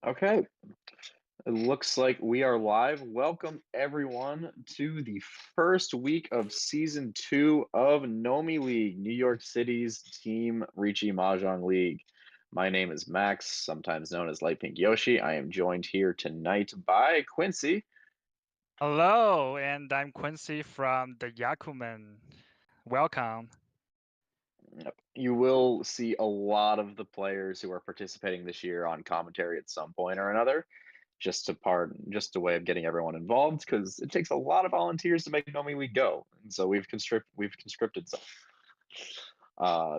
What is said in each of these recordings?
Okay, it looks like we are live. Welcome everyone to the first week of season 2 of Nomi League, New York City's Team Riichi Mahjong League. My name is Max, sometimes known as Light Pink Yoshi. I am joined here tonight by Quincy. Hello, and I'm Quincy from the Yakuman. Welcome. You will see a lot of the players who are participating this year on commentary at some point or another. Just a way of getting everyone involved because it takes a lot of volunteers to make Nomi League go, and so we've conscripted some.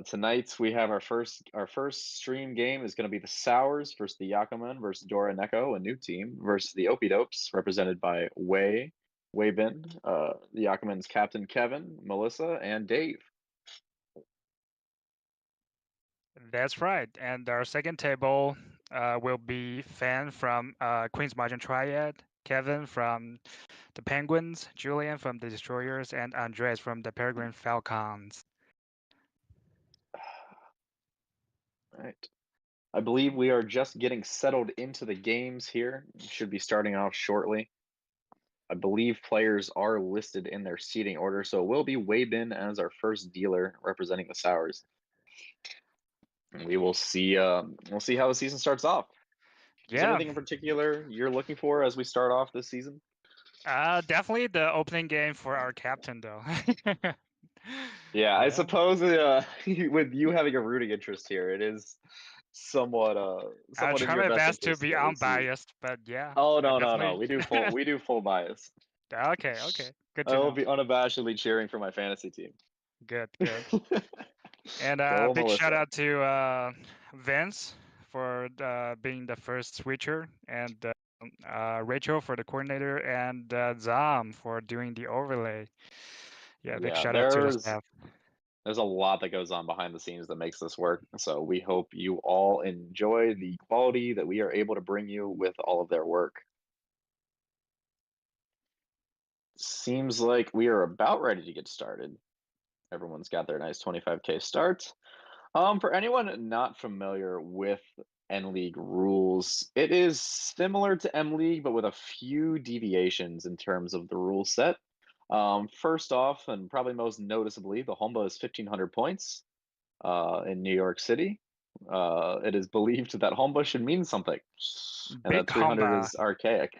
Tonight we have our first stream game is going to be the Sours versus the Yakuman versus Dora Neko, a new team, versus the Opidopes, represented by Bin, the Yakuman's captain Kevin, Melissa, and Dave. That's right. And our second table will be Fan from Queen's Margin Triad, Kevin from the Penguins, Julian from the Destroyers, and Andres from the Peregrine Falcons. All right. I believe we are just getting settled into the games here. Should be starting off shortly. I believe players are listed in their seating order, so it will be Bin as our first dealer representing the Sours. And we will see. We'll see how the season starts off. Is there Yeah, anything in particular you're looking for as we start off this season? definitely the opening game for our captain, though. Yeah, I Yeah, suppose with you having a rooting interest here, it is somewhat I'll somewhat in try your my best best to interest to be at least see. unbiased, but yeah, Oh I no. definitely. We do full bias. Okay, good I to will know. be unabashedly cheering for my fantasy team. Good. And a Go big shout Melissa. out to Vince for being the first switcher, and Rachel for the coordinator, and Zam for doing the overlay. Yeah, big Yeah, shout out to the there's staff. there's a lot that goes on behind the scenes that makes this work. So we hope you all enjoy the quality that we are able to bring you with all of their work. Seems like we are about ready to get started. Everyone's got their nice 25K start. For anyone not familiar with N League rules, it is similar to M League, but with a few deviations in terms of the rule set. First off, and probably most noticeably, the Homba is 1,500 points in New York City. It is believed that Homba should mean something, and Big that 300 Homba. is archaic.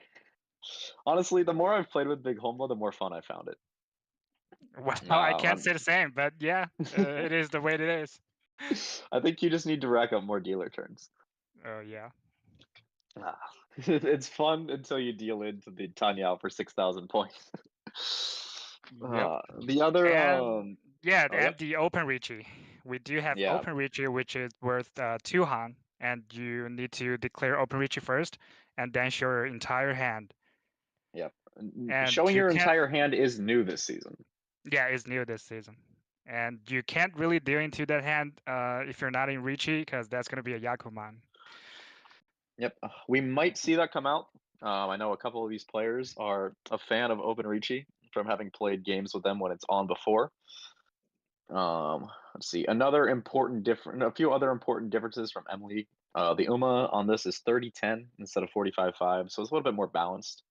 Honestly, the more I've played with Big Homba, the more fun I found it. Well, I Uh, can't say the same, but yeah, it is the way it is. I think you just need to rack up more dealer turns. Oh yeah. Ah, it's fun until you deal into the Tanyao for 6,000 points. Yep. The other, And yeah, oh, and yep, the Open Riichi. We do have yeah, Open Riichi, which is worth 2 Han, and you need to declare Open Riichi first, and then show your entire hand. yep. And Showing you your can't, entire hand is new this season. yeah, it's new this season. And you can't really deal into that hand if you're not in Riichi, because that's going to be a Yakuman. Yep, we might see that come out. I know a couple of these players are a fan of Open Riichi from having played games with them when it's on before. Let's see. A few other important differences from M League. The UMA on this is 30-10 instead of 45-5, so it's a little bit more balanced.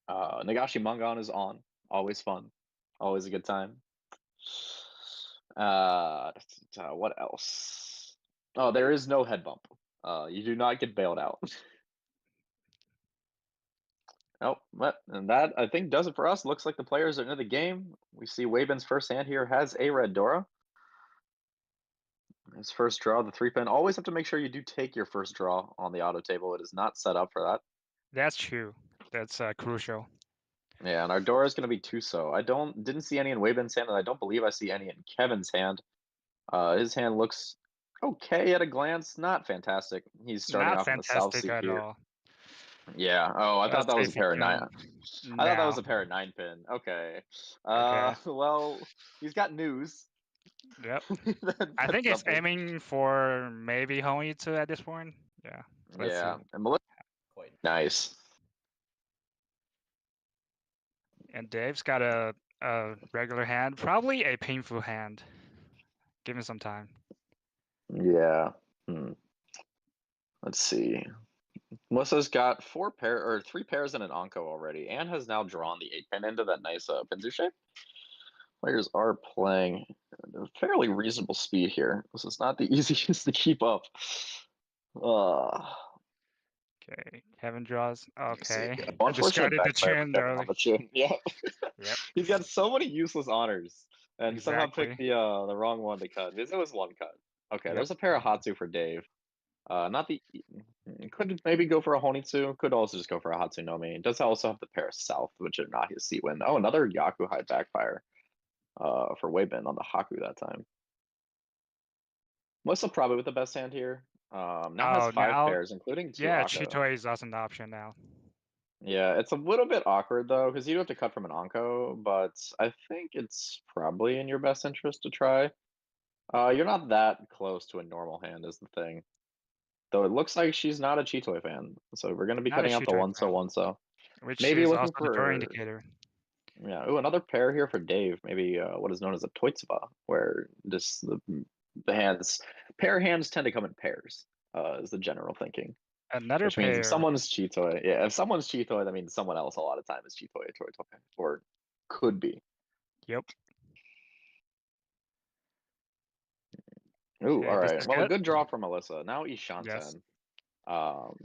Nagashi Mangan is on. Always fun. Always a good time. Uh, what else? Oh, there is no head bump. You do not get bailed out. Oh, and that I think does it for us. Looks like the players are into the game. We see Wabin's first hand here has a red Dora. His first draw, the 3-pin. Always have to make sure you do take your first draw on the auto table. It is not set up for that. That's true. That's crucial. Yeah, and our Dora is going to be Tuso. I didn't see any in Wabin's hand, and I don't believe I see any in Kevin's hand. His hand looks okay at a glance, not fantastic. He's starting Not off in the south fantastic suit at here. all. Yeah. Oh, I thought that was a Safe pair of nine. again. I thought that No. was a pair of 9-pin. Okay. Okay. Well, he's got news. Yep. I That's think it's something. aiming for maybe Honitsu at this point. Yeah. Let's see. Yeah, and Melissa quite nice. And Dave's got a regular hand, probably a painful hand. Give him some time. Yeah. Let's see. Melissa's got three pairs and an Anko already, and has now drawn the 8-pin into that nice Pinzu shape. Players are playing at a fairly reasonable speed here. This is not the easiest to keep up. Okay, Kevin draws. Okay, I Unfortunate discarded the backfire for chin Kevin on early. the chin. Yeah, Yep, he's got so many useless honors, and somehow picked exactly. the wrong one to cut. This was one cut. Okay, Yep. there's a pair of Hatsu for Dave. Not the could maybe go for a Honitsu. Could also just go for a Hatsu Nomi. It does also have the pair of South, which are not his Seawin. Oh, another Yaku High backfire. For Weibin on the Haku that time. Melissa probably with the best hand here. Now has Oh, 5 now, pairs, including 2 yeah, Akka. Chitoi is also an option now. Yeah, it's a little bit awkward though, because you do have to cut from an Anko, but I think it's probably in your best interest to try. You're not that close to a normal hand is the thing. Though it looks like she's not a Chitoi fan, so we're gonna be Not a cutting out the Chitoi one so fan, one so. which Maybe is looking also the draw for indicator. yeah. Ooh, another pair here for Dave. Maybe what is known as a Toitsuba, where just the hands pair hands tend to come in pairs. Is the general thinking. Another Which means if pair. someone's Chitoi, yeah, if someone's Chitoi, that means someone else a lot of time is Chitoi or could be. Yep. Ooh, Okay, all this right. is Well, a good. good draw from Melissa. Now Yes. Ishanten. Um,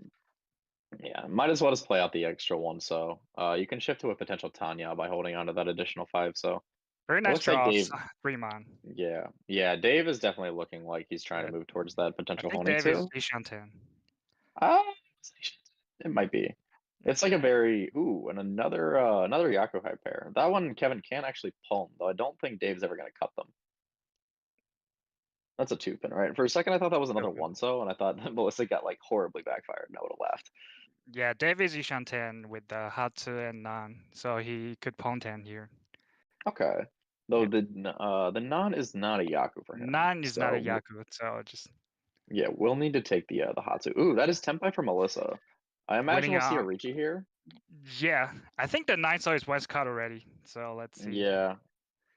yeah, might as well just play out the extra one. So, you can shift to a potential Tanya by holding on to that additional 5. So Very it nice looks like draw of Dave. Freeman. Yeah, Dave is definitely looking like he's trying to Yeah, move towards that I potential think Honey Dave is too. Ishanten. Uh, it might be. Yeah. It's like a very and another Yakuhai pair. That one Kevin can actually palm, though I don't think Dave's ever gonna cut them. That's a 2-pin, right? For a second I thought that was another Open. one so, and I thought that Melissa got like horribly backfired and I would have laughed. Yeah, Dave is Ishanten with the Hatsu and Nan, so he could Ponten here. Okay. Though Yep. the non is not a Yaku for him. Nan is not a So Yaku, so just yeah, we'll need to take the Hatsu. Ooh, that is Tenpai for Melissa. I imagine winning we'll see a on. Riichi here. Yeah, I think the 9 is West cut already, so let's see. Yeah.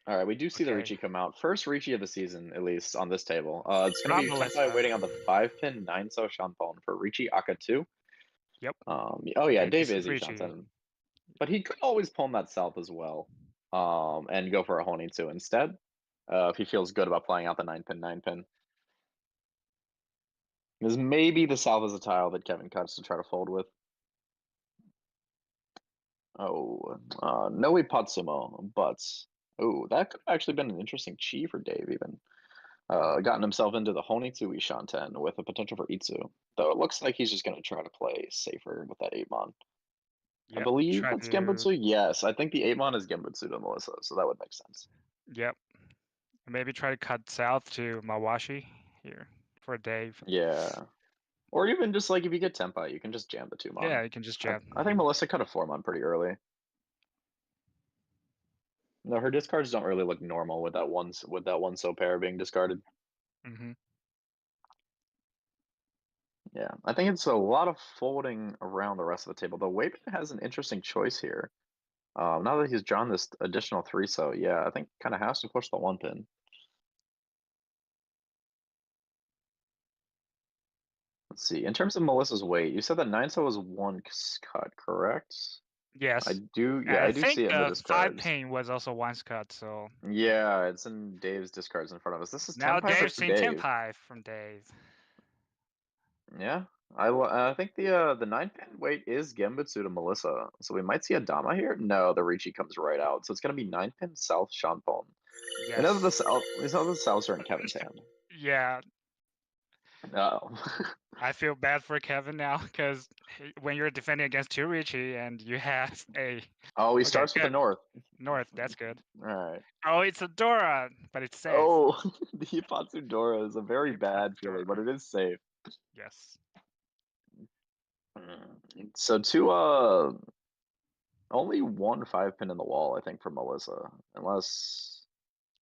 All right, we do see the Okay, Riichi come out. First Riichi of the season, at least on this table. It's going to from be Tenpai Melissa. waiting on the 5-pin 9-so Shanpon for Riichi Aka 2. Yep. Oh yeah, Okay, Dave this is is Riichi. Ishanten. But he could always palm that south as well. And go for a Honitsu instead. If he feels good about playing out the 9-pin 9-pin. Because maybe the south is a tile that Kevin cuts to try to fold with. Oh, Noe Patsumo, but that could have actually been an interesting chi for Dave even. Gotten himself into the Honitsu Ishanten with a potential for Itsu. Though it looks like he's just going to try to play safer with that 8-mon. I Yep. believe Try that's to. Genbutsu. Yes, I think the 8-mon is Genbutsu to Melissa, so that would make sense. Yep. Maybe try to cut south to Mawashi here for Dave. Yeah. Or even just like if you get Tempai, you can just jam the 2-mon. Yeah, you can just jab. I think Melissa cut a 4-mon pretty early. No, her discards don't really look normal with that one so pair being discarded. Mm-hmm. Yeah, I think it's a lot of folding around the rest of the table. Though Weibin has an interesting choice here. Now that he's drawn this additional 3 so, yeah, I think kind of has to push the 1-pin. Let's see. In terms of Melissa's weight, you said that 9 so was 1 cut, correct? Yes. Yeah, I I do think see it in the 5 discards. pin was also once cut, so Yeah, it's in Dave's discards in front of us. This is now Tenpai for Dave's seen Dave. Tenpai from Dave. Yeah, I think the 9-pin weight is Genbutsu to Melissa, so we might see a Dama here. No, the Riichi comes right out, so it's gonna be 9-pin South Shanpon. And Yes. we know the Souths are in Kevin's hand. Yeah, Oh. I feel bad for Kevin now because when you're defending against two Riichi and you have a Oh, he okay, starts with the good North. North, that's good. All right. Oh, it's a Dora, but it's safe. Oh, the Ipatsu Dora is a very It's a bad feeling, but Dora. it is safe. Yes. So only one 5-pin in the wall, I think, for Melissa. Unless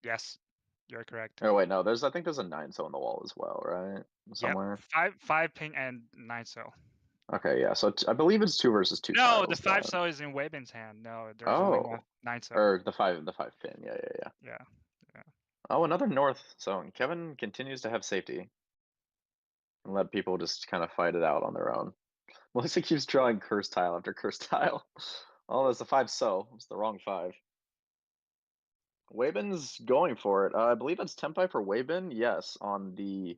Yes, you're correct. oh wait, no, I think there's a 9-so in the wall as well, right? Yep, Somewhere. five ping and 9 so. Okay, yeah. So I believe it's 2 versus 2 No, the tiles 5 then. so is in Webin's hand. No, there's only one Oh. 9 so. Or the 5 pin. Yeah. Yeah. Yeah. Oh, another North. So Kevin continues to have safety and let people just kind of fight it out on their own. Melissa keeps drawing curse tile after curse tile. Oh, that's a 5 so. It's the wrong 5. Wabin's going for it. I believe it's Tempai for Wabin. Yes, on the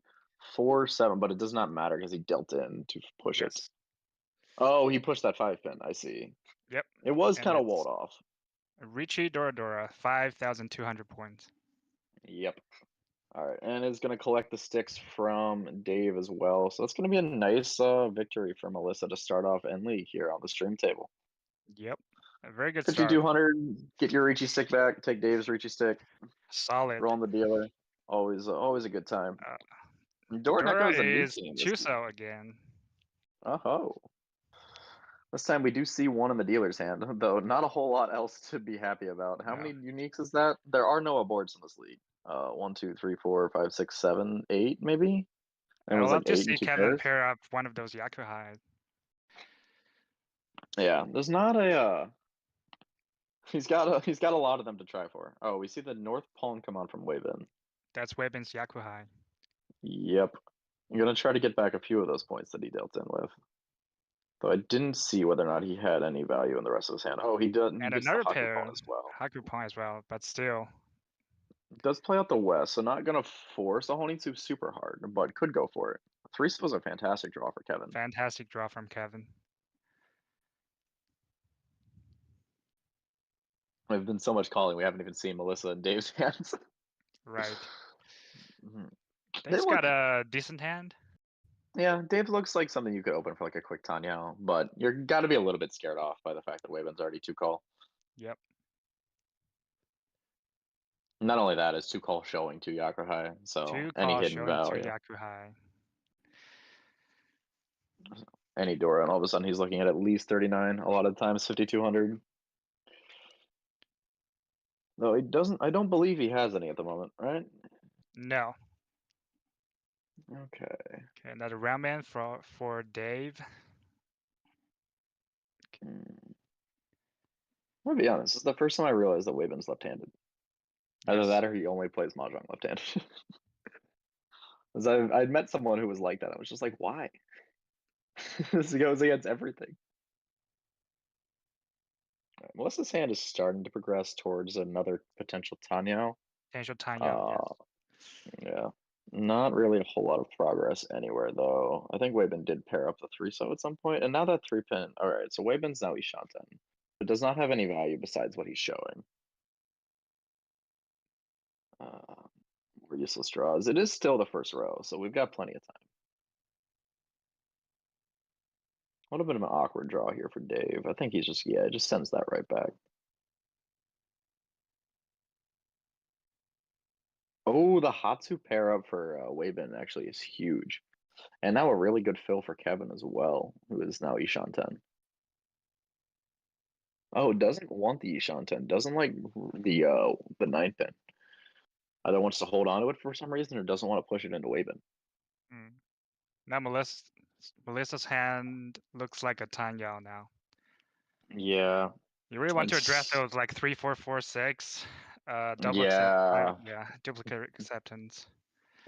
4-7, but it does not matter because he dealt in to push it. Yes. Oh, he pushed that 5 pin. I see. Yep. It was And kind of it's walled off. Riichi Dora, 5,200 points. Yep. All right, and it's going to collect the sticks from Dave as well. So that's going to be a nice victory for Melissa to start off N League here on the stream table. Yep. A very good start. 5,200. Get your Riichi stick back. Take Dave's Riichi stick. Solid. Throw on the dealer. Always a good time. Dora Dora is a new is team. 2-so again. Oh. This time we do see one in the dealer's hand, though not a whole lot else to be happy about. How No. many uniques is that? There are no aborts in this league. 1, 2, 3, 4, 5, 6, 7, 8, maybe? And I it would was love like to 8 see and 2 Kevin pairs? pair up one of those Yakuhai. Yeah, there's not a he's got a lot of them to try for. Oh, we see the North Pawn come on from Wavin. That's Webin's Yakuhai. Yep. I'm gonna try to get back a few of those points that he dealt in with. Though I didn't see whether or not he had any value in the rest of his hand. Oh, he does. He And gets the another Haku pair, Pawn as well. Haku Pawn as well, but still. Does play out the West, so not gonna force a Honitsu super hard, but could go for it. 3 was a fantastic draw for Kevin. Fantastic draw from Kevin. There's been so much calling, we haven't even seen Melissa and Dave's hands. Right. Mhm. Dave's got a decent hand. Yeah, Dave looks like something you could open for like a quick Tanyao, but you're got to be a little bit scared off by the fact that Wayman's already 2-call. Yep. Not only that, it's 2-call showing 2 Yakuhai, so 2 any calls hidden showing 2 value, Yakuhai. any Dora, and all of a sudden he's looking at least 39. A lot of times 5,200. No, he doesn't. I don't believe he has any at the moment, right? No. Okay. Okay, another round man for Dave. I'll be honest, this is the first time I realized that Wayman's left-handed. Either Yes. that or he only plays Mahjong left-handed. Because I'd met someone who was like that. I was just like, why? This goes against everything. Right, Melissa's hand is starting to progress towards another potential Tanyao. Potential Tanyao, Yeah. Not really a whole lot of progress anywhere, though. I think Weibin did pair up the 3-so at some point, and now that 3-pin. All right, so Weibin's now Ishanten. It does not have any value besides what he's showing. More useless draws. It is still the first row, so we've got plenty of time. Would have been an awkward draw here for Dave. I think he's just, yeah, just sends that right back. Oh, the Hatsu pair up for Weibin actually is huge. And now a really good fill for Kevin as well, who is now Ishanten. Oh, doesn't want the Ishanten. Doesn't like the 9-pin. Either wants to hold on to it for some reason or doesn't want to push it into Weibin. Now Melissa's hand looks like a Tanyao now. Yeah. You really want to address those like 3, 4, 4, 6. Double Yeah. duplicate acceptance.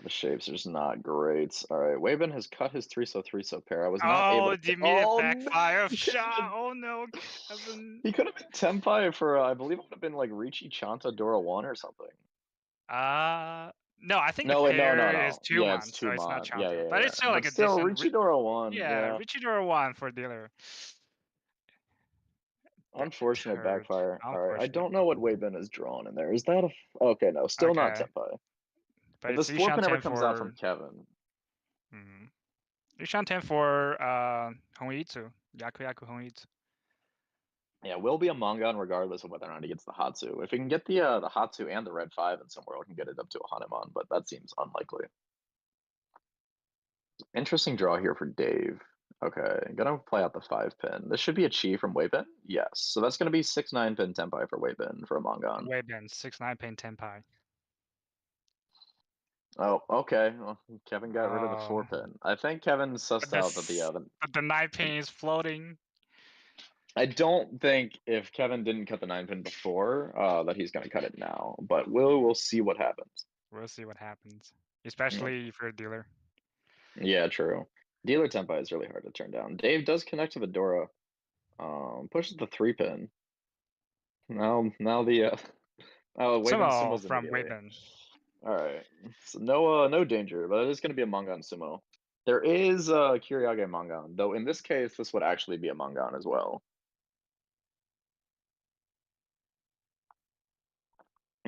The shapes are just not great. All right, Weibin has cut his 3-so 3-so pair. I was not able to. The immediate backfire No! shot. Oh no, Kevin. He could have been Tempai for, I believe it would have been like Riichi Chanta Dora 1 or something. No, I think No, the wait, no. pair is 2-1, Yeah, it's so it's not 2-mon. Chanta. Yeah. But it's still like a still, decent. Riichi Dora 1. Yeah. Riichi Dora 1 for dealer. Unfortunate backfire. All right, I Unfortunate. don't know what Weibin is drawn in there. Is that a? Okay, no, still not Okay. Tempai. But If it's this 4-pin ever Ishanten comes out from Kevin, Ishanten for Hongitsu. Yaku Hongitsu. yeah, will be a Mangan regardless of whether or not he gets the Hatsu. If he can get the Hatsu and the red 5 in somewhere, we can get it up to a Hanuman, but that seems unlikely. Interesting draw here for Dave. Okay, gonna play out the 5-pin. This should be a Chi from Weibin. Yes, so that's gonna be 6-9-pin Tempai for Weibin for a Mangan. Weibin 6-9-pin Tempai. Oh, okay. Well, Kevin got rid of the 4-pin. I think Kevin sussed out that but the 9-pin is floating. I don't think if Kevin didn't cut the 9-pin before, that he's gonna cut it now. But we'll see what happens. We'll see what happens, especially if you're a dealer. Yeah, true. Dealer Tempai is really hard to turn down. Dave does connect to Fedora. Pushes the 3-pin. Now the Wavin Sumo sumos from immediately. Weibin. All right, so no danger, but it is going to be a Mongon sumo. There is Kyriage Mongon, though in this case, this would actually be a Mongon as well.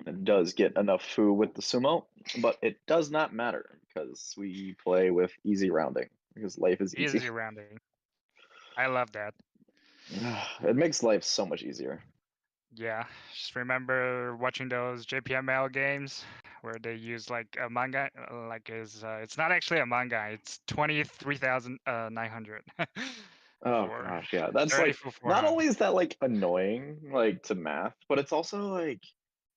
It does get enough foo with the sumo, but it does not matter because we play with easy rounding because life is easy. Easy rounding. I love that. It makes life so much easier. Yeah, just remember watching those JPML games where they use like a manga, it's not actually a manga. It's 23,900 Oh for gosh, yeah. That's 30 like for not forehand. only is that like annoying like to math, but it's also like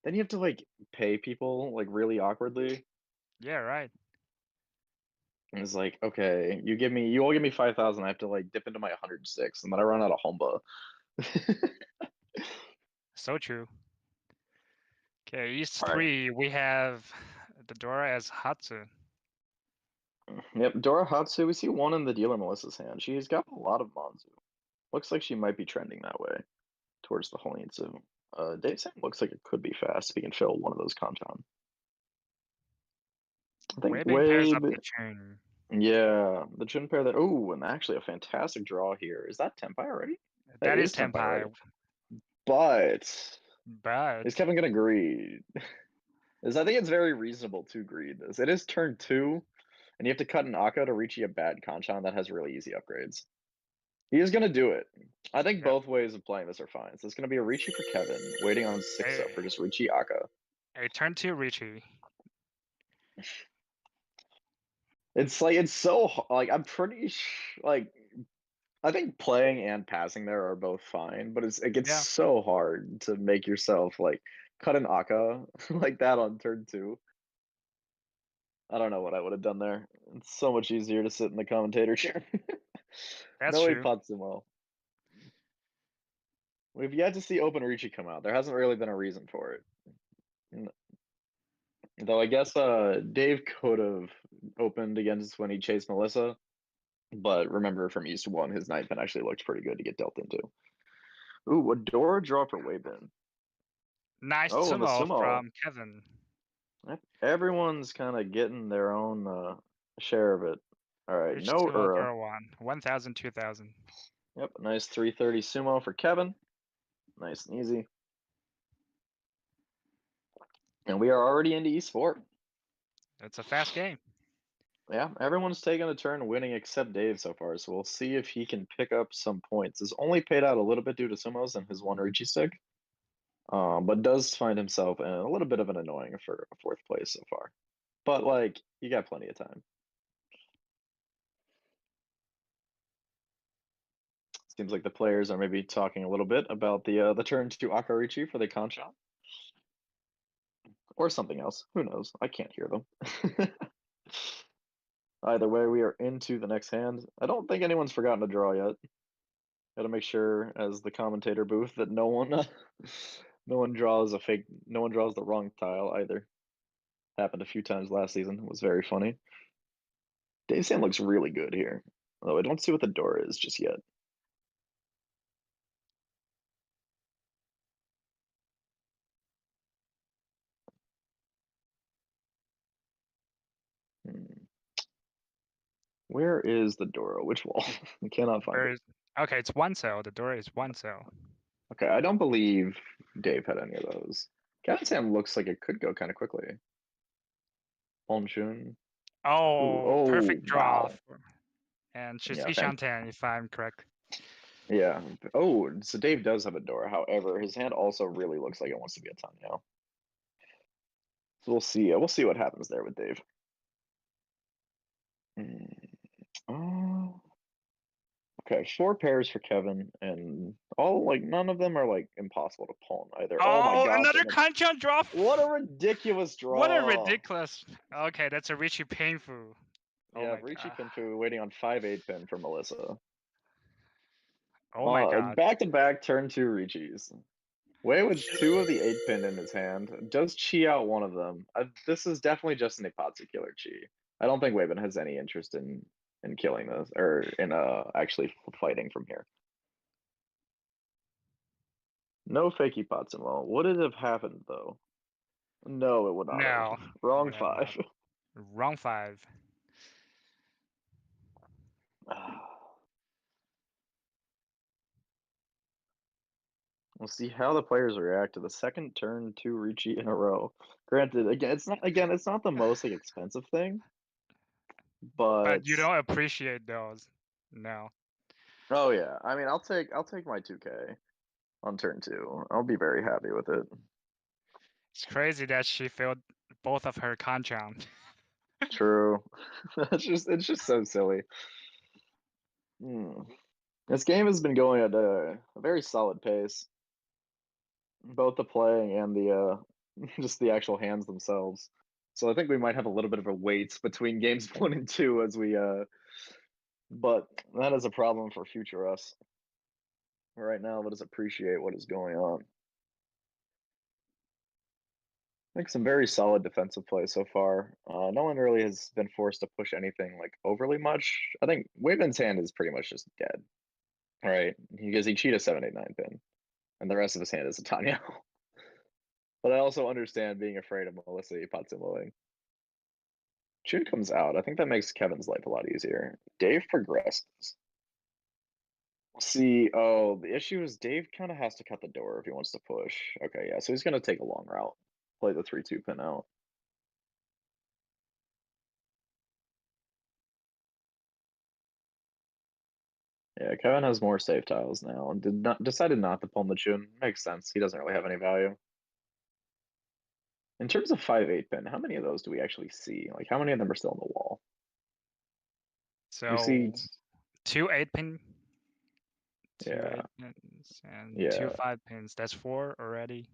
then you have to like pay people like really awkwardly. Yeah, right. And it's like, okay, you all give me 5,000, I have to like dip into my 106 and then I run out of Homba. So true. Okay, East All right. 3, we have the Dora as Hatsu. Yep, Dora Hatsu, we see one in the dealer Melissa's hand. She's got a lot of Monzu. Looks like she might be trending that way towards the Holinsu. Dave Sam looks like it could be fast if he can fill one of those Kantan. I think Weibin pairs up Wabe. the chain. Yeah, the Jun pair that. Oh, and actually a fantastic draw here. Is that Tempai already? That That is is Tempai already. Tenpai, But is but Kevin gonna greed? I think it's very reasonable to greed this. It is turn 2, and you have to cut an Akka to reach a bad Kanchan that has really easy upgrades. He is gonna do it. I think yep. both ways of playing this are fine. So it's gonna be a Riichi for Kevin, waiting on 6 up A, for just Riichi Akka. a turn 2 Riichi. It's like it's so like I'm pretty like I think playing and passing there are both fine, but it gets Yeah, so hard to make yourself like cut an Akka like that on turn 2. I don't know what I would have done there. It's so much easier to sit in the commentator chair. that's No way true. Patsumo. We've yet to see Open Riichi come out. There hasn't really been a reason for it. Though I guess Dave could have opened against when he chased Melissa, but remember from East 1, his 9 pin actually looked pretty good to get dealt into. Ooh, a Dora draw for Weibin. Nice Oh, and the sumo sumo. from Kevin. Yep, everyone's kind of getting their own share of it. All right, Rich no sumo Ura. per one. 1,000, 2,000. Yep, nice 330 sumo for Kevin. Nice and easy. And we are already into East 4. It's a fast game. Yeah, everyone's taken a turn winning except Dave so far, so we'll see if he can pick up some points. He's only paid out a little bit due to sumos and his one Riichi stick, but does find himself in a little bit of an annoying for a 4th place so far. But like, you got plenty of time. Seems like the players are maybe talking a little bit about the turn to Akarichi for the Concha. Or something else. Who knows? I can't hear them. Either way, we are into the next hand. I don't think anyone's forgotten to draw yet. Got to make sure, as the commentator booth, that no one, no one draws a fake. No one draws the wrong tile either. Happened a few times last season. It was very funny. Dave Sam looks really good here, although I don't see what the door is just yet. Hmm. Where is the door? Which wall? I cannot find it. Where is okay? It's one cell. The door is one cell. Okay, I don't believe Dave had any of those. Kevin Sam looks like it could go kind of quickly. Honshun. Ooh, Oh, oh, perfect draw. wow. And she's Yeah, Ishanten, if I'm correct. yeah. Oh, so Dave does have a door. However, his hand also really looks like it wants to be a Tanyo. So we'll see. We'll see what happens there with Dave. Hmm. Oh, okay, 4 pairs for Kevin, and all like none of them are like impossible to pawn either. Oh my Oh, gosh, another and Kanchan draw. what a ridiculous What a draw! ridiculous. Okay, that's a Richie painful. Oh Yeah, my Riichi god. Pinfu waiting on 5-8 pin for Melissa. Oh my god. Back to back turn 2 Riichis. Wei with 2 of the 8 pin in his hand. Does Chi out one of them? This is definitely just an Ipatsu killer Chi. I don't think Weibin has any interest in in killing this, or in actually fighting from here. No fakey pots and well. Would it have happened though? No, it would not No, have. it Wrong would have not. 5. Wrong 5. We'll see how the players react to the second turn 2 Riichi in a row. Granted, it's not the most like expensive thing, But but you don't appreciate those. No. oh yeah, I mean I'll take my 2K on turn 2. I'll be very happy with it. It's crazy that she failed both of her concham. True. It's just so silly. Hmm. This game has been going at a very solid pace, both the playing and the just the actual hands themselves. So I think we might have a little bit of a wait between games 1 and 2 as we but that is a problem for future us. Right now, let us appreciate what is going on. I think some very solid defensive play so far. No one really has been forced to push anything like overly much. I think Waven's hand is pretty much just dead. All right, because he cheated 7, 8, 9 pin, and the rest of his hand is a Tanya. But I also understand being afraid of Melissa Patsumoing. Chun comes out. I think that makes Kevin's life a lot easier. Dave progresses. See, oh, the issue is Dave kind of has to cut the door if he wants to push. Okay, yeah, so he's going to take a long route, play the 3-2 pin out. Yeah, Kevin has more safe tiles now and decided not to pull the Chun. Makes sense. He doesn't really have any value. In terms of 5-8 pin, how many of those do we actually see? Like, how many of them are still on the wall? We see, So 2 8-pin, 2 yeah, 8-pins, and 2 yeah, 5-pins. That's 4 already.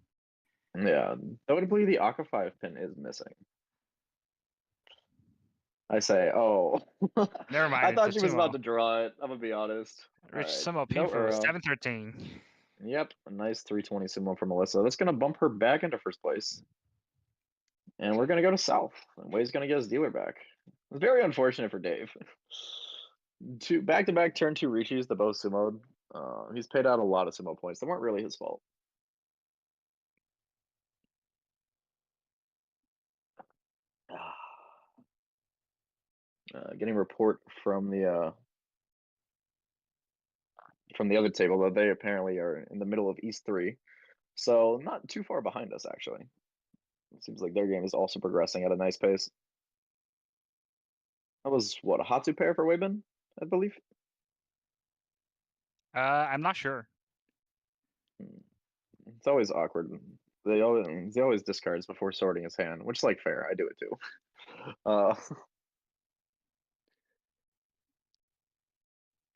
yeah. Notably, the Aka 5 pin is missing. I say, oh, Never I mind, it's thought a she was about sumo. to draw it. I'm gonna be honest. All Rich right, sumo no painful, Uro. 713. Yep, a nice 320 sumo for Melissa. That's gonna bump her back into first place. And we're gonna go to South. And Wade's gonna get his dealer back. It's very unfortunate for Dave. Two back-to-back turn 2 Riichis, the both sumoed. He's paid out a lot of sumo points that weren't really his fault. Getting a report from the other table that they apparently are in the middle of East 3. So not too far behind us, actually. It seems like their game is also progressing at a nice pace. That was, what, a Hatsu pair for Weibin, I believe? I'm not sure. Hmm. It's always awkward. He always discards before sorting his hand, which is like fair. I do it too. Uh,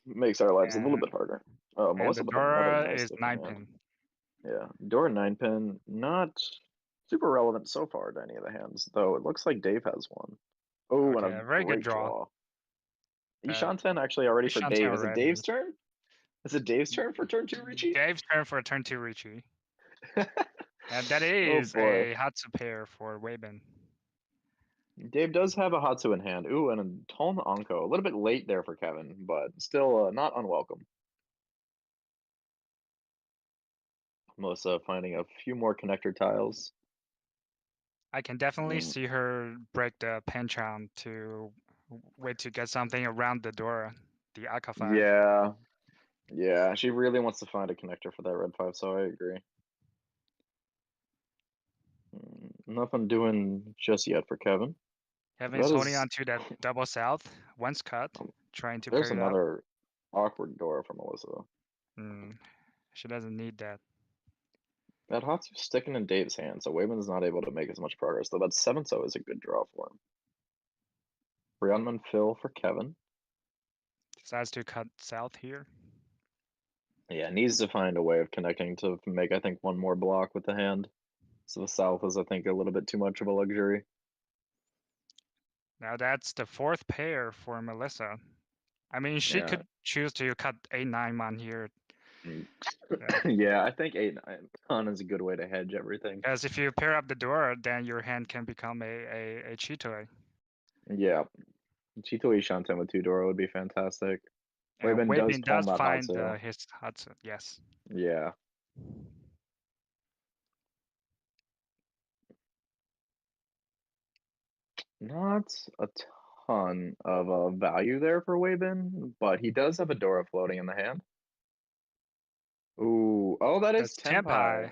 makes our lives a little And, bit harder. and the Melissa with another Dora nice is looking 9 hand. pin. Yeah, Dora 9 pin, not super relevant so far to any of the hands, though it looks like Dave has one. Oh, and Okay, a a very good great draw. draw. That Ishanten actually already for Shantae Dave. Is it already. Dave's turn? Is it Dave's turn for turn 2, Riichi? Dave's turn for a turn 2 Riichi. And that Oh is boy. a Hatsu pair for Weibin. Dave does have a Hatsu in hand. Ooh, and a Ton Anko. A little bit late there for Kevin, but still not unwelcome. Melissa finding a few more connector tiles. I can definitely see her break the Pancham to wait to get something around the Dora, the Aka 5. Yeah, yeah. She really wants to find a connector for that red 5, so I agree. Nothing doing just yet for Kevin. Kevin's That holding is, on to that double south, once cut, trying to there's pair it up. another awkward door for Melissa. Mm, she doesn't need that. That Hatsu's sticking in Dave's hand, so Wayman's not able to make as much progress, though that 7-so is a good draw for him. Brianman Phil for Kevin. Decides to cut south here. Yeah, needs to find a way of connecting to make, I think, one more block with the hand. So the South is, I think, a little bit too much of a luxury. Now that's the 4th pair for Melissa. I mean, she Yeah. could choose to cut 8-9 man here. Mm. Yeah. Yeah, I think 8-9 is a good way to hedge everything. Because if you pair up the Dora, then your hand can become a Chitoy. Yeah. Chito Shanten with 2 Dora would be fantastic. And Weibin does Weibin calm does that find Hatsu. his Hatsu. Yes. Yeah. Not a ton of value there for Weibin, but he does have a Dora floating in the hand. Ooh, oh, that is That's Tenpai. Tenpai.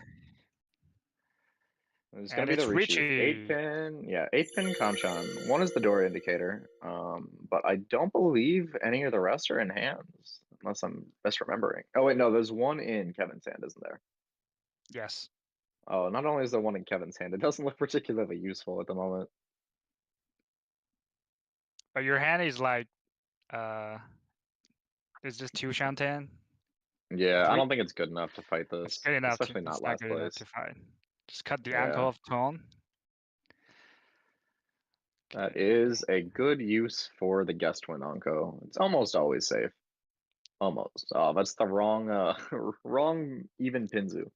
It's gonna And be the it's Riichi. 8 Riichi. pin, yeah, 8 pin Kanchan. One is the Dora indicator. But I don't believe any of the rest are in hands, unless I'm misremembering. Oh wait, no, there's one in Kevin's hand, isn't there? Yes. Oh, not only is there one in Kevin's hand, it doesn't look particularly useful at the moment. But your hand is like, it's just 2 Shantan. Yeah, I 3. don't think it's good enough to fight It's this, good enough to. especially not It's not last good enough place. to fight. Just cut the ankle Yeah, of Tone. that Okay. is a good use for the guest win Onko. It's almost always safe. Almost. Oh, that's the wrong wrong even Pinzu.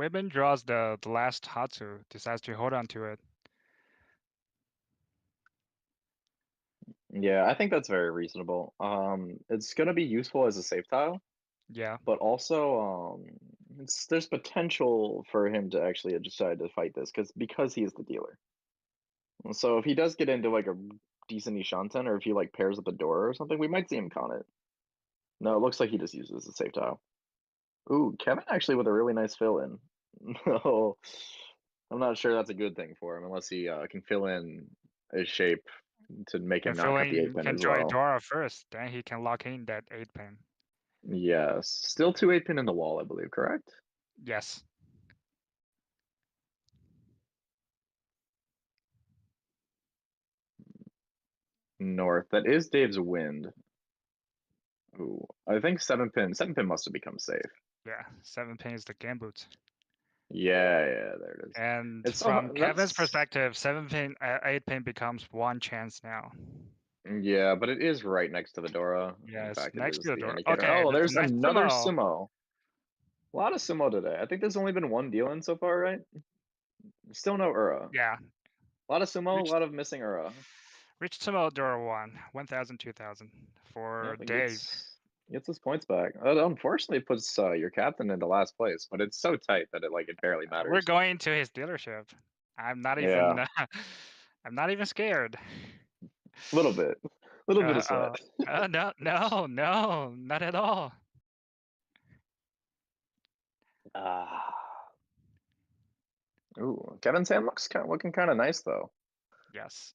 Weibin draws the last Hatsu, decides to hold on to it. Yeah, I think that's very reasonable. It's gonna be useful as a safe tile, Yeah. but also there's potential for him to actually decide to fight this because he is the dealer. So if he does get into like a decent Ishanten, or if he like pairs with a door or something, we might see him con it. No, it looks like he just uses a safe tile. Ooh, Kevin actually with a really nice fill in. No, I'm not sure that's a good thing for him unless he can fill in his shape to make him Can not fill cut the 8 in, pin can as draw a well. Dora first, then he can lock in that 8 pin. Yes, still 2 8 pin in the wall, I believe, correct? Yes. North. That is Dave's wind. Ooh, I think 7 pin must have become safe. Yeah. 7 pin is the gambit. Yeah, there it is. And It's so from Kevin's that's perspective, 7 pin, 8 pin becomes 1 chance now. yeah, but it is right next to the Dora. In Yes, fact, it next is to the the door. indicator. Okay, Oh, that's a there's nice another sumo. sumo. A lot of sumo today. I think there's only been one deal in so far, right? Still no Ura. Yeah. A lot of sumo, a Rich, lot of missing Ura. Rich sumo Dora 1,000, 2,000 Yeah, for but Dave. gets his points back. It unfortunately puts your captain into last place, but it's so tight that it barely We're matters. going to his dealership. I'm not even. Yeah, I'm not even scared. a little bit, a little bit of sweat. No, no, no, not at all. Ah, ooh, Kevin's hand looking kind of nice though. Yes,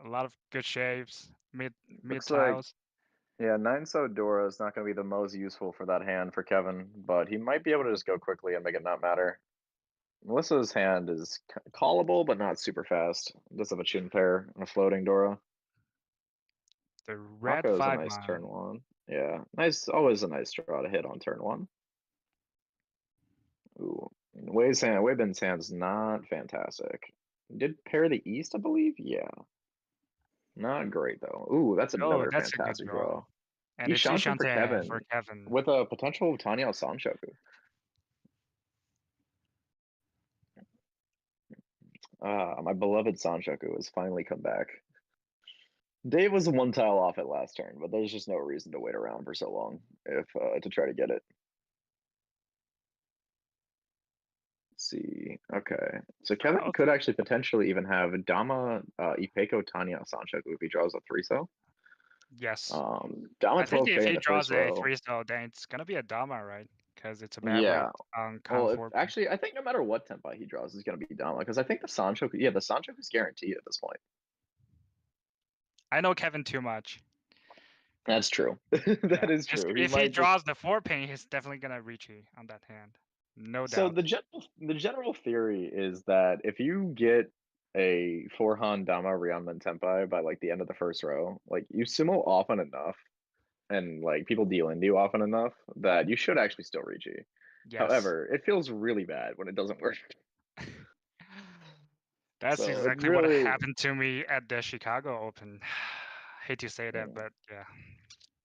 a lot of good shaves, mid Looks like tiles. yeah, 9 Dora is not going to be the most useful for that hand for Kevin, but he might be able to just go quickly and make it not matter. Melissa's hand is callable, but not super fast. Does have a chin pair and a floating Dora. The red Hako is a 5 nice turn mile. one. Yeah, nice. Always a nice draw to hit on turn one. Ooh, Weibin's hand's not fantastic. Did pair the East, I believe. Yeah, not great though. Ooh, that's Oh, another that's a good fantastic draw. draw. And it's Ishanten for Ishanten Kevin for Kevin. with a potential Tanya Sanshoku. My beloved Sanshoku has finally come back. Dave was one tile off it last turn, but there's just no reason to wait around for so long if to try to get it. Let's see. Okay. So Kevin Okay. could actually potentially even have Dama, Ipeko, Tanya, Sanshoku if he draws a 3-so. Yes. Dama I think 12 if Fey in he the draws first a row. 3-so, then it's gonna be a Dama, right? Because it's a bad rate Yeah. on con Well, if 4. actually, I think no matter what tempo he draws is going to be Dama because I think the Sanshoku, yeah, the Sanshoku is guaranteed at this point. I know Kevin too much. That's true. Yeah. That is true. He If he might just draws the 4 pin, he's definitely gonna Riichi on that hand. No So doubt. the general theory is that if you get a four-han Dama Ryanman Tenpai by like the end of the first row, like you sumo often enough and like people deal into you often enough that you should actually still reach you. Yes. However, it feels really bad when it doesn't work. That's So it exactly what really happened to me at the Chicago Open. Hate to say that, but yeah.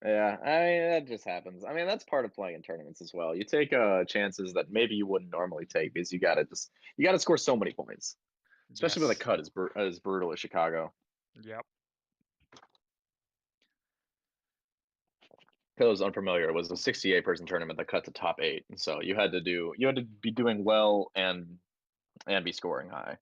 yeah, that just happens. I mean, that's part of playing in tournaments as well. You take chances that maybe you wouldn't normally take because you gotta score so many points. especially with a Yes. cut as brutal as Chicago. Yep. For those unfamiliar, it was a 68 person tournament that cut to top 8, so you had to be doing well and be scoring high.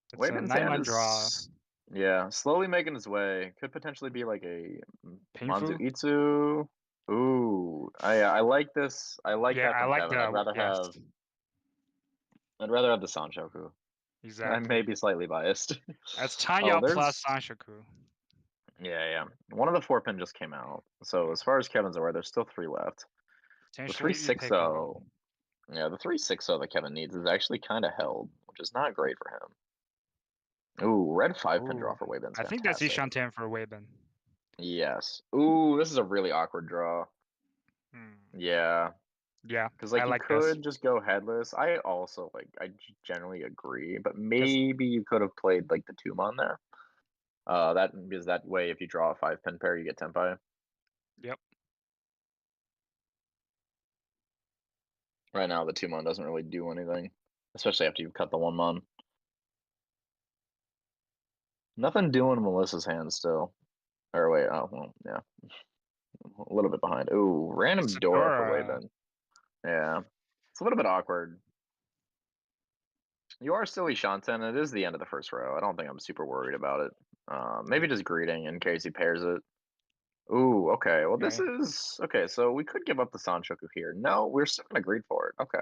It's a Wayman's hand 9-1 draw. is, yeah, slowly making its way. Could potentially be like a Manzu Painful. Itsu. Ooh, I like this. I like Yeah, that I from like Kevin. the yes, I'd rather have the Sanshoku. I may exactly. be slightly biased. That's Oh, Tanya plus there's Sanshoku. yeah. One of the 4-pin just came out. So as far as Kevin's aware, there's still 3 left. The three Potentially six Ipeco. zero, yeah, the 360 that Kevin needs is actually kind of held, which is not great for him. Ooh, red 5-pin draw Ooh, for Wayben's I think that's fantastic. Ishanten for Weiben. Yes. Ooh, this is a really awkward draw. Hmm. Yeah, Yeah, because I like you like this. could just go headless. I also generally agree, but Cause maybe you could have played like the tomb on there. That because that way, if you draw a 5-pin pair, you get Tenpai. yep. Right now, the 2-mon doesn't really do anything, especially after you've cut the 1-mon. Nothing doing Melissa's hand still. Or wait, oh well, yeah, a little bit behind. Ooh, It's random a door for Dora. Wayben. Yeah, it's a little bit awkward. You are silly, Shanten. It is the end of the first row. I don't think I'm super worried about it. Maybe Yep. just greeting in case he pairs it. Ooh, okay. Well, this Okay. is okay. So we could give up the Sanshoku here. No, we're still gonna greed for it. Okay,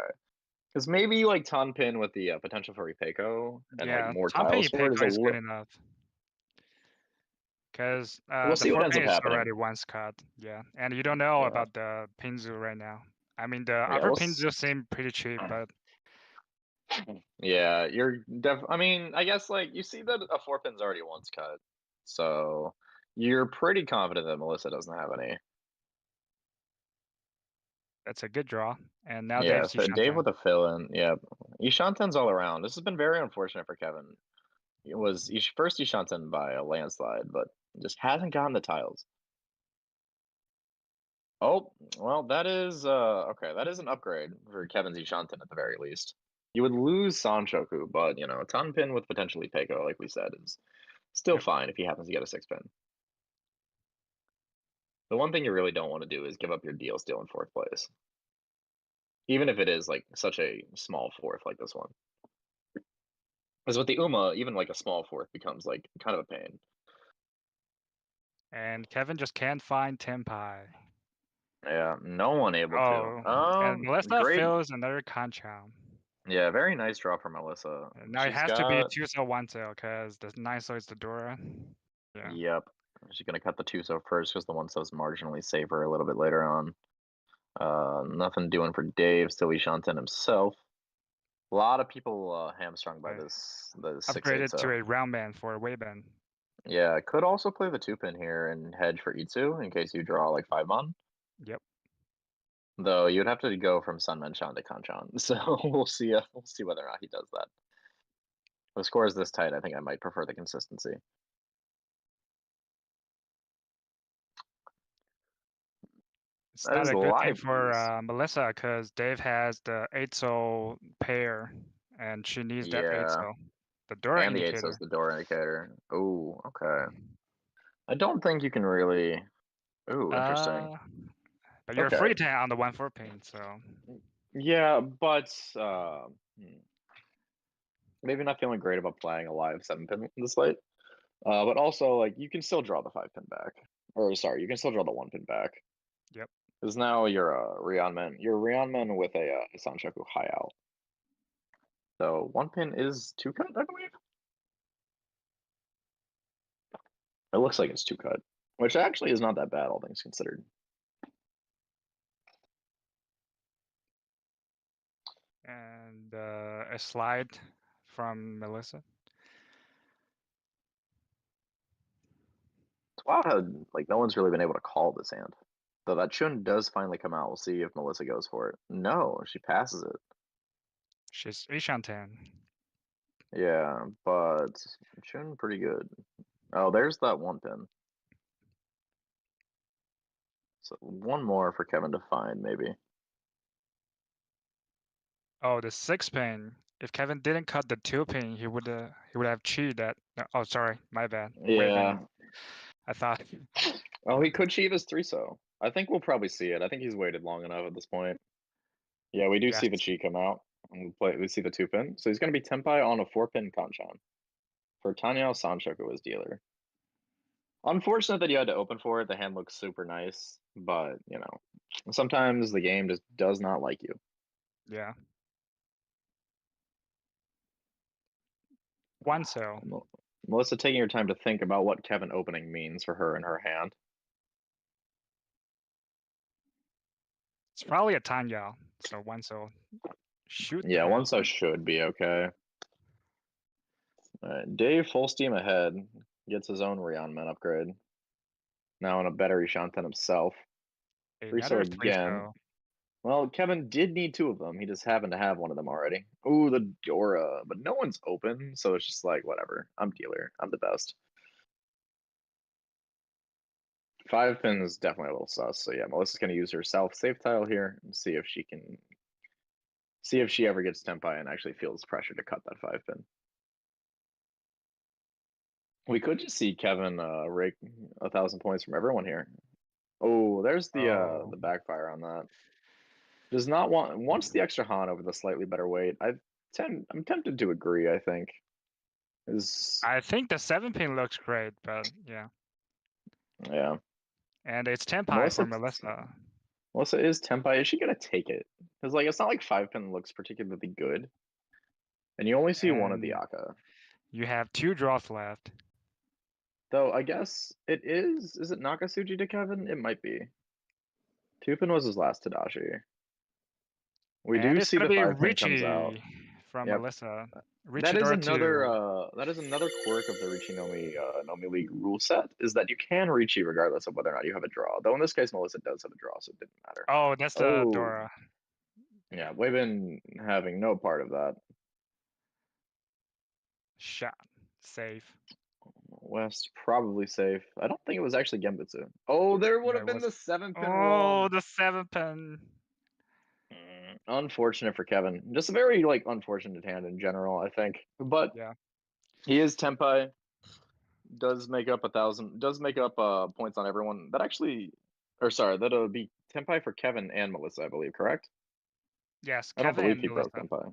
because maybe like Tanpin with the potential for Ripeiko and like Yeah, more Tanpei tiles for it is a Ipeco is good little. enough. Because We'll the see what 4 ends pin up is happening. already once cut. Yeah, and you don't know Yeah, about the Pinzu right now. I mean, the yeah. other Pinzu seem pretty cheap, but Yeah, I mean, I guess like you see that a 4-pin's already once cut, so you're pretty confident that Melissa doesn't have any. that's a good draw. And now Dave Yeah, sees Dave Shanten. with a fill-in. Yeah, Ishanten's all around. This has been very unfortunate for Kevin. It was first Ishanten by a landslide, but just hasn't gotten the tiles. Oh, well, that is okay. That is an upgrade for Kevin's Ishanten at the very least. You would lose Sanshoku, but Tanpin with potentially Peiko, like we said, is still Yep. fine if he happens to get a 6-pin. The one thing you really don't want to do is give up your deal steal in 4th place, even if it is like such a small 4th like this one. Because with the Uma, even like a small 4th becomes like kind of a pain. And Kevin just can't find Tenpai. Yeah, no one able to. Oh, and Melissa Great. fills another Kanchao. Yeah, very nice draw for Melissa. And now it She's has to be got. 2-cell 1-cell because the 9-cell is the Dora. Yeah. Yep. She's gonna cut the 2-so first because the 1-so's marginally safer a little bit later on. Nothing doing for Dave. Still Shanten himself. A lot of people hamstrung by I the 6-8. upgraded to So a round band for Weiben. yeah, could also play the 2-pin here and hedge for Itsu in case you draw like 5-mon. Yep. Though you'd have to go from Sunmanchan to Kanchan, so we'll see. We'll see whether or not he does that. With scores this tight, I think I might prefer the consistency. It's That not is a good thing live. for Melissa because Dave has the 8-soul pair and she needs that Yeah, 8-soul. The Dora and the 8 says indicator. the door indicator. Oh, okay. I don't think you can really. Ooh, interesting. Uh, but you're Okay. free to on the 1-4 pin, so Yeah, but maybe not feeling great about playing a live 7-pin this late. But also, like, you can still draw the 5-pin back. Or, sorry, you can still draw the 1-pin back. yep. Because now you're a Rionman. You're a Rionman with a Sanchoku high out. So 1-pin is 2-cut, I believe. It looks like it's 2-cut, which actually is not that bad, all things considered. And a slide from Melissa. It's wild how like no one's really been able to call this hand. Though that Chun does finally come out. We'll see if Melissa goes for it. No, she passes it. She's Ishanten. Yeah, but Chun pretty good. Oh, there's that 1-pin. So one more for Kevin to find, maybe. Oh, the 6-pin. If Kevin didn't cut the 2-pin, he would have cheated that. Oh, sorry, my bad. Yeah. I thought. Oh, he could cheat his 3-so. I think we'll probably see it. I think he's waited long enough at this point. Yeah, we do Yes. see the cheat come out. And we see the 2-pin. So he's going to be Tenpai on a 4-pin Kanchan for Tanyao Sanchoku as dealer. Unfortunate that you had to open for it. The hand looks super nice, but you know, sometimes the game just does not like you. Yeah. 1-so. Melissa taking your time to think about what Kevin opening means for her and her hand. It's probably a Tanya, so 1-so shoot. Yeah, 1-so should be okay. Dave full steam ahead. Gets his own Rionman upgrade. Now in a better Ishanten himself. 3-so Another again. 3-so. Well, Kevin did need 2 of them. He just happened to have one of them already. Ooh, the Dora. But no one's open, so it's just like, whatever. I'm dealer. I'm the best. 5-pin is definitely a little sus. So yeah, Melissa's going to use her self-save tile here and see if she ever gets Tenpai and actually feels pressure to cut that 5-pin. We could just see Kevin rake 1,000 points from everyone here. Oh, there's the backfire on that. Does not want wants the extra Han over the slightly better weight. I'm tempted to agree. I think I think the 7-pin looks great, but yeah. And it's Tenpai for Melissa. Melissa is Tenpai. Is she gonna take it? Because like it's not like 5-pin looks particularly good, and you only see one of the Aka. You have 2 draws left. Though I guess it is. Is it Nakasuji to Kevin? It might be. 2-pin was his last Tadashi. We do see the 5-pin comes out from Melissa. Riichi that is another quirk of the Riichi Nomi League rule set is that you can Riichi regardless of whether or not you have a draw. Though in this case, Melissa does have a draw, so it didn't matter. Oh, that's the Dora. Yeah, we've been having no part of that. Shot. Safe. West probably safe. I don't think it was actually Genbutsu. Oh, there would have been the 7-pin roll. Oh, the 7-pin. Unfortunate for Kevin. Just a very like unfortunate hand in general, I think. But yeah, he is Tenpai. Does make up points on everyone. That'll be Tenpai for Kevin and Melissa, I believe, correct? Yes, I don't Kevin believe and he broke Melissa. Tenpai.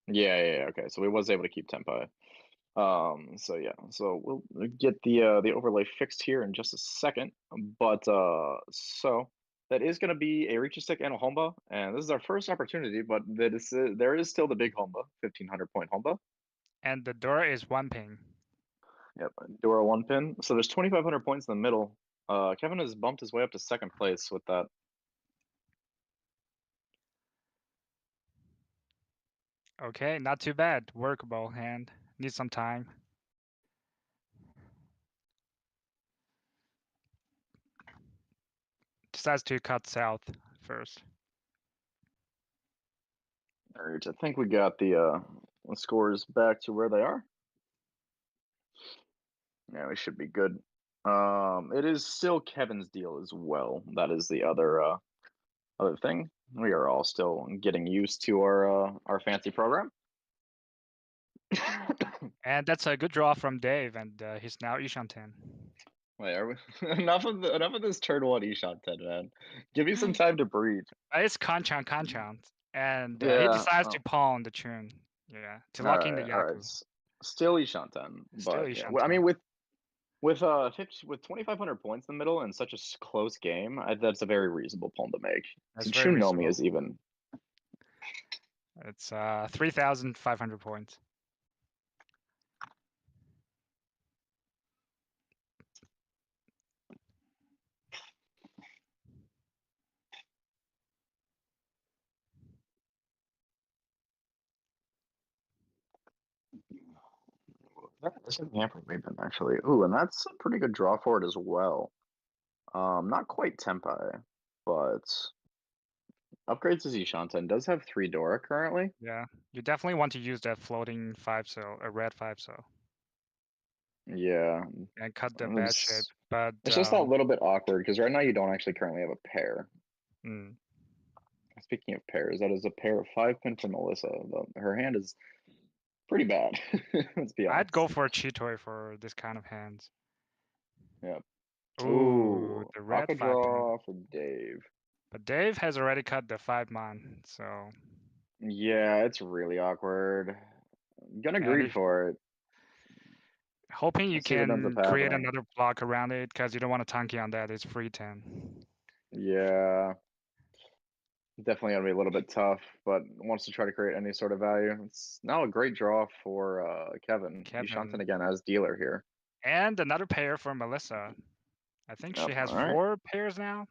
Yeah, okay. So we was able to keep Tenpai. So yeah, so we'll get the overlay fixed here in just a second. But so that is going to be a Riichi stick and a Homba, and this is our first opportunity. But there is still the big Homba, 1,500 point Homba. And the Dora is 1-pin. Yep, Dora 1-pin. So there's 2,500 points in the middle. Kevin has bumped his way up to second place with that. Okay, not too bad. Workable hand. Need some time. Decides to cut south first. All right, I think we got the scores back to where they are. Yeah, we should be good. It is still Kevin's deal as well. That is the other thing. We are all still getting used to our fancy program. And that's a good draw from Dave, and he's now Ishanten. Wait, are we enough of this turn 1 Ishanten, man? Give me some time to breathe. It's Kanchan, and he decides to pawn the Chun. Yeah, to lock in the Yaku. All right. Still Ishanten, but Ishanten. yeah, I mean with 2,500 points in the middle and such a close game, that's a very reasonable pawn to make. That's so Nomi is even. It's 3,500 points. That's a game for me then, actually. Ooh, and that's a pretty good draw for it as well. Not quite Tenpai, but upgrades to Ishanten does have 3 Dora currently. Yeah, you definitely want to use that floating 5-so, a red 5-so. Yeah. And cut the bad shape. but It's just that little bit awkward because right now you don't actually currently have a pair. mm, Speaking of pairs, that is a pair of 5-pin for Melissa. Her hand is pretty bad. Let's be I'd go honest. for a Chitoy for this kind of hands. Yep. Ooh, Ooh, the red Aka 5-pin. draw for Dave. But Dave has already cut the 5-mon, so Yeah, it's really awkward. I'm gonna and greed if for it. hoping you Let's see what ends up can create happening. another block around it because you don't want to tanky on that. It's free 10. Yeah, definitely gonna be a little bit tough, but wants to try to create any sort of value. It's now a great draw for Kevin. Ishanten Kevin. again as dealer here. And another pair for Melissa. I think Yep. she has All right, 4 pairs now.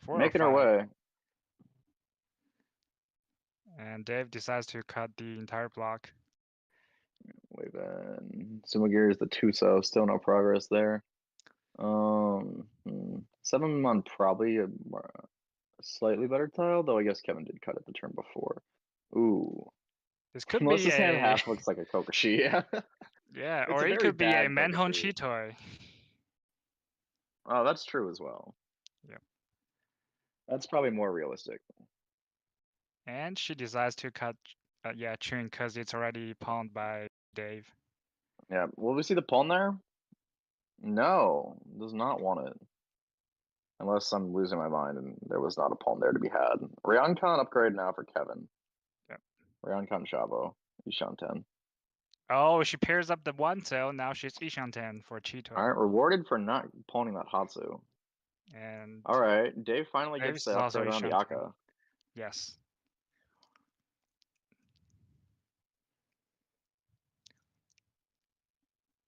4 or making her 5. way. And Dave decides to cut the entire block. Wave in. Sumagiri is the Tuso. Still no progress there. 7-mon probably a slightly better tile, though I guess Kevin did cut it the turn before. Ooh. This could be Melissa's hand a half looks like a Kokoshi, yeah. yeah, It's or a it very could be a bad Manhon Kokoshi. Chitoy. Oh, that's true as well. Yep. That's probably more realistic. And she decides to cut yeah, Chun because it's already pawned by Dave. Yeah, will we see the pawn there? No, does not want it. Unless I'm losing my mind and there was not a pawn there to be had. Ryankon upgrade now for Kevin. Yep. Ryankon Shavo, Ishanten. Oh, she pairs up the 1 tail. Now she's Ishanten for Chitoy. Alright, rewarded for not pawning that Hatsu. And Alright, Dave finally gets Dave's the is also upgrade around the Ishanten. Aka. Yes.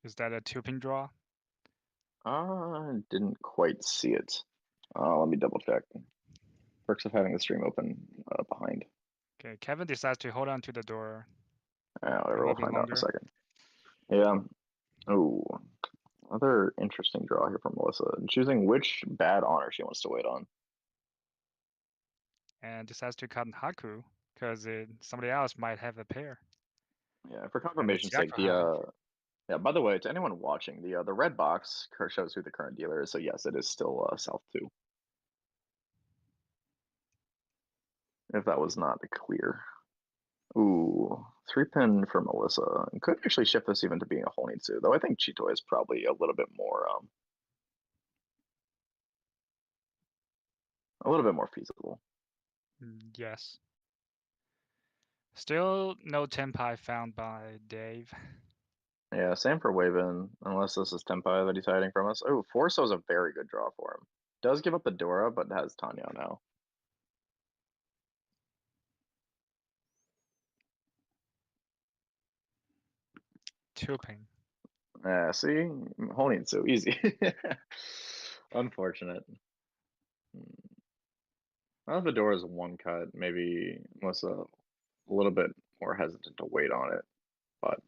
Is that a 2-pin draw? I didn't quite see it. Let me double check. Perks of having the stream open behind. Okay, Kevin decides to hold on to the door a Whatever, little we'll bit find out in a longer. second. Yeah. Oh, another interesting draw here from Melissa. Choosing which bad honor she wants to wait on. And decides to cut Haku because somebody else might have a pair. Yeah, for And it's confirmation's sake, Yakuhai. yeah. By the way, to anyone watching, the red box shows who the current dealer is. So yes, it is still South 2. If that was not clear. Ooh, 3-pin for Melissa. Could actually shift this even to being a Honitsu, though I think Chito is probably a little bit more feasible. Yes. Still no Tenpai found by Dave. Yeah, same for Waven, unless this is Tenpai that he's hiding from us. Oh, Forso is a very good draw for him. Does give up the Dora, but has Tanya now. Two-pin. Yeah, see? Honing so easy. Unfortunate. Now the Dora is 1 cut, maybe Melissa a little bit more hesitant to wait on it, but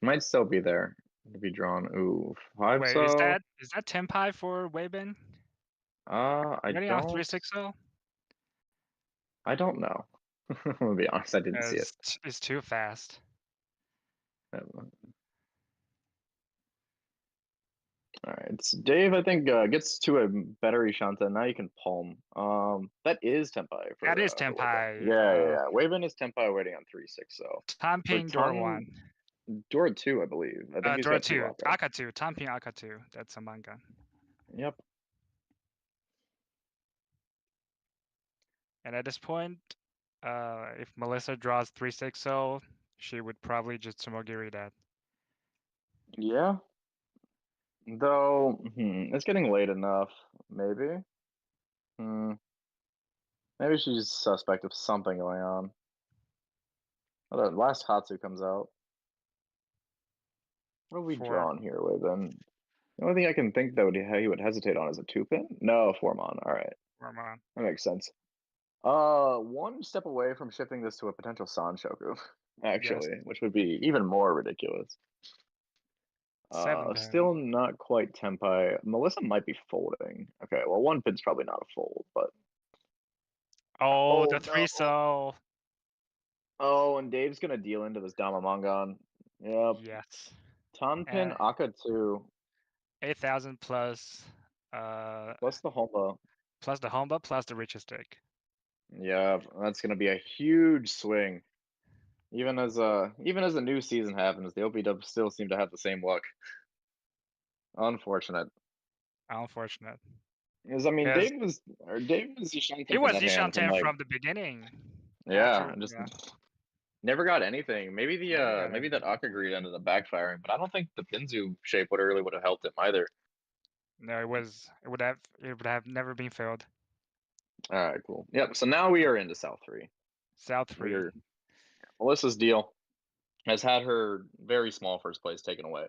might still be there to be drawn. Ooh, 5 Wait, is so. that Tenpai for Weiben? I Ready on don't 360? know. I'm gonna be honest, I didn't see it. It's too fast. Alright, so Dave, I think, gets to a better Ishanta. Now you can palm. That is Tenpai That is for Waven. Tenpai. Yeah. Waven is Tenpai waiting on 3-6, so. For Tanping Door 1. Dora 2, I believe. I think he's Door got 2 2. Aka. Aka 2. Tanping Aka 2. That's a manga. Yep. And at this point, if Melissa draws 360, she would probably just Tsumogiri that. Yeah. Though, it's getting late enough. Maybe. Maybe she's suspect of something going on. Oh, the last Hatsu comes out. What have we 4. drawn here, Waven? The only thing I can think that he would hesitate on is a 2-pin? No, 4-mon. Alright. Ramon. That makes sense. 1 step away from shifting this to a potential Sanshoku, actually, Yes. which would be even more ridiculous. 7-pin. Still not quite Tenpai. Melissa might be folding. Okay, well, 1 pin's probably not a fold, but. Oh, the No. 3 so. Oh, and Dave's gonna deal into this Damamangan. Yep. Yes. Tanpin Aka 2. 8,000 plus Plus the Homba. plus the Homba plus the Riichi stick. Yeah, that's gonna be a huge swing. Even as a new season happens, the OPW still seem to have the same luck. Unfortunate. Unfortunate. Because I mean, Because Dave was he Yishanten for was that hand from Yishanten like from the beginning. yeah, After and just yeah, never got anything. never got Maybe that anything. Aka greed ended up backfiring, but I don't think the Pinzu shape would have helped him either. No, it would have never been filled. All right, cool. Yep. So now we are into South 3. South We 3. are Melissa's deal has had her very small first place taken away.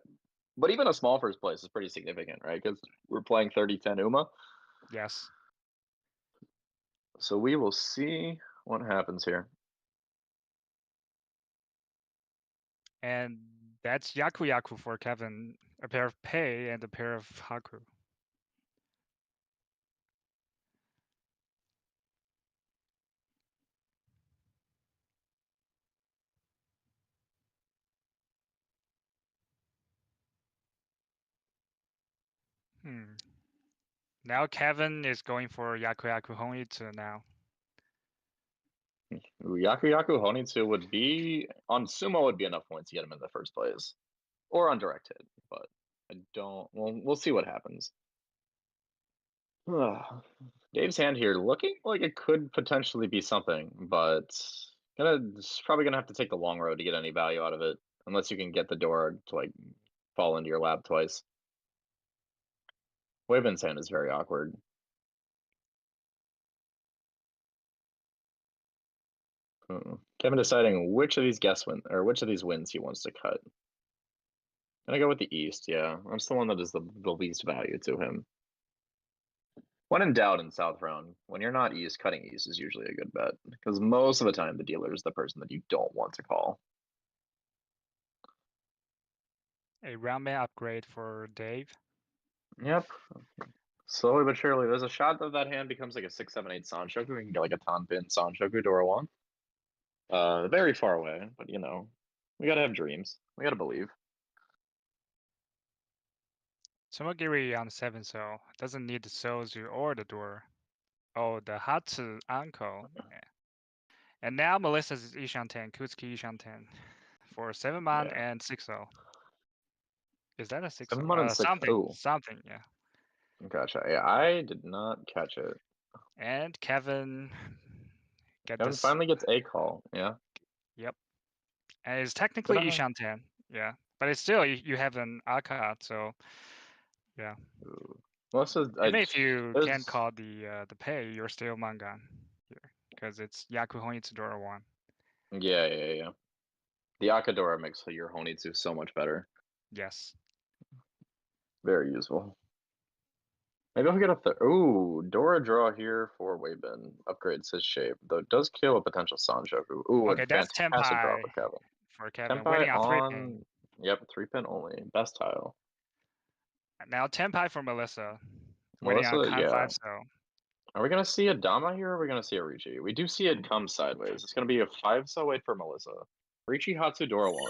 But even a small first place is pretty significant, right? Because we're playing 30-10 Uma. Yes. So we will see what happens here. And that's Yaku Yaku for Kevin. A pair of Pei and a pair of Haku. Now Kevin is going for Yaku Yaku Honitsu now. Yaku Yaku Honitsu would be on Sumo would be enough points to get him in the first place. Or on direct hit, but I don't we'll see what happens. Dave's hand here looking like it could potentially be something, but it's probably gonna have to take the long road to get any value out of it, unless you can get the door to like fall into your lap twice. Waven's hand is very awkward. Kevin deciding which of these which of these wins he wants to cut. Gonna go with the East, yeah. That's the one that is the least value to him. When in doubt in South Round, when you're not East, cutting East is usually a good bet. Because most of the time the dealer is the person that you don't want to call. A roundman upgrade for Dave. Yep. Slowly but surely, there's a shot that that hand becomes like a 6-7-8 Sanshoku. We can get like a Tanpin Sanshoku Dora 1. Very far away, but you know, we gotta have dreams. We gotta believe. Tomogiri on 7 so doesn't need the Sozu or the door. Oh, the Hatsu Anko. Yeah. And now Melissa's Ishanten, Kutsuki Ishanten for 7 man Yeah. and 6-0. Is that a 6-0? 7 and 6. Oh, Something, yeah. gotcha. Yeah, I did not catch it. And Kevin get Kevin this. finally gets a call. Yeah. Yep. And it's technically But, Ishanten, yeah. But it's still, you have an Aka, so yeah. Melissa, Even if you there's can't call the pay, you're still Mangan here. Because it's Yaku Honitsu Dora 1. yeah. The Akadora makes your Honitsu so much better. Yes. Very useful. Maybe I'll get up there. Ooh, Dora draw here for Weibin. Upgrades his shape, though it does kill a potential Sanshoku. Ooh, Okay, a that's fantastic draw Tenpai for Kevin. for Kevin. Tenpai Waiting on 3-pin. on, yep, 3-pin only. Best tile. Now Tenpai for Melissa. Waiting on Melissa, Con yeah. 5 so. Are we gonna see a Dama here, or are we gonna see a Riichi? We do see it come sideways. It's gonna be a 5-so wait for Melissa. Riichi Hatsu Dora 1.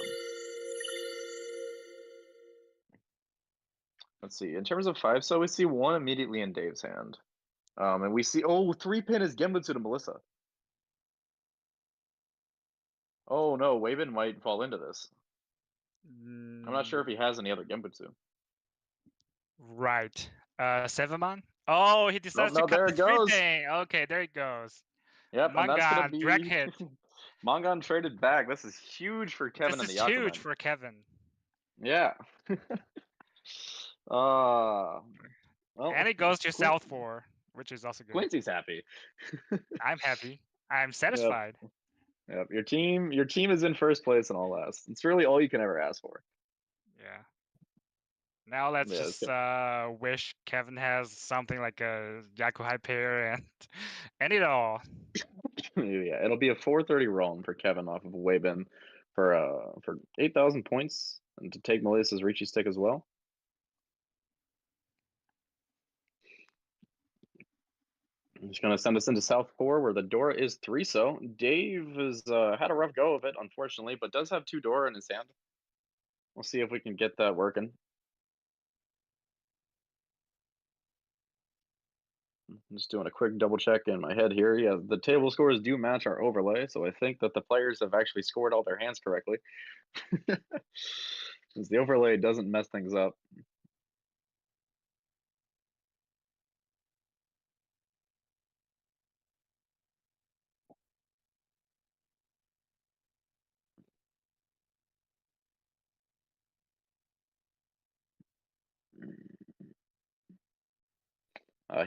Let's see. In terms of 5-so, we see one immediately in Dave's hand. And we see 3-pin is Genbutsu to Melissa. Oh no, Waven might fall into this. I'm not sure if he has any other Genbutsu. Right. 7 man? Oh, he Nope, decides to no, cut there the it goes. 3-pin. Okay, there it goes. Yep, and that's gonna Mangan, direct be hit. Mangan traded back. This is huge for Kevin This and is the huge Yakumen. for Kevin. Yeah. Well, And it goes to Quin South 4, which is also good. Quincy's happy. I'm happy. I'm Yep. satisfied. Yep. Your team is in first place in all last. It's really all you can ever ask for. Yeah. Now let's Yeah, just wish Kevin has something like a Yakuhai pair and it all. yeah, it'll be a 430 roam for Kevin off of Weibin for 8,000 points and to take Melissa's Riichi stick as well. I'm just gonna send us into South 4 where the Dora is 3-so. Dave has had a rough go of it, unfortunately, but does have 2 Dora in his hand. We'll see if we can get that working. Just doing a quick double check in my head here. Yeah, the table scores do match our overlay, so I think that the players have actually scored all their hands correctly. Since the overlay doesn't mess things up.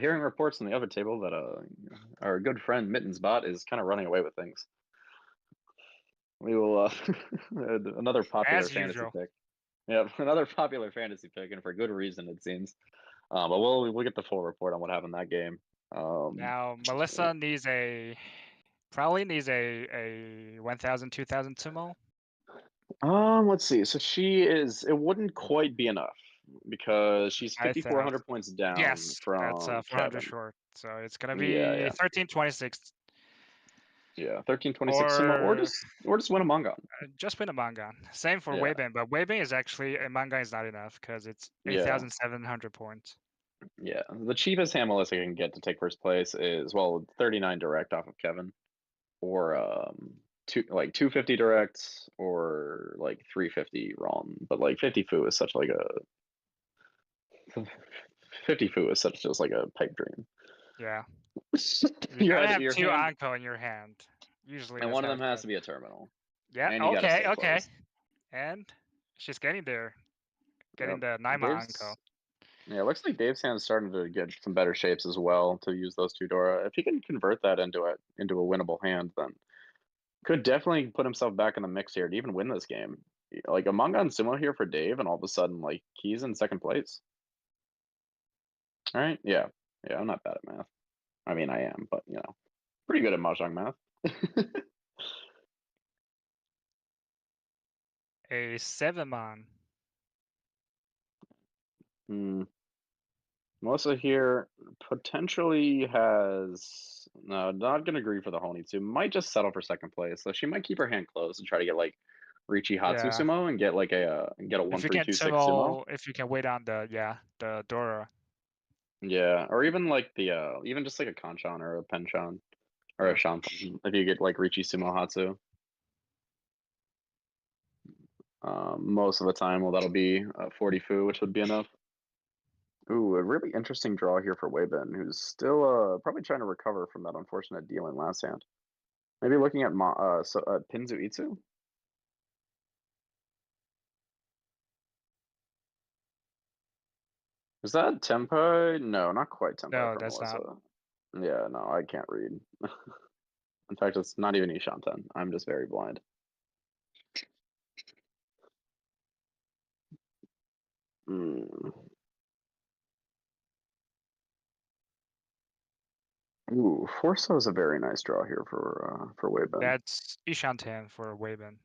Hearing reports on the other table that our good friend Mittensbot is kind of running away with things. We will another popular As fantasy usual. pick. Yeah, another popular fantasy pick, and for good reason it seems. But we'll get the full report on what happened in that game. Now Melissa probably needs a 1,000, 2,000 sumo. Let's see. So it wouldn't quite be enough because she's 5,400 points down Yes, that's from 400 Kevin. short. So it's gonna Yeah, be yeah. 1326 Yeah, 1326 sumo, or or just win a manga. just win a manga. Same for Yeah, Weiban, but Weiban is actually a manga is not enough because it's yeah, 8,700 points. yeah. The cheapest hand Melissa can get to take first place is 39 direct off of Kevin, or 250 direct, or like 350 Ron. But like 50 fu is such like a 50 fu is such just like a pipe dream. Yeah. You gotta have your two hand, anko in your hand. Usually and that's one of how them it has goes. to be a terminal, Yeah, and you got to stay okay. close. And she's getting there. Getting Yep. the Naima anko. Yeah, it looks like Dave's hand's starting to get some better shapes as well to use those two Dora. If he can convert that into a winnable hand, then could definitely put himself back in the mix here to even win this game. Like a manga and sumo here for Dave, and all of a sudden, like he's in second place. All right, yeah, I'm not bad at math. I mean, I am, but pretty good at mahjong math. A 7-man. Hmm. Melissa here potentially has no, not gonna agree for the Honitsu. Might just settle for second place. So she might keep her hand close and try to get like Riichi Hatsu Yeah. sumo and get like a 1-3-2-6 sumo. If you can wait on the Dora. Yeah, or even like the even just like a Kanchan or a Penchan or a Yep. Shantan if you get like Riichi sumo Hatsu. Most of the time, well, that'll be 40 fu, which would be enough. Ooh, a really interesting draw here for Weibin, who's still probably trying to recover from that unfortunate deal in last hand. Maybe looking at Pinzu Itsu. Is that Tempai? No, not quite Tempai No, for that's Melissa. not. Yeah, no, I can't read. In fact, it's not even Ishanten. I'm just very blind. Mm. Ooh, Forso is a very nice draw here for Weibin. That's Ishantan for Weiban.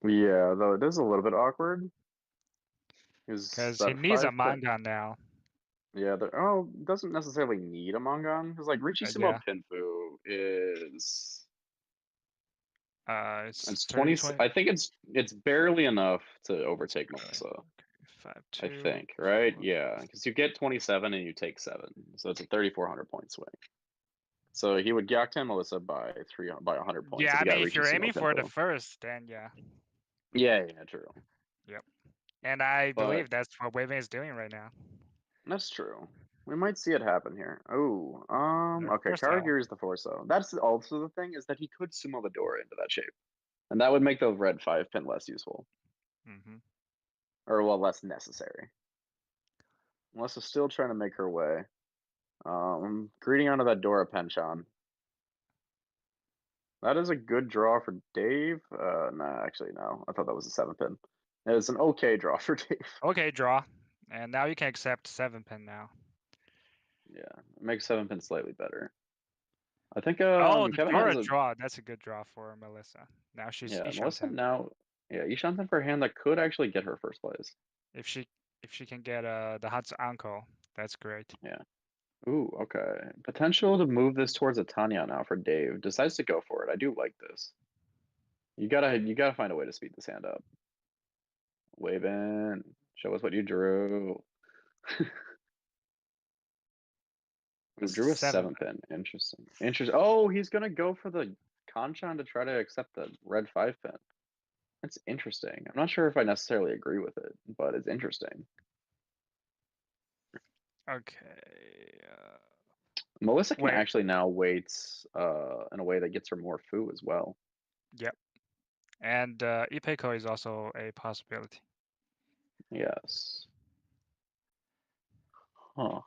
Yeah, though it is a little bit awkward. Is Because he that needs a 5 pin? manga now. Yeah, doesn't necessarily need a Mangan because like Riichi Sumo Yeah. Pinfu is It's it's 30, 20. 20. I think it's barely enough to overtake Melissa. Okay. 5, I 2, think, right? 4. Yeah, because you get 27 and you take 7, so it's a 3,400 point swing. So he would Gyakuten Melissa by 100 points Yeah, if I he got mean, if Riichi you're Sumo aiming for the Pinfu. first, then yeah. Yeah, true. Yep. And I But believe that's what Weiban is doing right now. that's true. We might see it happen here. Oh, okay. First out. Karagiri is the Forso. That's also the thing is that he could sumo the door into that shape, and that would make the red 5 pin less useful, Mm-hmm. or well, less necessary. Melissa's still trying to make her way. Greeting onto that Dora Penchon. That is a good draw for Dave. No, actually, no. I thought that was a 7 pin. It's an okay draw for Dave. Okay, draw. And now you can accept 7 pin now. Yeah, it makes 7 pin slightly better. I think Oh, the Kevin has Dora a draw. That's a good draw for Melissa. Now she's Melissa Ishantan. now. Yeah, Ishanten for a hand that could actually get her first place. If she can get the Hatsu Anko, that's great. Yeah. Ooh, okay. Potential to move this towards a Tanya now for Dave. Decides to go for it. I do like this. You gotta find a way to speed this hand up. Wave in. Show us what you drew. Who It's drew a 7. 7 pin. Interesting. Interesting. Oh, he's gonna go for the Kanchan to try to accept the red 5 pin. That's interesting. I'm not sure if I necessarily agree with it, but it's interesting. Okay. Melissa can Wait. actually now wait in a way that gets her more foo as well. Yep. And Ipeco is also a possibility. Yes. Huh.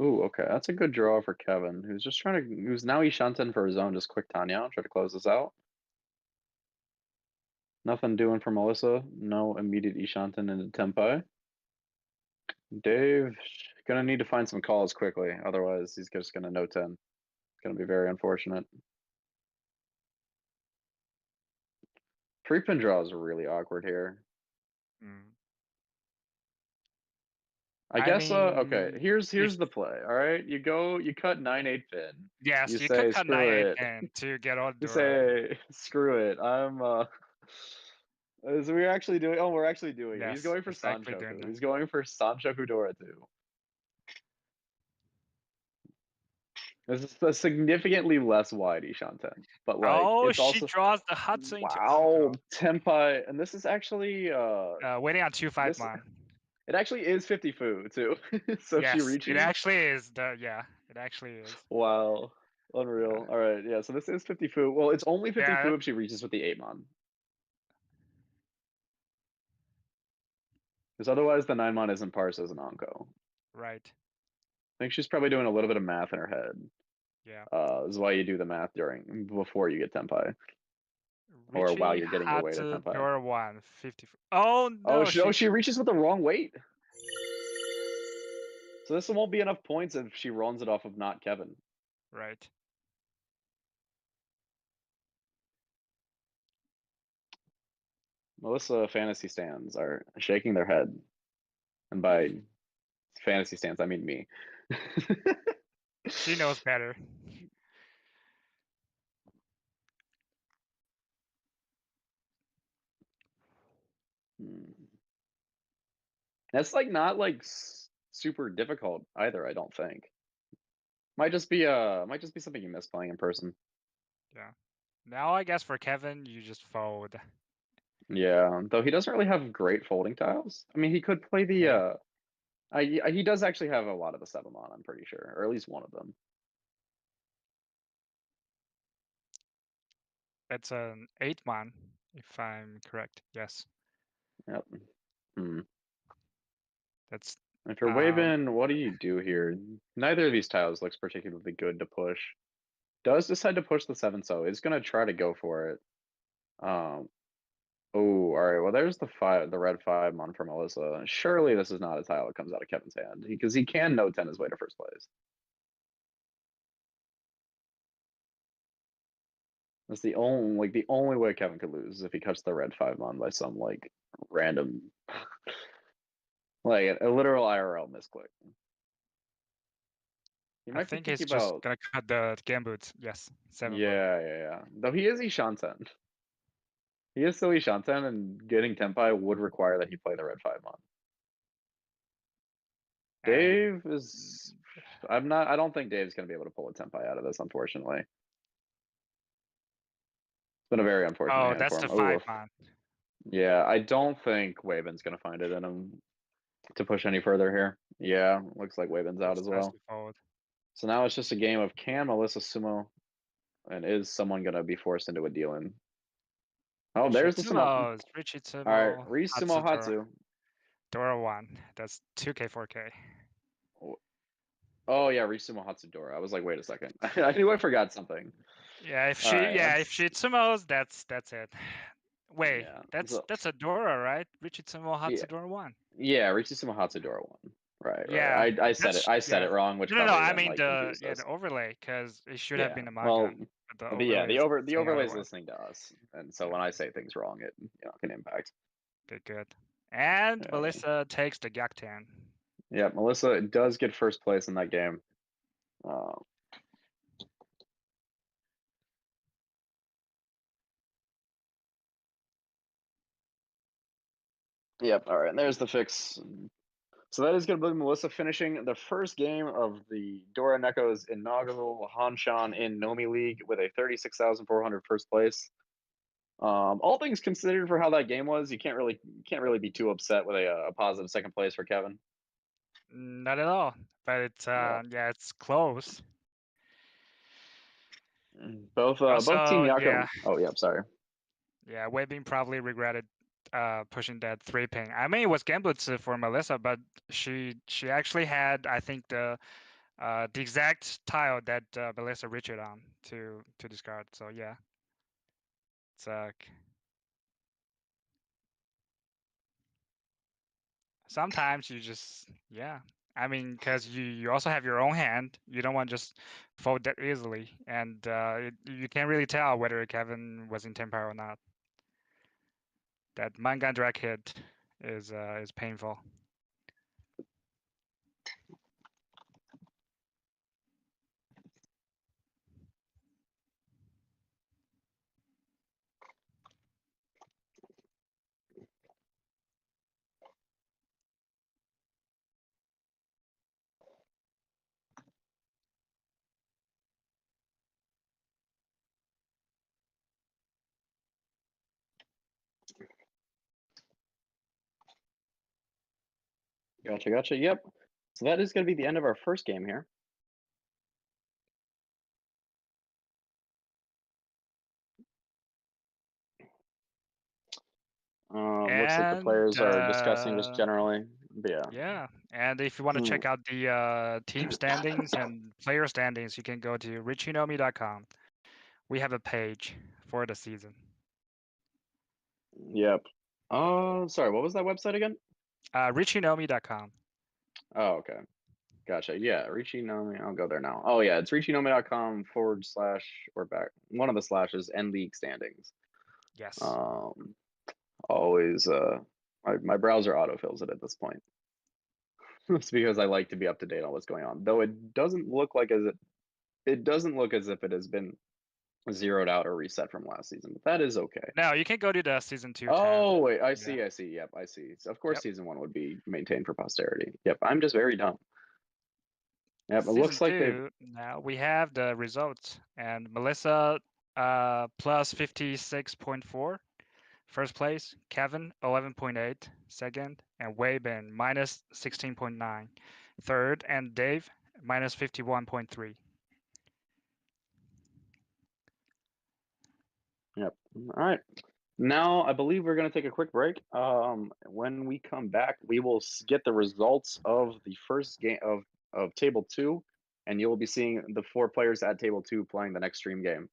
Ooh, okay. That's a good draw for Kevin, who's just trying to who's now Ishanten for his own, just quick Tanya, try to close this out. Nothing doing for Melissa. No immediate Ishanten into Tempai. Dave gonna need to find some calls quickly, otherwise he's just gonna no 10. It's gonna be very unfortunate. Free pin draw is really awkward here. Mm. I I guess okay, mean, here's if the play. All right. You cut 9-8 pin. yes, You you could say cut screw 9-8 it. pin to get on You Dura. say screw it. I'm is we actually doing we're actually doing it. He's Yes, going for it's actually doing Sanchoku. that. He's going for Sanchoku Dora too. This is a significantly less wide Ishanten, but like Oh, it's she also draws the Hatsu into wow Tempai, and this is actually waiting on 2-5 this man. it actually is 50 fu too. So she Yes, it reaches. actually is it actually is. Wow, unreal. All right, yeah. So this is 50 fu. Well, it's only 50 Yeah, fu if she reaches with the 8 mon, because otherwise the 9 mon isn't parsed as an onko. right. I think she's probably doing a little bit of math in her head. Yeah. This is why you do the math before you get Tempai, or while Riichi you're getting your way to Hatsu Tempai. Dora 1, 50. Oh Oh, no, she she reaches with the wrong weight. So this won't be enough points if she runs it off of not Kevin. right. Melissa fantasy stands are shaking their head, and by fantasy stands I mean me. She knows better. That's like not like super difficult either. I don't think. Might just be something you miss playing in person. Yeah. Now I guess for Kevin, you just fold. Yeah, though he doesn't really have great folding tiles. I mean, he could play the Yeah. he does actually have a lot of the 7 on, I'm pretty sure, or at least one of them. It's an 8 man, if I'm correct. Yes. Yep. Hmm. That's And for Waven, what do you do here? Neither of these tiles looks particularly good to push. Does decide to push the 7, so is gonna try to go for it. Oh, all right. Well, there's the red 5 mon for Melissa. Surely this is not a tile that comes out of Kevin's hand because he can no 10 his way to first place. That's the only way Kevin could lose is if he cuts the red 5 mon by some like random like a literal IRL misclick. He I might be think he's thinking just about gonna cut the gamboots. Yes, 7 man. yeah. Though he is Ishanten. He is still Ishanten, and getting Tempai would require that he play the red 5 mon. And Dave is I don't think Dave's gonna be able to pull a Tempai out of this, unfortunately. It's been a very unfortunate oh, hand that's for the him. 5 Oof. man. Yeah, I don't think Waven's gonna find it in him to push any further here. Yeah, looks like Waven's out It's as nice well. to fold. So now it's just a game of can Melissa sumo, and is someone gonna be forced into a deal-in? Oh, there's the sumo. Richitsumo, All right, Richitsumo, Reese sumo Hatsudora, Hatsu. Dora 1. That's 2k, 4k. Oh yeah, Reese sumo Hatsudora. I was like, wait a second. I knew I forgot something. Yeah, All right, if that's she tsumos, that's it. Wait, yeah. that's a Dora, right? Richitsumo Yeah, Hatsudora 1. yeah, Reese sumo Hatsudora one. Yeah, Right. I said it. that's I said yeah. it wrong, which No. probably I then mean like confused the us. overlay because it should have Yeah. been a Well, Magan, but the yeah, overlay is the saying overlay's otherwise. listening to us, and so Yeah, when I say things wrong, it can impact. okay, good. And Yeah. Melissa takes the Gaktan. Yeah, Melissa does get first place in that game. Uh, yep. All right. And there's the fix. So that is going to be Melissa finishing the first game of the Dora Neko's inaugural Hanshan in Nomi League with a 36,400 first place. All things considered for how that game was, you can't really be too upset with a positive second place for Kevin. Not at all, but it's yeah, it's close. Both Team Also, Yako. yeah, Oh yeah, sorry. yeah, Weibing probably regretted pushing that 3-ping. I mean, it was Gamblitz for Melissa, but she actually had, I think, the exact tile that Melissa reached on to discard. So yeah, it's sometimes you just yeah. I mean, because you also have your own hand, you don't want to just fold that easily, and you can't really tell whether Kevin was in tempo or not. That Mangan drag hit is painful. Gotcha. Yep. So that is going to be the end of our first game here. Looks like the And players are discussing just generally. But yeah. yeah, and if you want to check out the team standings and player standings, you can go to richinomi.com. We have a page for the season. Yep. Sorry, what was that website again? Richinomi.com. Oh, okay. Gotcha. Yeah, Riichi Nomi. I'll go there now. Oh yeah, it's richinomi.com / or back one of the slashes and league standings. Yes. Always my browser autofills it at this point. It's because I like to be up to date on what's going on. Though it doesn't look as if it has been zeroed out or reset from last season, but that is okay. Now you can go to the season 2 tab. Oh wait, I Yeah. see. Yep, I see. So of course Yep. season 1 would be maintained for posterity. Yep, I'm just very dumb. Yep, it Season looks like they've 2, now we have the results. And Melissa plus 56.4. First place, Kevin 11.8, second, and Weibin minus 16.9, third, and Dave minus 51.3. Yep. All right. Now I believe we're going to take a quick break. When we come back, we will get the results of the first game of table 2, and you will be seeing the 4 players at table 2 playing the next stream game.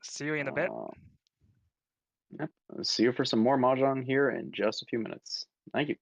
See you in a bit. Yep. See you for some more Mahjong here in just a few minutes. Thank you.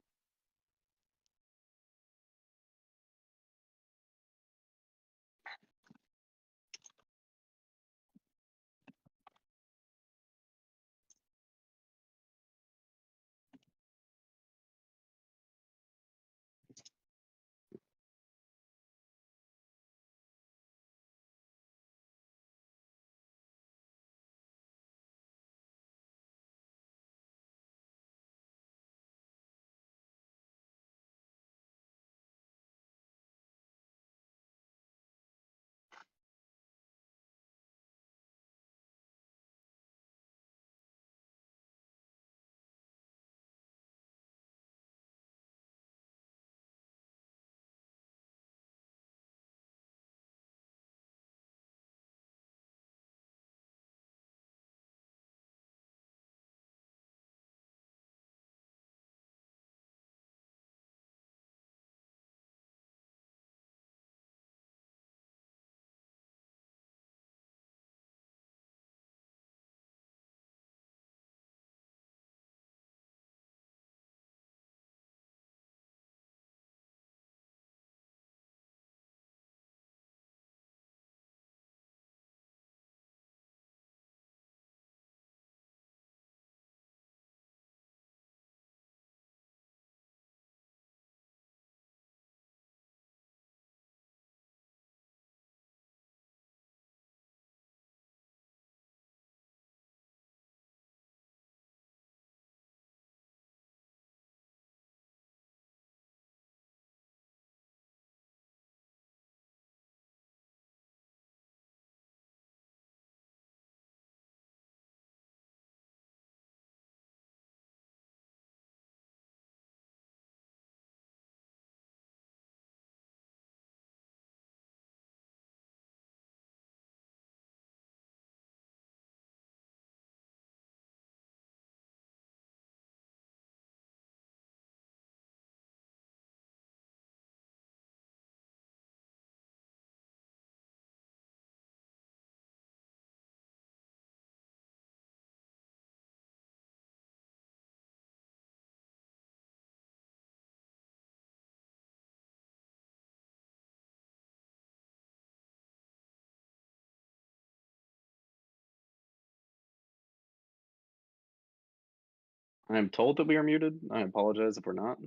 I'm told that we are muted. I apologize if we're not.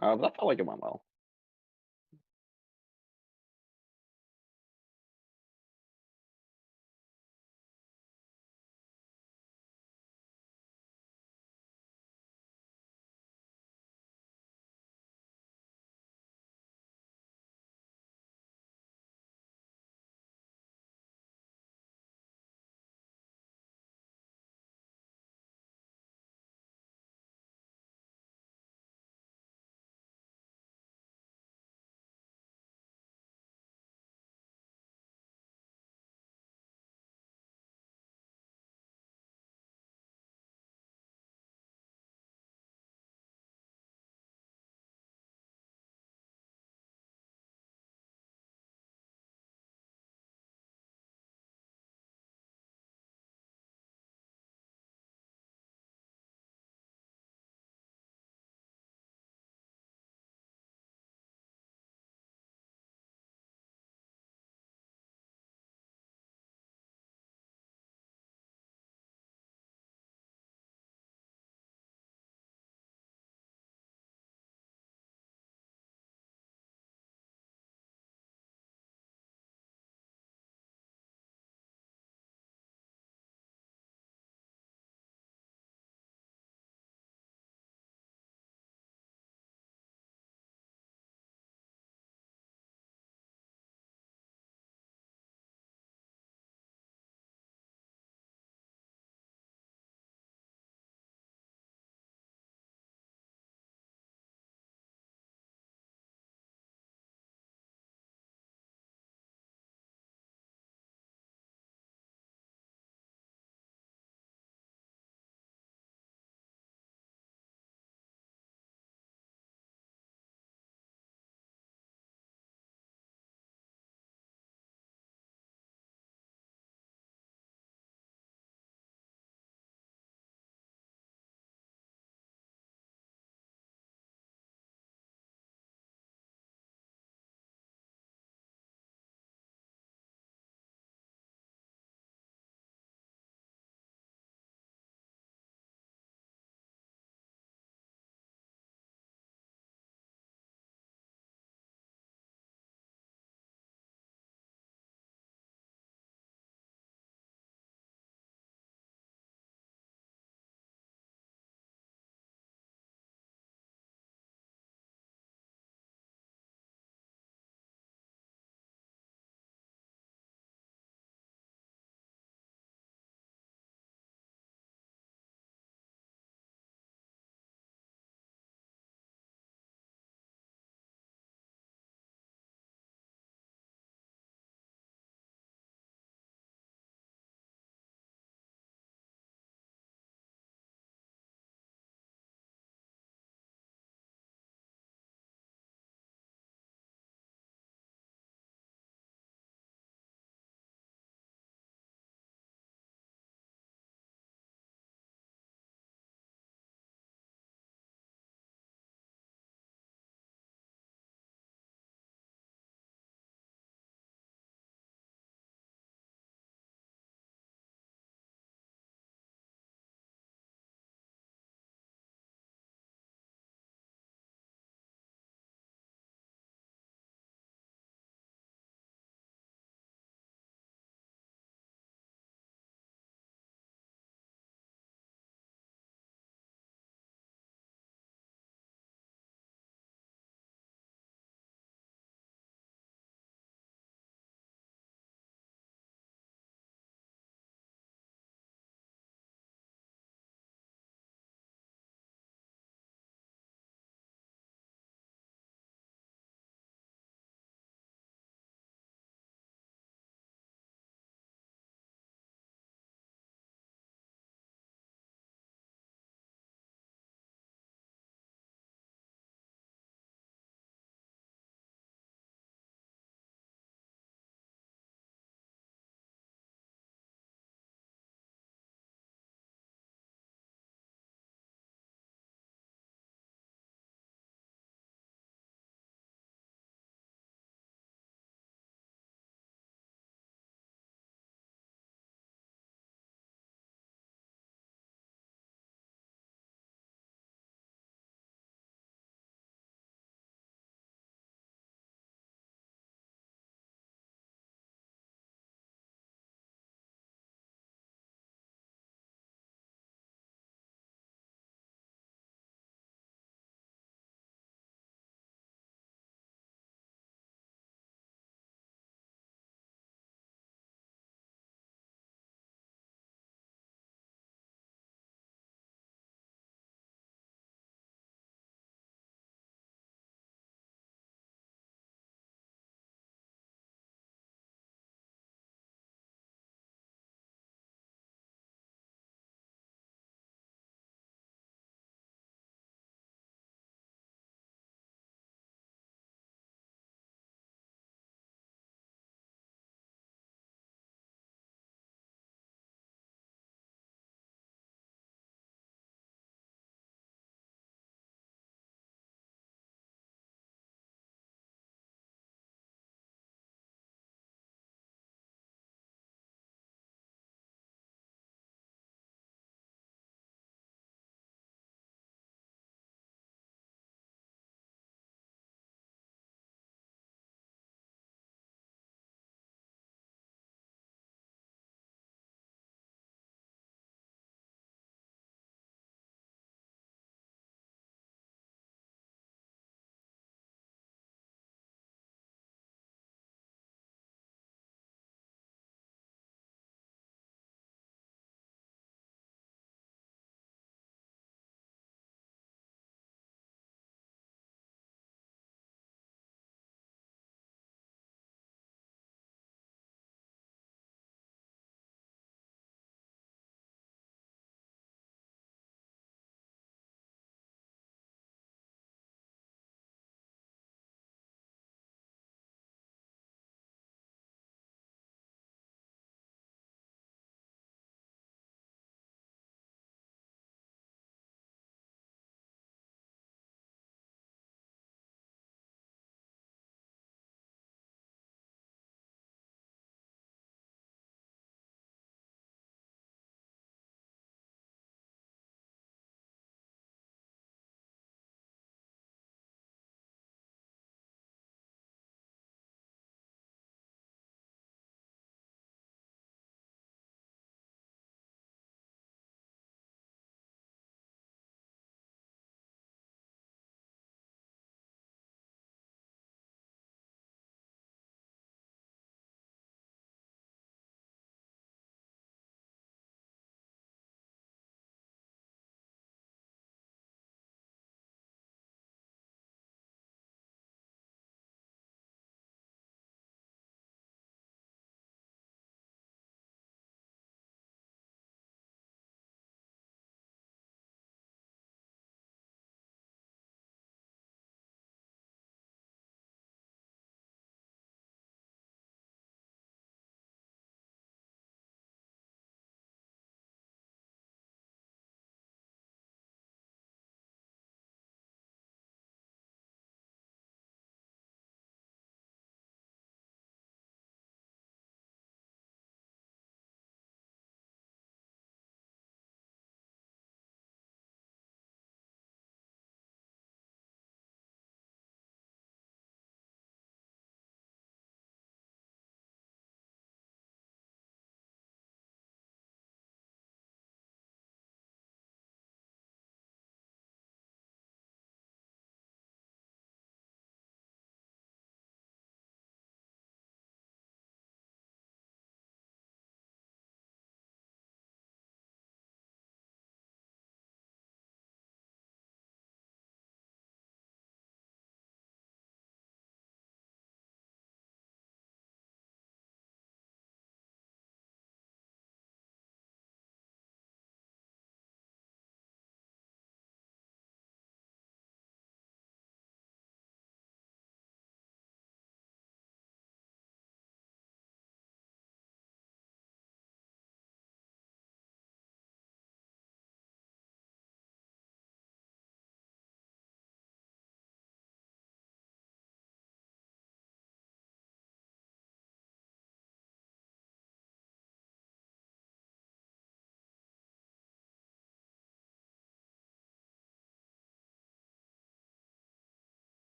But that felt like it went well.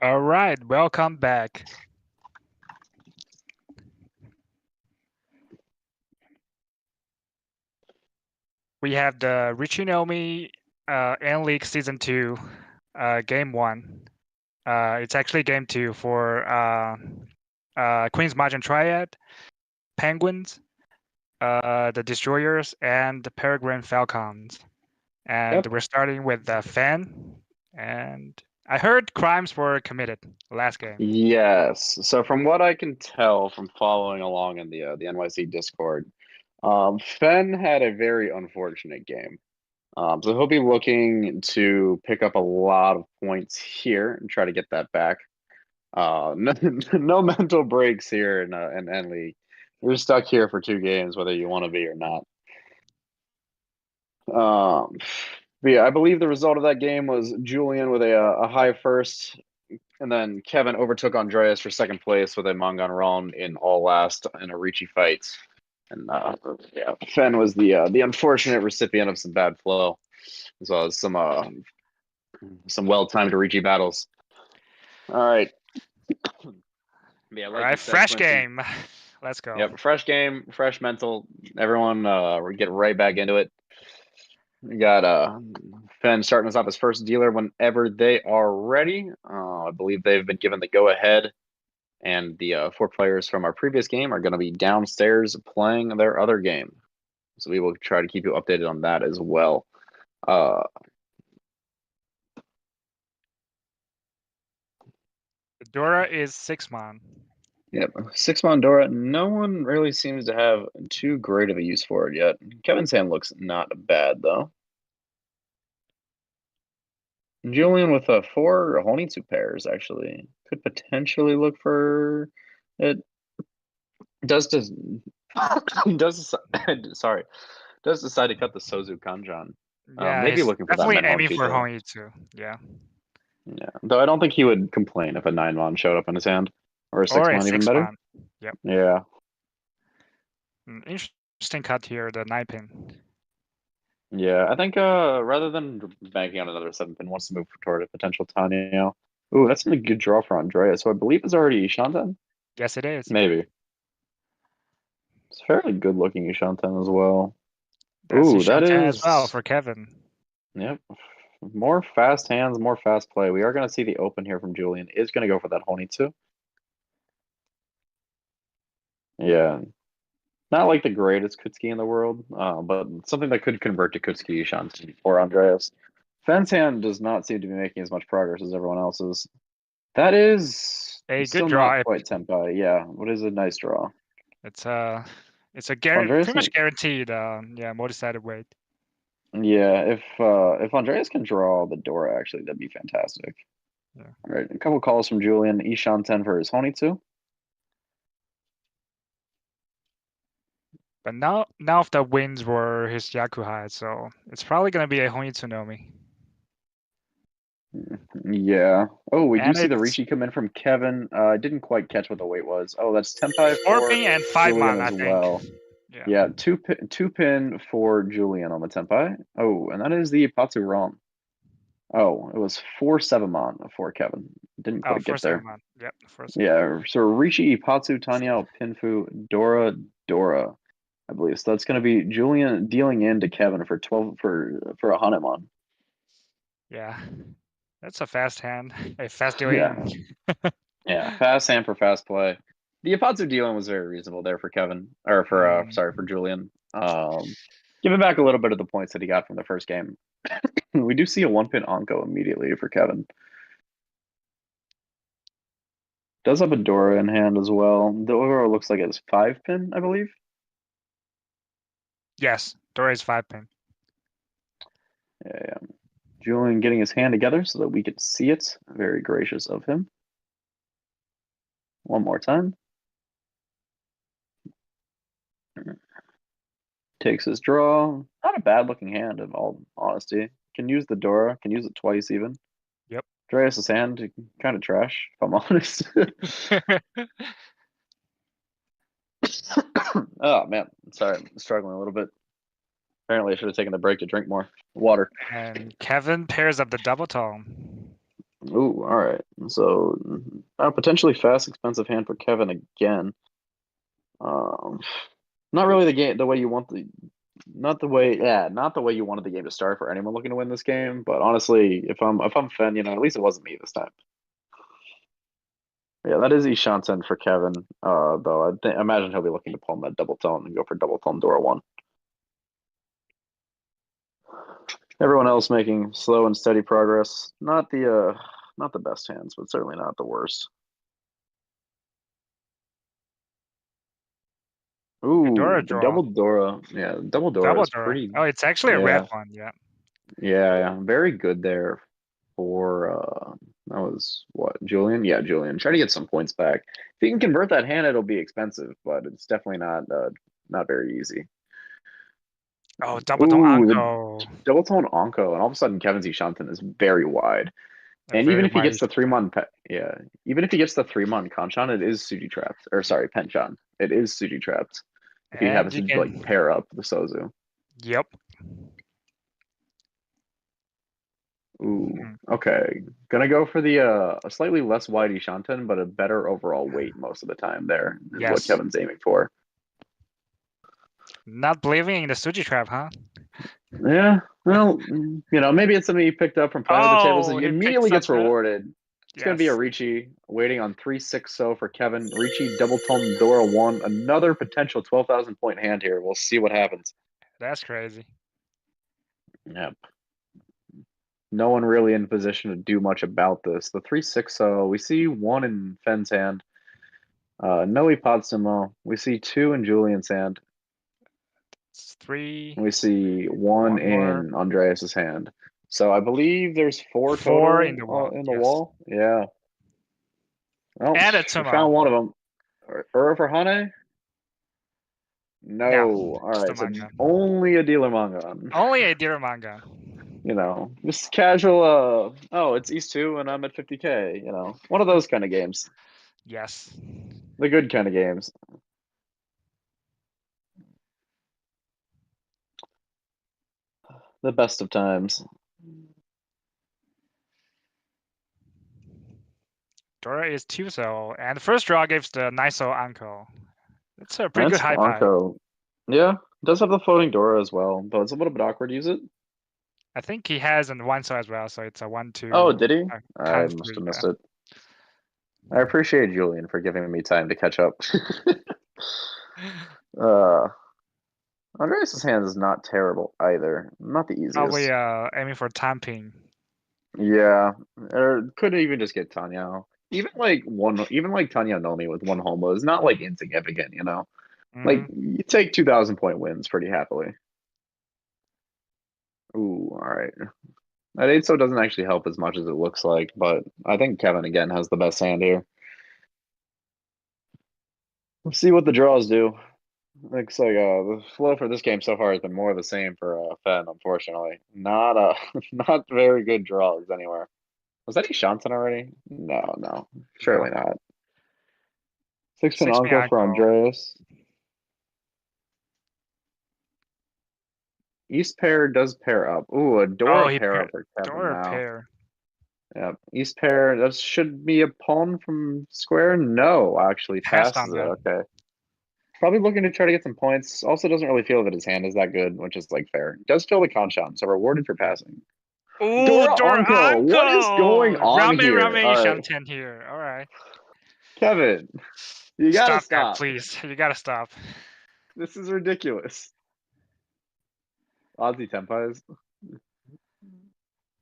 All right, welcome back. We have the Riichi Nomi N League Season 2, Game 1. It's actually Game 2 for Queen's Margin Triad, Penguins, the Destroyers, and the Peregrine Falcons. And we're starting with the Fan. And I heard crimes were committed last game. Yes. So from what I can tell from following along in the NYC Discord, Fen had a very unfortunate game. So he'll be looking to pick up a lot of points here and try to get that back. No, no mental breaks here in N League. You're stuck here for 2 games, whether you want to be or not. But yeah, I believe the result of that game was Julian with a high first, and then Kevin overtook Andreas for second place with a Mangan in all last in a Riichi fight. And yeah, Fen was the unfortunate recipient of some bad flow, as well as some well-timed Riichi battles. All right. Yeah, like All right, said, fresh Quincy, game. Let's go. Yep, fresh game, fresh mental. Everyone, we're getting right back into it. We got Fen starting us off his first dealer whenever they are ready. I believe they've been given the go-ahead, and the 4 players from our previous game are going to be downstairs playing their other game. So we will try to keep you updated on that as well. Dora is 6-man. Yep, 6-man Dora. No one really seems to have too great of a use for it yet. Kevin's hand looks not bad though. Julian with 4 Honitsu pairs actually could potentially look for it. Does sorry, does decide to cut the Sozu Kanjan. Yeah, maybe he's looking for that definitely 9 aiming for Honitsu. Hongitsu. Yeah. Yeah, though I don't think he would complain if a 9-man showed up in his hand, or a 6-man even better. 6-man. Yep. Yeah. Interesting cut here, the 9-pin. Yeah, I think rather than banking on another 7-pin, wants to move toward a potential Tanyo. Ooh, that's a good draw for Andrea. So I believe it's already Ishanten? Yes, it is. Maybe. It's fairly good looking Ishanten as well. That's Ooh, that Ishanten is as well for Kevin. Yep. More fast hands, more fast play. We are going to see the open here from Julian. Is going to go for that Honitsu. Yeah. Not like the greatest Kutsuki in the world, but something that could convert to Kutsuki Ishanten or Andreas. Fen's hand does not seem to be making as much progress as everyone else's. That is A good still draw. not quite Tenpai. Yeah, what is a nice draw? It's a Andreas pretty much guaranteed. Yeah, multi-sided weight. Yeah, if Andreas can draw the Dora, actually, that'd be fantastic. Yeah. All right, a couple calls from Julian. Ishanten for his Honitsu. But now if the wins were his Yakuhai, so it's probably gonna be a Honitsu Nomi. Yeah. Oh, we do And see the it's Riichi come in from Kevin. I didn't quite catch what the weight was. Oh, that's Tenpai 4 for pin and Julian 5-man, I as think. well. Yeah, two pin for Julian on the Tenpai. Oh, and that is the Ipatsu Ron. Oh, it was 4 7-man for Kevin. Didn't quite get there. 7-man. Yep, Yeah, so Riichi, Ipatsu, Tanyao, Pinfu, Dora. I believe. So that's going to be Julian dealing into Kevin for 12 for a Hanuman. Yeah, that's a fast hand. A fast dealing. Yeah. Yeah, fast hand for fast play. The Ipatsu dealing was very reasonable there for Kevin, or for for Julian. Giving back a little bit of the points that he got from the first game. We do see a 1-pin Anko immediately for Kevin. Does have a Dora in hand as well. The Dora looks like it's 5-pin, I believe. Yes, Dora is 5-pin. Yeah. Julian getting his hand together so that we can see it. Very gracious of him. One more time. Takes his draw. Not a bad looking hand, in all honesty. Can use the Dora. Can use it twice even. Yep. Andreas' hand, kind of trash, if I'm honest. Oh, man. Sorry. I'm struggling a little bit. Apparently, I should have taken the break to drink more water. And Kevin pairs up the double tone. Ooh, all right. So a potentially fast, expensive hand for Kevin again. Um, not really the way you want not the way you wanted the game to start for anyone looking to win this game. But honestly, if I'm Fen, at least it wasn't me this time. Yeah, that is Ishanten for Kevin. Though I imagine he'll be looking to palm that double tone and go for double tone Dora 1. Everyone else making slow and steady progress. Not the best hands, but certainly not the worst. Ooh, Dora the draw. double Dora. Yeah, double Dora Double is Dora. pretty. Oh, it's actually a red Yeah, one. Yeah. yeah, very good there for that was what, Julian? Yeah, Julian. Try to get some points back. If you can convert that hand, it'll be expensive, but it's definitely not very easy. Oh, double tone Ooh, the Anko. double tone Onko, and all of a sudden Kevin's Ishanten is very wide. A And even very if he wide gets the shot. 3-mon, yeah, even if he gets the 3-mon Kanchan, it is Suji trapped. Or sorry, Penchan. It is Suji trapped. If he And happens you to like can. pair up the Sozu. Yep. Ooh, okay. Gonna go for the a slightly less wide Ishanten, but a better overall weight most of the time there is what Yes. Kevin's aiming for. Not believing in the Suji trap, huh? Yeah, well, maybe it's something you picked up from playing other tables and Oh, he he picked immediately gets such a. rewarded. It's gonna be a Yes. Riichi waiting on 3-6-0 for Kevin. Riichi double tone Dora 1. Another potential 12,000 point hand here. We'll see what happens. That's crazy. Yep. No one really in position to do much about this. The 3-6-0, we see 1 in Fen's hand. Noe Potsumo. We see 2 in Julian's hand. It's 3. We see 1 One more. in Andreas's hand. So I believe there's 4 4 in total the wall. in the Yes. wall. Yeah. Oh, And a we Tumo. found one of them. Ura for Hane? No. No. All Just a right. So manga. only a dealer manga. Only a deer manga. Just casual. Oh, it's East 2 and I'm at 50K. One of those kind of games. Yes. The good kind of games. The best of times. Dora is 2 so. And the first draw gives the Niso Anko. It's a pretty good That's high pie. Onko. Yeah, it does have the floating Dora as well, but it's a little bit awkward to use it. I think he has an 1 so as well, so it's a 1 2 Oh, did he? I times must 3. have Yeah. missed it. I appreciate Julian for giving me time to catch up. uh, Andreas' hand is not terrible either. Not the Probably easiest. aiming for tamping. Yeah, or could even just get Tanya. Even like Tanya Nomi with 1 homo is not like insignificant. Like Mm-hmm. you take 2,000 point wins pretty happily. Ooh, all right. That 8 so doesn't actually help as much as it looks like, but I think Kevin again has the best hand here. Let's see what the draws do. Looks like the flow for this game so far has been more of the same for Fen, unfortunately. Not not very good draws anywhere. Was that Shanton already? No, surely No. not. 6-pin 6 Uncle for Anko. Andreas. East pair does pair up. Ooh, a Oh, Dora he pair pair. up for Kevin Dora now. pair. Yep. East pair, that should be a pawn from square. No, actually Passed on passes it. that. Okay. Probably looking to try to get some points. Also doesn't really feel that his hand is that good, which is like fair. Does feel the Kanchan, so rewarded for passing. Ooh, Dora Dora Uncle, what is going Anko! on Rame here? Rame All right, Shanten here. All right. Kevin, you gotta Stop that, stop. please. You gotta stop. This is ridiculous. Aussie Tempais.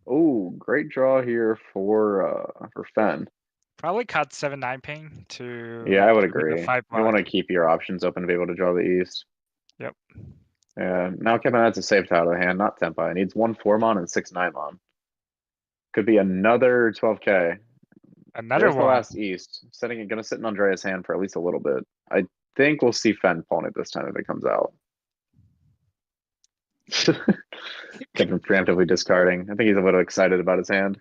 Oh, great draw here for Fen. Probably cut 7-9 ping to Yeah, I would with the agree. 5 You want block. to keep your options open to be able to draw the East. Yep. Yeah, now Kevin adds a safe tie to the hand, not Tempai. Needs 1 4-mon and 6 9-mon. Could be another 12K. Another There's the one. last East. Gonna sit in Andreas' hand for at least a little bit. I think we'll see Fen pawn it this time if it comes out. Kevin preemptively discarding. I think he's a little excited about his hand.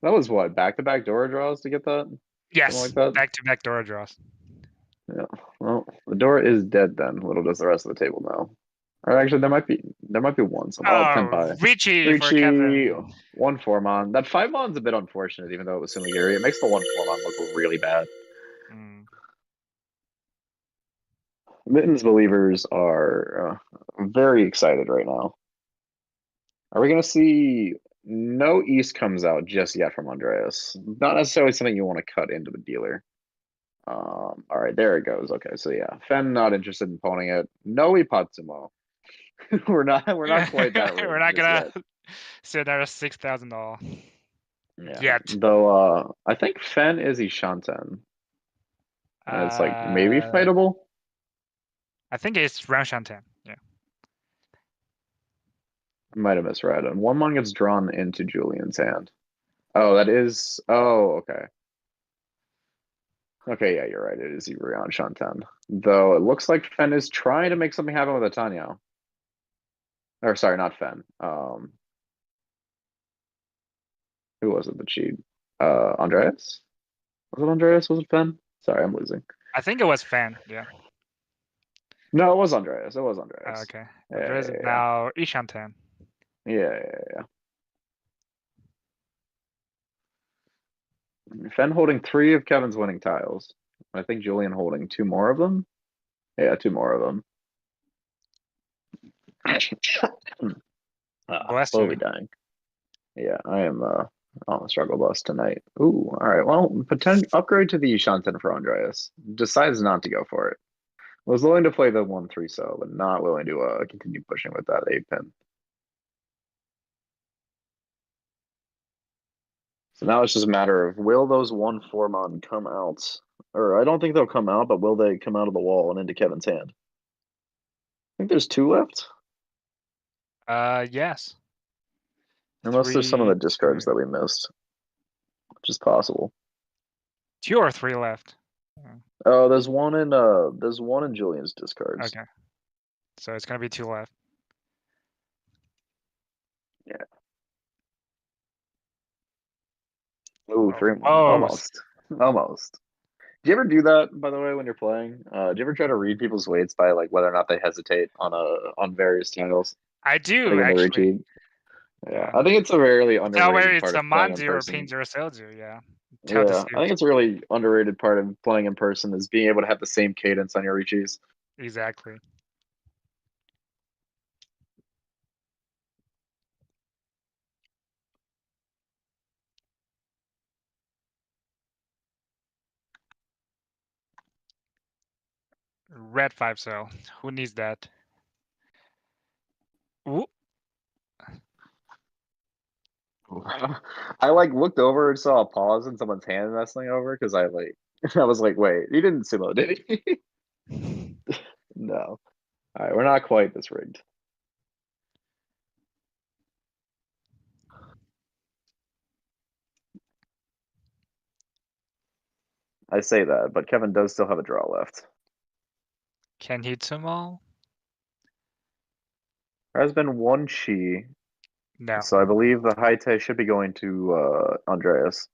That was what, back-to-back Dora draws to get that? Something Yes. like that? Back-to-back Dora draws. Yeah. Well, the Dora is dead then. Little does the rest of the table know. Or actually, there might be one. So Tenpai. Riichi for Riichi, Kevin. 1 4-mon. That 5-mon's a bit unfortunate, even though it was Sumigiri. It makes the 1 4-mon look really bad. Mm. Mittens believers are very excited right now. Are we going to see no East comes out just yet from Andreas? Not necessarily something you want to cut into the dealer. All right, there it goes. Okay, so yeah, Fen not interested in pawning it. No Ipatsumo. we're not quite that We're rigged not just gonna yet. say there's $6,000 Yeah. yet. Though I think Fen is Ishanten. And it's like maybe fightable. I think it's round Shantan. Yeah. Might have misread. And 1-mon gets drawn into Julian's hand. Oh, that is. Oh, okay. Okay, yeah, you're right. It is Ivory on Shanten. Though it looks like Fen is trying to make something happen with Atanya. Or sorry, not Fen. Who was it that cheat? Andreas? Was it Andreas? Was it Fen? Sorry, I'm losing. I think it was Fan. Yeah. No, it was Andreas. It was Andreas. Okay. Yeah, Andres is now Ishantan. yeah. Fen holding 3 of Kevin's winning tiles. I think Julian holding 2 more of them. Yeah, 2 more of them. Bless Slowly you. dying. Yeah, I am on the struggle bus tonight. Ooh, all right. Well, potential upgrade to the Shanten for Andreas. Decides not to go for it. Was willing to play the 1-3 so, but not willing to continue pushing with that 8-pin. So now it's just a matter of will those 1-4-mon come out? Or I don't think they'll come out, but will they come out of the wall and into Kevin's hand? I think there's 2 left. Yes. Unless there's some of the discards 3. that we missed, which is possible. 2 or 3 left. Oh, there's one in Julian's discards. Okay. So it's gonna be 2 left. Yeah. Ooh, 3. Almost. Almost. Do you ever do that, by the way, when you're playing? Do you ever try to read people's weights by like whether or not they hesitate on various titles? I do Like in the actually. Riichi? Yeah, I think it's a rarely Tell where underrated it's part a of playing in Manzi or person. Pinzer or Selju, yeah. Tell the Yeah, I think suit. it's a really underrated part of playing in person is being able to have the same cadence on your Riichis. Exactly. Red 5 cell. Who needs that? Ooh. I like looked over and saw a pause in someone's hand wrestling over because I like I was like, wait, he didn't sumo, did he? No. All right, we're not quite this rigged. I say that, but Kevin does still have a draw left. Can he sumo? There has been 1 chi, No. so I believe the Haite should be going to Andreas.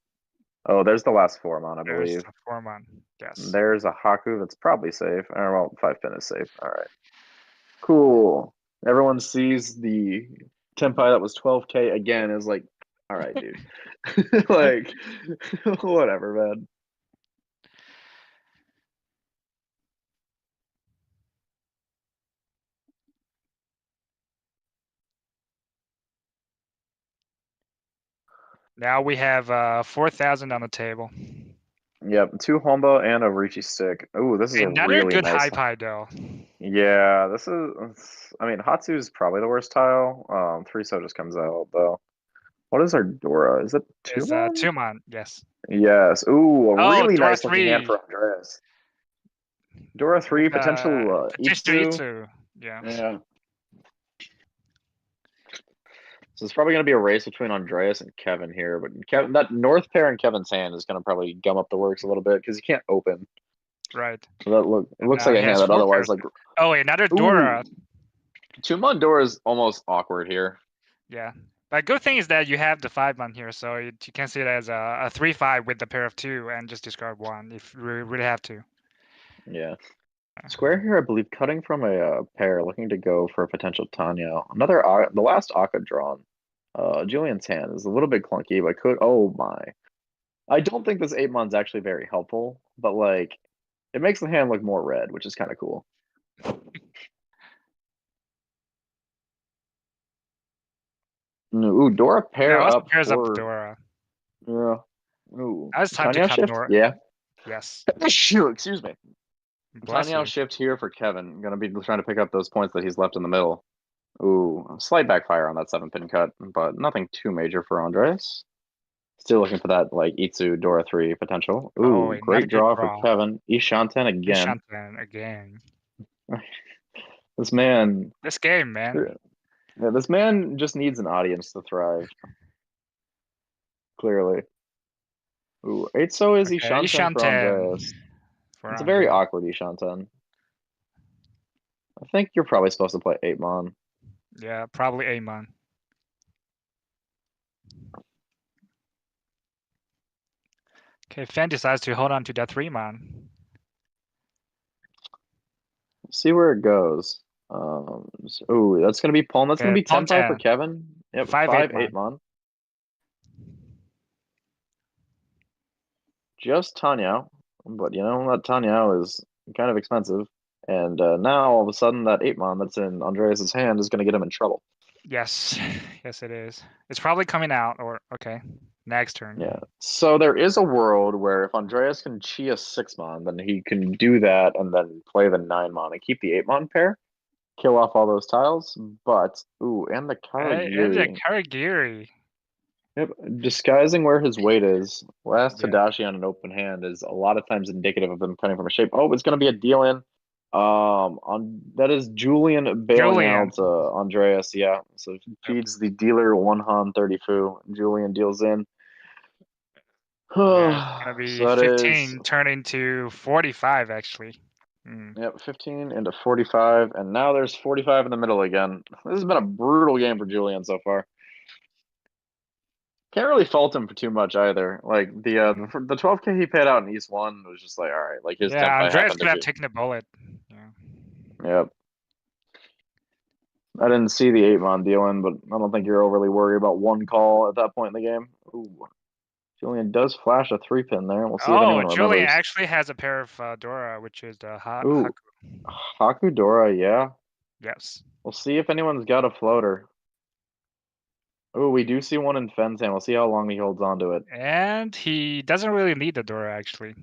Oh, there's the last 4-mon, I There's believe. a 4-mon. Yes. There's a Haku that's probably safe. Well, 5-pin is safe. All right. Cool. Everyone sees the Tenpai that was 12K again is like, all right, dude. Like, whatever, man. Now we have 4,000 on the table. Yep, 2 Homba and a Riichi stick. Ooh, this is Another a really good nice. high pie though. Yeah, this is. I mean, Hatsu is probably the worst tile. 3 so just comes out though. What is our Dora? Is it It's 2-mon? 2-mon, yes. Yes. Ooh, a Oh, really Dora nice looking hand 3. for Andreas. Dora 3, potential Itsu. Itsu. Yeah. Yeah. So it's probably going to be a race between Andreas and Kevin here, but Kevin, that north pair in Kevin's hand is going to probably gum up the works a little bit because he can't open. Right. So that looks like Now a he hand has that 4 otherwise pairs. like. Oh, another Dora. 2-mon Dora is almost awkward here. Yeah. But good thing is that you have the 5-mon here, so you can see it as a 3-5 with the pair of 2 and just discard 1 if you really have to. Yeah. Square here, I believe, cutting from a pair, looking to go for a potential Tanya. The last Akka drawn. Julian's hand is a little bit clunky, but could. Oh my! I don't think this 8-mon's actually very helpful, but like, it makes the hand look more red, which is kind of cool. Ooh, Dora pair Yeah, up pairs up for Dora. yeah. Ooh, Now it's time to Tanya cut shift. Dora. Yeah. Yes. Excuse me. Bless Tanya you. shift here for Kevin. Gonna be trying to pick up those points that he's left in the middle. Ooh, slight backfire on that 7-pin cut, but nothing too major for Andres. Still looking for that like Itsu Dora 3 potential. Oh, Ooh, not a great good draw for draw. Kevin. Ishanten again. Ishanten again. This man. This game, man. Yeah, this man just needs an audience to thrive. Clearly. Ooh, Eitso is Okay, Ishanten for Ishanten Andreas. for It's a very Andreas. awkward Ishanten. I think you're probably supposed to play 8-mon. Yeah, probably Amon. Okay, Fan decides to hold on to that 3-mon. See where it goes. Ooh, that's gonna be Pawn. That's gonna Okay, be 10-5 for Kevin. Yep, 5-8 5 mon. 8-mon. Just Tanya, but you know that Tanya is kind of expensive. And now all of a sudden that 8-mon that's in Andreas's hand is gonna get him in trouble. Yes, yes it is. It's probably coming out, or okay, next turn. Yeah. So there is a world where if Andreas can chi a 6-mon, then he can do that and then play the 9-mon and keep the 8-mon pair, kill off all those tiles. But ooh, and the And the Karagiri. Karagiri. Yep, disguising where his weight is. Last Yeah. Tadashi on an open hand is a lot of times indicative of him cutting from a shape. Oh, it's going to be a deal in. That is Julian bailing Julian. out Andreas. Yeah, so he feeds the dealer 130 fu. Julian deals in. Yeah, it's gonna So be that is 15 turn into 45 actually. yep, 15 into 45, and now there's 45 in the middle again. This has been a brutal game for Julian so far. Can't really fault him for too much either. Like the 12K he paid out in East 1 was just like, all right, like his Yeah, template Andreas happened could to have be. taken a bullet. Yeah. Yep. I didn't see the 8-mon dealing, but I don't think you're overly worried about one call at that point in the game. Ooh. Julian does flash a 3-pin there. We'll see if Oh, anyone Julian remembers. actually has a pair of Dora, which is the Ooh, Haku. Hakudora, yeah. Yes. We'll see if anyone's got a floater. Ooh, we do see one in Fenn's hand. We'll see how long he holds on to it. And he doesn't really need the Dora actually,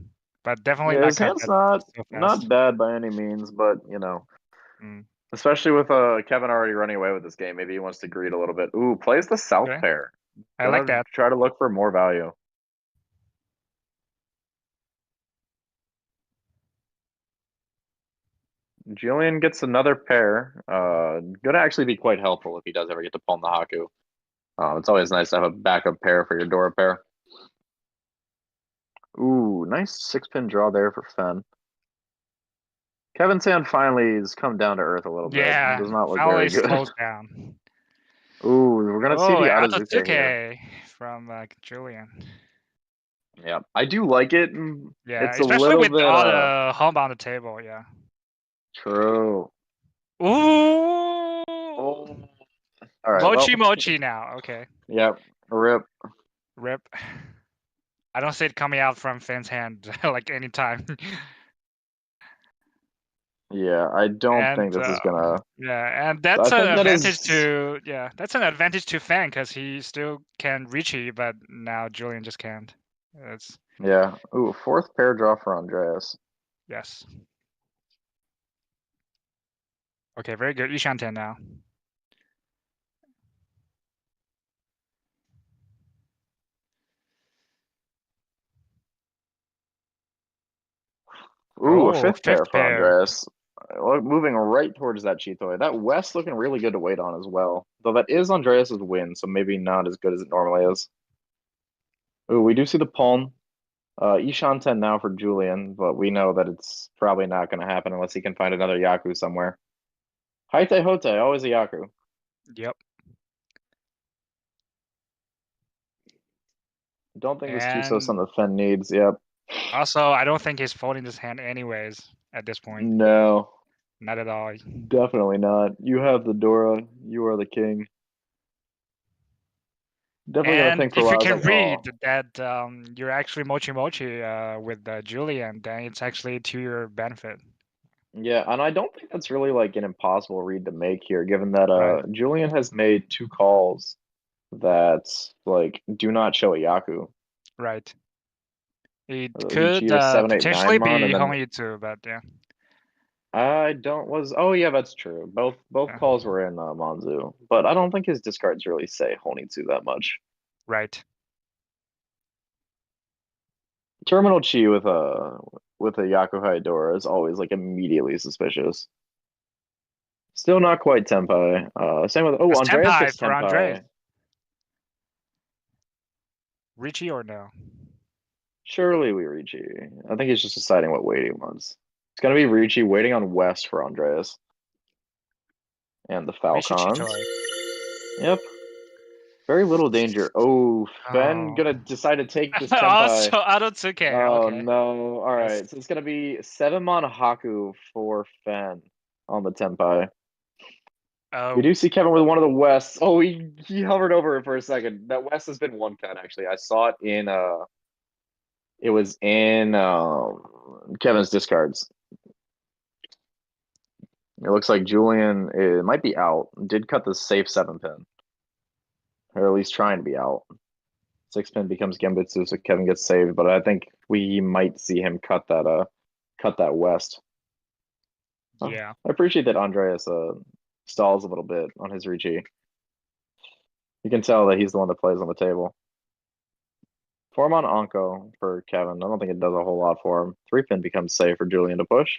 but definitely Yeah, not his cut hand's that so not fast. bad by any means, but you know. Especially with Kevin already running away with this game, maybe he wants to greed a little bit. Ooh, plays the south Okay. pair. I like that. Try to look for more value. Julian gets another pair. Gonna actually be quite helpful if he does ever get to pawn the Haku. It's always nice to have a backup pair for your Dora pair. Ooh, nice 6-pin draw there for Fenn. Kevin Sand finally has come down to earth a little bit. Yeah, Does not look finally very good. slows down. Ooh, we're gonna see Oh, the Atazuke here. Atasuke from Julian. Yeah, I do like it. Yeah, It's a especially little with bit all the home on the table. Yeah. true. Ooh. Oh. All right. Mochi Well, mochi now. Okay. yep. Rip. Rip. I don't see it coming out from Finn's hand like anytime. Yeah, I don't And think this is gonna. yeah, and I that's an think that advantage is. that's an advantage to Finn because he still can Riichi, but now Julian just can't. It's Yeah. Ooh, 4th pair draw for Andreas. yes. Okay, very good. Ishanten now. Ooh, a Oh, 5th pair fifth for pair. Andreas. Moving right towards that Chitoy. That West looking really good to wait on as well. Though that is Andreas's win, so maybe not as good as it normally is. Ooh, we do see the pawn. Ishanten now for Julian, but we know that it's probably not going to happen unless he can find another Yaku somewhere. Haite Hote, always a Yaku. Yep. Don't think this Chiso is And something Fen needs. Yep. also, I don't think he's folding this hand anyways. at this point. No, Not at all. definitely not. You have the Dora. You are the king. Definitely gonna And think for a if while. you I was can like, read oh, that you're actually mochi mochi with Julian, then it's actually to your benefit. yeah, and I don't think that's really like an impossible read to make here, given that Right. Julian has made 2 calls that like do not show a Yaku. Right. It could Riichi or 789 potentially mon, be and then Honitsu, but yeah. I don't was oh yeah, that's true. Both Yeah. calls were in Monzu, but I don't think his discards really say Honitsu that much. Right. Terminal Chi with a Yakuhai Dora is always like immediately suspicious. Still not quite Tenpai. Same with It's Andreas Tenpai gets for Andres. Tenpai. Riichi or no? Surely we Riichi. I think he's just deciding what weight he wants. It's gonna be Riichi waiting on West for Andreas. And the Riichi Falcons. Chitoi. Yep. Very little danger. Oh, Fen Oh. gonna decide to take this Tenpai. Also, Adotsuke. Oh Okay. no. Yes. Alright. So it's gonna be 7-mon Haku for Fen on the Tenpai. We Oh, do see Kevin with one of the Wests. Oh, he hovered over it for a second. That West has been one cut actually. I saw it in it was in Kevin's discards. It looks like Julian it might be out. Did cut the safe 7-pin. Or at least trying to be out. 6-pin becomes Gembitsu, so Kevin gets saved, but I think we might see him cut that West. yeah. I appreciate that Andreas stalls a little bit on his Riichi. You can tell that he's the one that plays on the table. 4-mon Anko for Kevin. I don't think it does a whole lot for him. 3-pin becomes safe for Julian to push.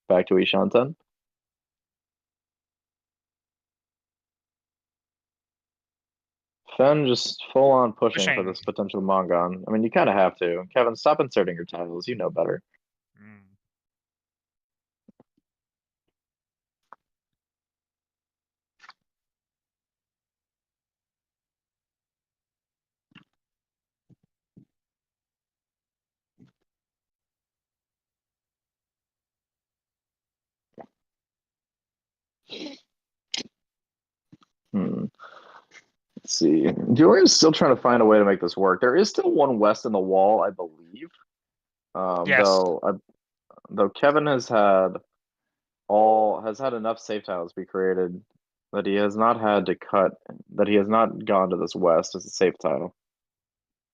Back to Ishanten. Fen just full on pushing for Pushing. this potential Mongon. I mean, you kind of have to. Kevin, stop inserting your titles. You know better. Mm. Hmm. Let's see. Julian's still trying to find a way to make this work. There is still one West in the wall, I believe. Yes. Though Kevin has had enough safe tiles be created that he has not had to cut that he has not gone to this West as a safe tile.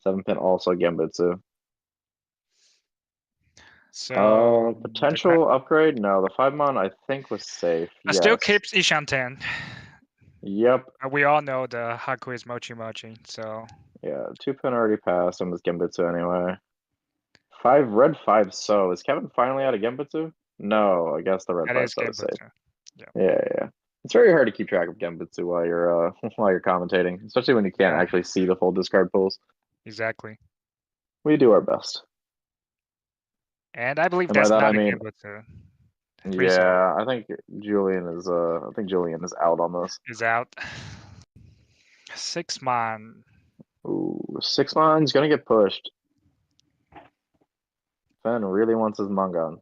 7-pin also Gembitsu. So Potential upgrade? No, the 5-mon I think was safe. still Yes. keeps Ishanten. Yep. We all know the Haku is mochi mochi, so Yeah, 2-pin already passed and was Gembitsu anyway. 5 red 5 so. Is Kevin finally out of Gembitsu? No, I guess the red that 5 is so is safe. Genbutsu. Yeah. Yeah. It's very hard to keep track of Gembitsu while you're while you're commentating, especially when you can't Yeah. actually see the full discard pools. Exactly. We do our best. And I believe And by that's that I not a mean, Genbutsu. yeah, I think Julian is out on this. Is out. 6-mon. Ooh, 6-mon's gonna get pushed. Fen really wants his Mongon.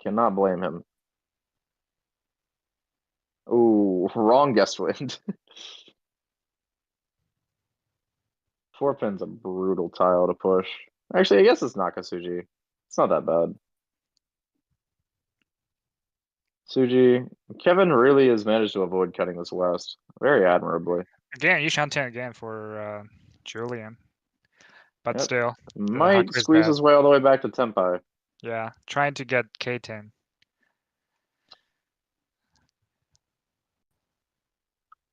Cannot blame him. Ooh, wrong guest wind. 4-pin's a brutal tile to push. Actually, I guess it's not Kasuji. It's not that bad. Suji, Kevin really has managed to avoid cutting this West very admirably. Again, Ishanten again for Julian. But Yep. still, the Might Haku is squeeze bad. his way all the way back to Tenpai. Yeah, trying to get K10.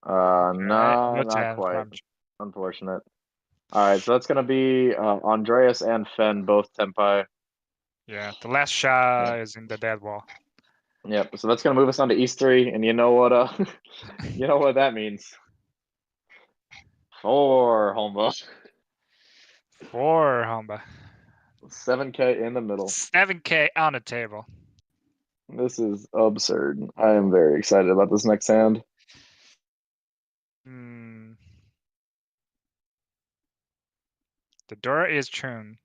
No, No not 10 quite. from. Unfortunate. All right, so that's gonna be Andreas and Fen both Tenpai. Yeah, the last shot is in the dead wall. Yep. So that's gonna move us on to East 3, and you know what? You know what that means. 4 homos. 4 Homba. 7K in the middle. 7K on the table. This is absurd. I am very excited about this next hand. Hmm. The door is Chun.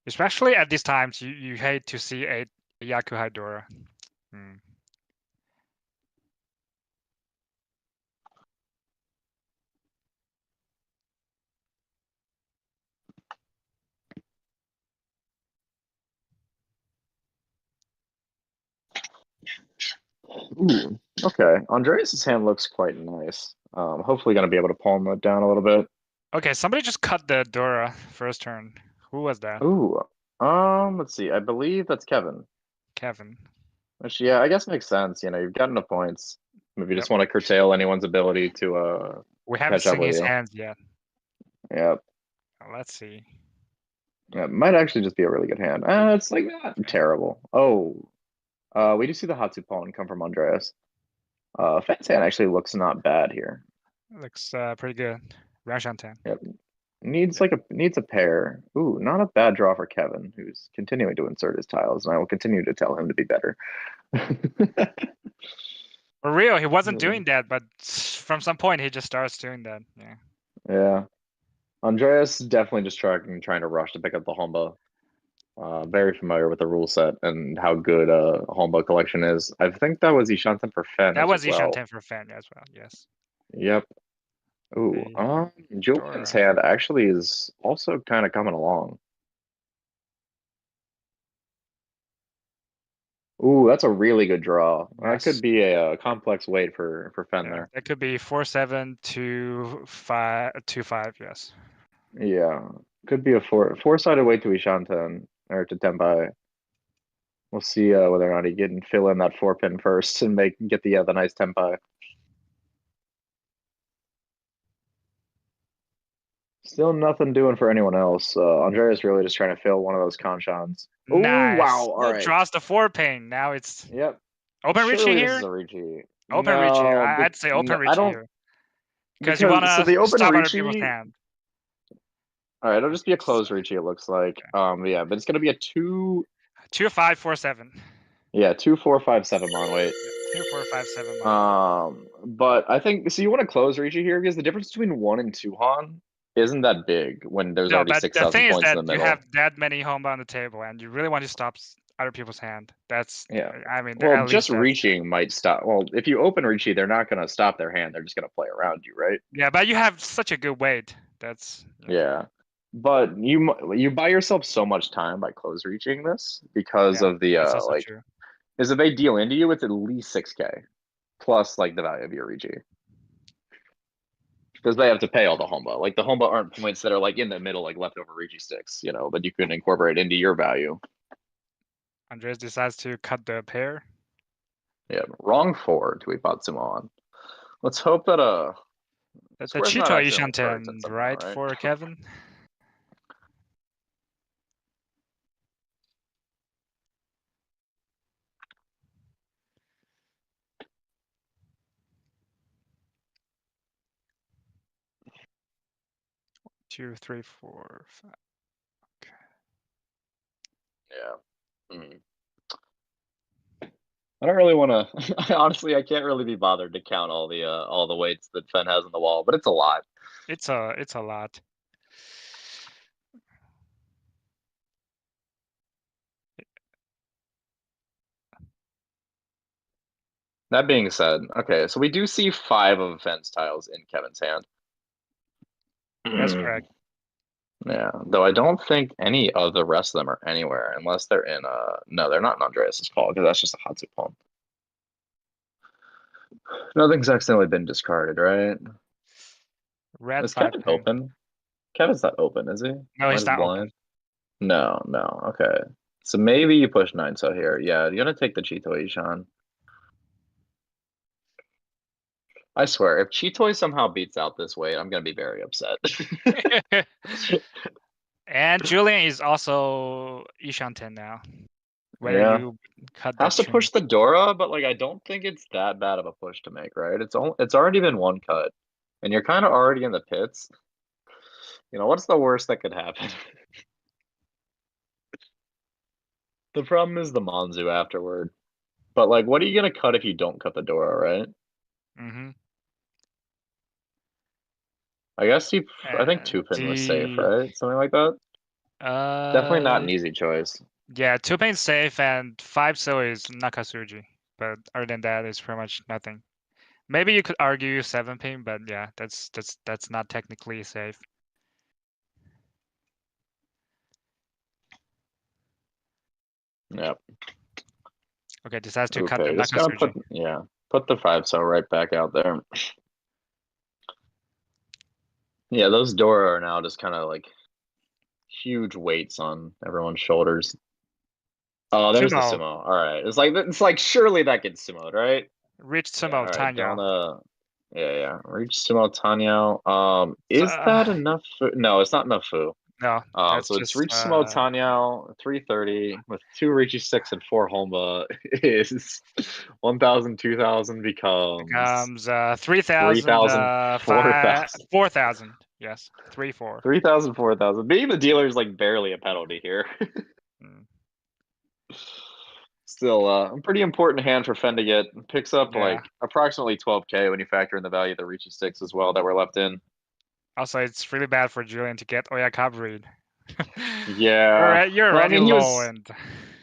Especially at these times, you hate to see a Yaku Hydora. Ooh, okay. Andreas's hand looks quite nice. Hopefully gonna be able to palm that down a little bit. Okay, somebody just cut the Dora first turn. Who was that? Ooh, let's see. I believe that's Kevin. Kevin. Which, yeah, I guess makes sense. You know, you've got enough points. Maybe you just Yep. want to curtail anyone's ability to We haven't catch up seen with his you. hands yet. Yep. Let's see. Yeah, it might actually just be a really good hand. It's like not terrible. Oh, we do see the Hatsupon come from Andreas. Fen's hand actually looks not bad here. Looks pretty good. Ranshantan. Yep. Needs a pair. Ooh, not a bad draw for Kevin, who's continuing to insert his tiles, and I will continue to tell him to be better. For real, he wasn't doing that, but from some point he just starts doing that. Yeah. Yeah. Andreas definitely just trying to rush to pick up the Homba. Very familiar with the rule set and how good a Homba collection is. I think that was Ishanten for Fen That as was well. Ishanten for Fen as well, yes. Yep. Ooh, Julian's hand actually is also kind of coming along. Ooh, that's a really good draw. That Yes. could be a complex weight for Fen there. That could be 4-7 to 5-5, yes. Yeah, could be a four-sided weight to Ishanten or to Tenpai. We'll see whether or not he can fill in that 4-pin first and get the nice Tenpai. Still nothing doing for anyone else. Andrea's really just trying to fill one of those Conchons. Oh, nice. wow. All right. Draws the 4-pin. Now it's... Yep. Open Riichi here? This is a Riichi. Open no, Riichi. I'd say open Riichi here. Because you want to stop other people's hand. All right, it'll just be a closed Riichi, it looks like. Okay. Yeah, but it's going to be a 2... 2-5-4-7. Yeah, 2-4-5-7 mon weight. 2-4-5-7 mon weight. But I think... So you want to close Riichi here? Because the difference between 1 and 2 Han isn't that big when there's already 6,000 points in the middle. You have that many Homba on the table, and you really want to stop other people's hand. That's... Yeah. I mean, well, just reaching might stop. Well, if you open Riichi, they're not going to stop their hand. They're just going to play around you, right? Yeah, but you have such a good weight. That's... Yeah. But you buy yourself so much time by close reaching this because of the like true. is if they deal into you, it's at least 6K plus like the value of your Riichi. Because they have to pay all the Homba. Like the Homba aren't points that are like in the middle, like leftover Riichi sticks, you know, but you can incorporate into your value. Andres decides to cut the pair. Yeah, wrong 4 to Ipatsumon. Let's hope that that's a Chito Ishanten, right, for Kevin? Two, three, four, 5. Okay. Yeah. I don't really want to. Honestly, I can't really be bothered to count all the weights that Fen has on the wall, but it's a lot. It's a lot. That being said, okay, so we do see 5 of Fen's tiles in Kevin's hand. That's correct. Yeah, though I don't think any of the rest of them are anywhere unless they're in no, they're not in Andreas's call because that's just a Hatsupon. Nothing's accidentally been discarded, right? Red is Kevin open? Kevin's not open, is he? No, he's not blind. No, okay. So maybe you push 9 so here. Yeah, you're gonna take the Chito Ishan. I swear, if Chitoy somehow beats out this weight, I'm gonna be very upset. And Julian is also Ishanten now. Whether you cut has to push the Dora, but like I don't think it's that bad of a push to make, right? It's already been 1 cut, and you're kind of already in the pits. You know, what's the worst that could happen? The problem is the Monzu afterward. But like, what are you gonna cut if you don't cut the Dora, right? Mm-hmm. I guess I think 2-pin was safe, right? Something like that. Definitely not an easy choice. Yeah, 2 pin safe and 5 so is Nakasuji. But other than that, it's pretty much nothing. Maybe you could argue 7 pin, but yeah, that's not technically safe. Yep. Okay, decides to cut the Okay, just gonna Nakasuji. put the 5 cell right back out there. Yeah, those Dora are now just kind of like huge weights on everyone's shoulders. Oh, there's the Sumo. sumo. All right, it's like surely that gets sumoed, right? Reach Yeah. Sumo, All right, Tanya. don't yeah. Reach sumo Tanyao. Is Uh, that enough? No, it's not enough fu. No, that's So it's just reach sumo Tanyao 330 with 2 Riichi 6 and 4 Honba is 1,000, 2,000 becomes 3,000, 3,000, 4,000. 4,000. Yes, 3, 4. 3,000, 4,000. Being the dealer is like barely a penalty here. Mm. Still, a pretty important hand for Fen to get. Picks up Yeah. like approximately 12K when you factor in the value of the Riichi 6 as well that were left in. Also, it's really bad for Julian to get Oyakabri. Yeah. You're Well, I already mean, he low was. and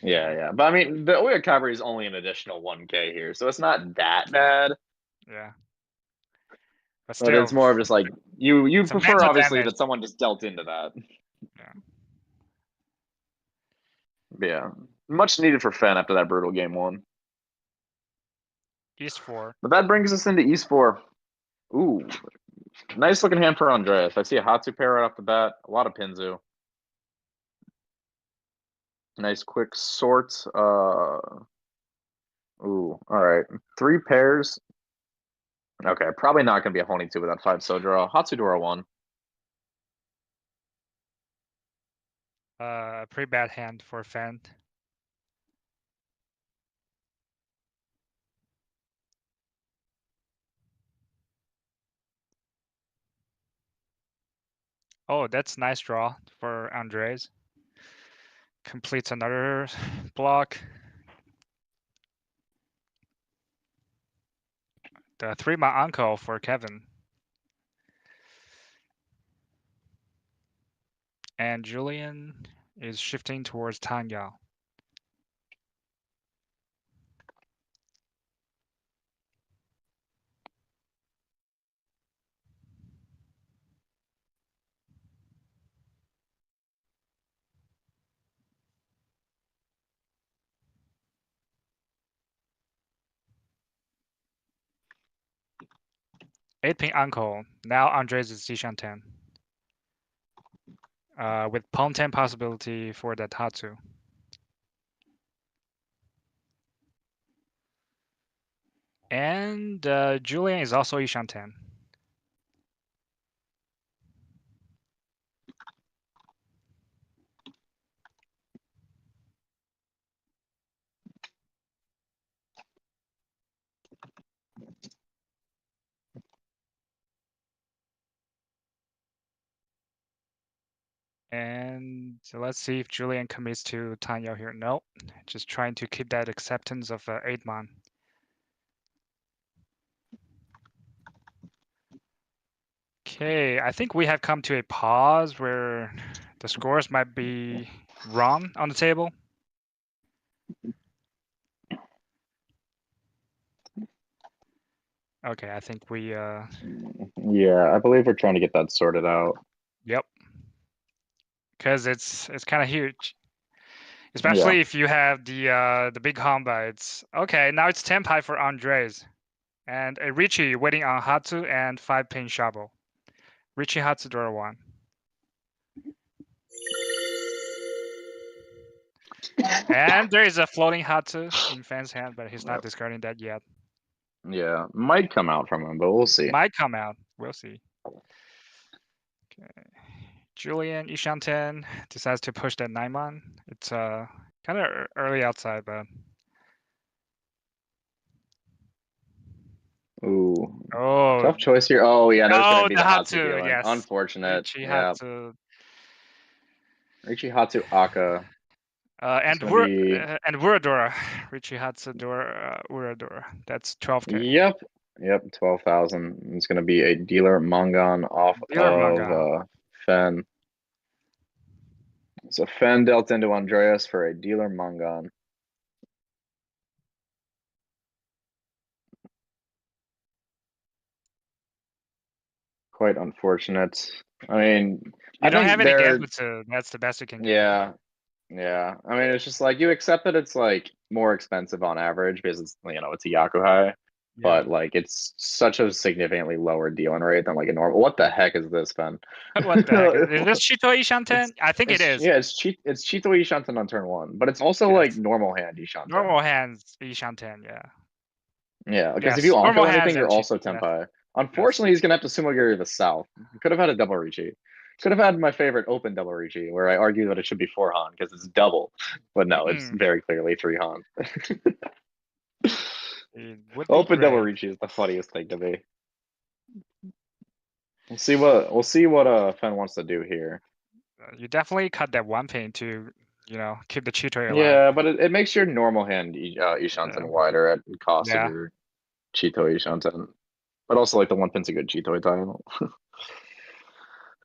Yeah. But I mean, the Oyakabri is only an additional 1K here, so it's not that bad. yeah. But But still, it's more of just like you some prefer mental obviously damage. that someone just dealt into that. Yeah. But yeah, much needed for Fen after that brutal game 1. East 4. But that brings us into East 4. Ooh, nice looking hand for Andreas. I see a Hatsu pair right off the bat. A lot of Pinzu. Nice quick sort. Ooh, all right. 3 pairs. Okay, probably not gonna be a Honey 2 without 5 so draw. Hatsudora 1. Pretty bad hand for Fen. Oh, that's nice draw for Andres. Completes another block. The 3-man uncle for Kevin. And Julian is shifting towards Tanya. Eight-pin uncle. Now Andres is Zishan 10. With pawn 10 possibility for that Hatsu. And Julian is also Ishan 10. And let's see if Julian commits to Tanya here. No, just trying to keep that acceptance of 8-man. Okay, I think we have come to a pause where the scores might be wrong on the table. Okay, I think we Yeah, I believe we're trying to get that sorted out. Yep. Because it's kind of huge. Especially if you have the big Honba. It's okay, now it's 10 pi for Andres. And a Riichi waiting on Hatsu and 5-pin Shabo. Riichi Hatsu draw 1. And there is a floating Hatsu in Fan's hand, but he's not discarding that yet. Yeah, might come out from him, but we'll see. Might come out. We'll see. Okay. Julian Ishan 10 decides to push that 9-man. It's kind of early outside, but Ooh, oh, tough choice here. Oh yeah, there's gonna be the the Hatsu Hatsu, dealing. yes. Unfortunate. Riichi Yeah, Hatsu. Riichi Hatsu Aka. And Uradora. Riichi Hatsu Uradora. That's 12K. Yep, 12,000. It's gonna be a dealer Mangan off Dealer manga. of Fen. So Fen dealt into Andreas for a dealer Mangan. Quite unfortunate. I mean, You I don't think have any they're Gambutsu. That's the best you can get. yeah, yeah. I mean, it's just like you accept that it's like more expensive on average because it's it's a Yakuhai, Yeah. but like it's such a significantly lower dealing rate than like a normal. What the heck is this, Ben? What the heck? Is this Chito Ishanten? I think it is. Yeah, it's Chito Ishanten on turn 1, but it's also Yes. like normal hand Ishanten. Normal hands Ishanten, yeah. Yeah, because if Yes, you normal Anko hands anything, you're and also yeah. Tenpai. Unfortunately, he's gonna have to Sumogiri the South. Could have had a double Riichi. Could have had my favorite open double Riichi, where I argue that it should be 4 Han because it's double, but no, it's very clearly 3 Han. It would be Open double great. Riichi is the funniest thing to me. We'll see what Fen wants to do here. You definitely cut that one pin to, keep the Chito alive. Yeah, but it makes your normal hand Ishanten wider at cost of your Chito Ishanten. But also, like, the one pin's a good Chito tile.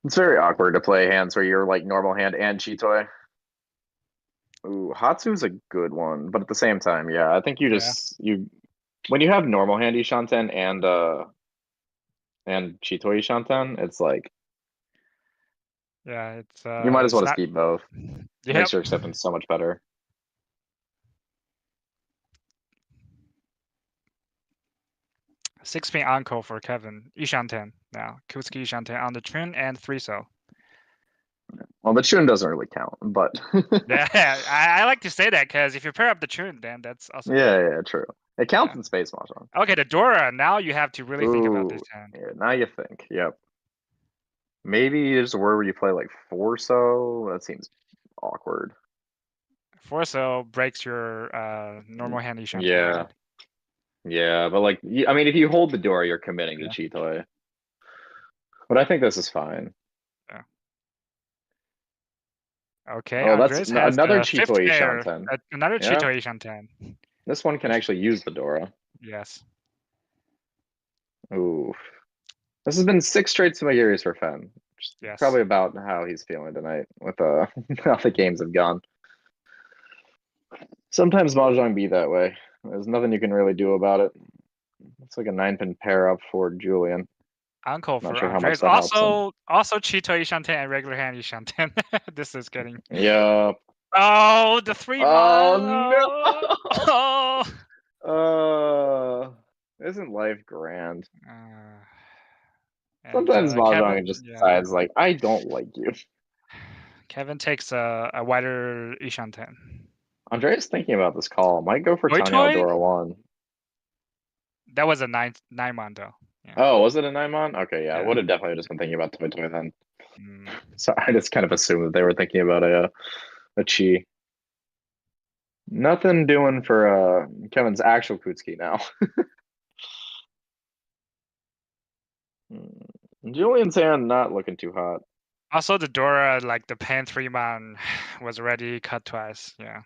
It's very awkward to play hands where you're like normal hand and Chitoi. Ooh, Hatsu's a good one, but at the same time, yeah, I think you when you have normal hand Ishanten and Chitoi Ishanten, it's like it's you might as well it's just keep both. Yep. Makes your acceptance so much better. Six-pin encore for Kevin Ishanten now. Kutsuki Ishanten on the Chun and 3-so. Well, the Chun doesn't really count, but Yeah, I like to say that because if you pair up the Chun, then that's also yeah, true. It counts in space mahjong. Okay, the Dora. Now you have to really think about this hand. Yeah, now you think. Yep. Maybe there's a word where you play like 4-so. That seems awkward. 4-so breaks your normal hand Ishanten. Yeah. Right? Yeah, but like, I mean, if you hold the door, you're committing to Chitoi. But I think this is fine. Yeah. Okay, Oh, that's Andres has another the fifth Chitoi pair. Ishanten. Another Yeah. Chitoi Ishanten. This one can actually use the Dora. Yes. Ooh. This has been 6 straight Sumagiris for Fen. Yes. Probably about how he's feeling tonight with how the games have gone. Sometimes Mahjong be that way. There's nothing you can really do about it. It's like a 9-pin pair up for Julian. Uncle Not for sure how Andres. much that helps him. Also Chitoi Ishanten and regular hand Ishanten. This is getting. Yep. Oh, the 3 Oh no! Oh. Isn't life grand? Sometimes Mahjong just decides like, I don't like you. Kevin takes a wider Ishanten. Andrea's thinking about this call. Might go for Tanya Dora 1. That was a 9-man though. Yeah. Oh, was it a 9-man? Okay, yeah. I would have definitely just been thinking about Toy Toy then. So I just kind of assumed that they were thinking about a Chi. Nothing doing for Kevin's actual Kutsuki now. Julian's hand not looking too hot. Also, the Dora, like the pan 3-man, was already cut twice. Yeah.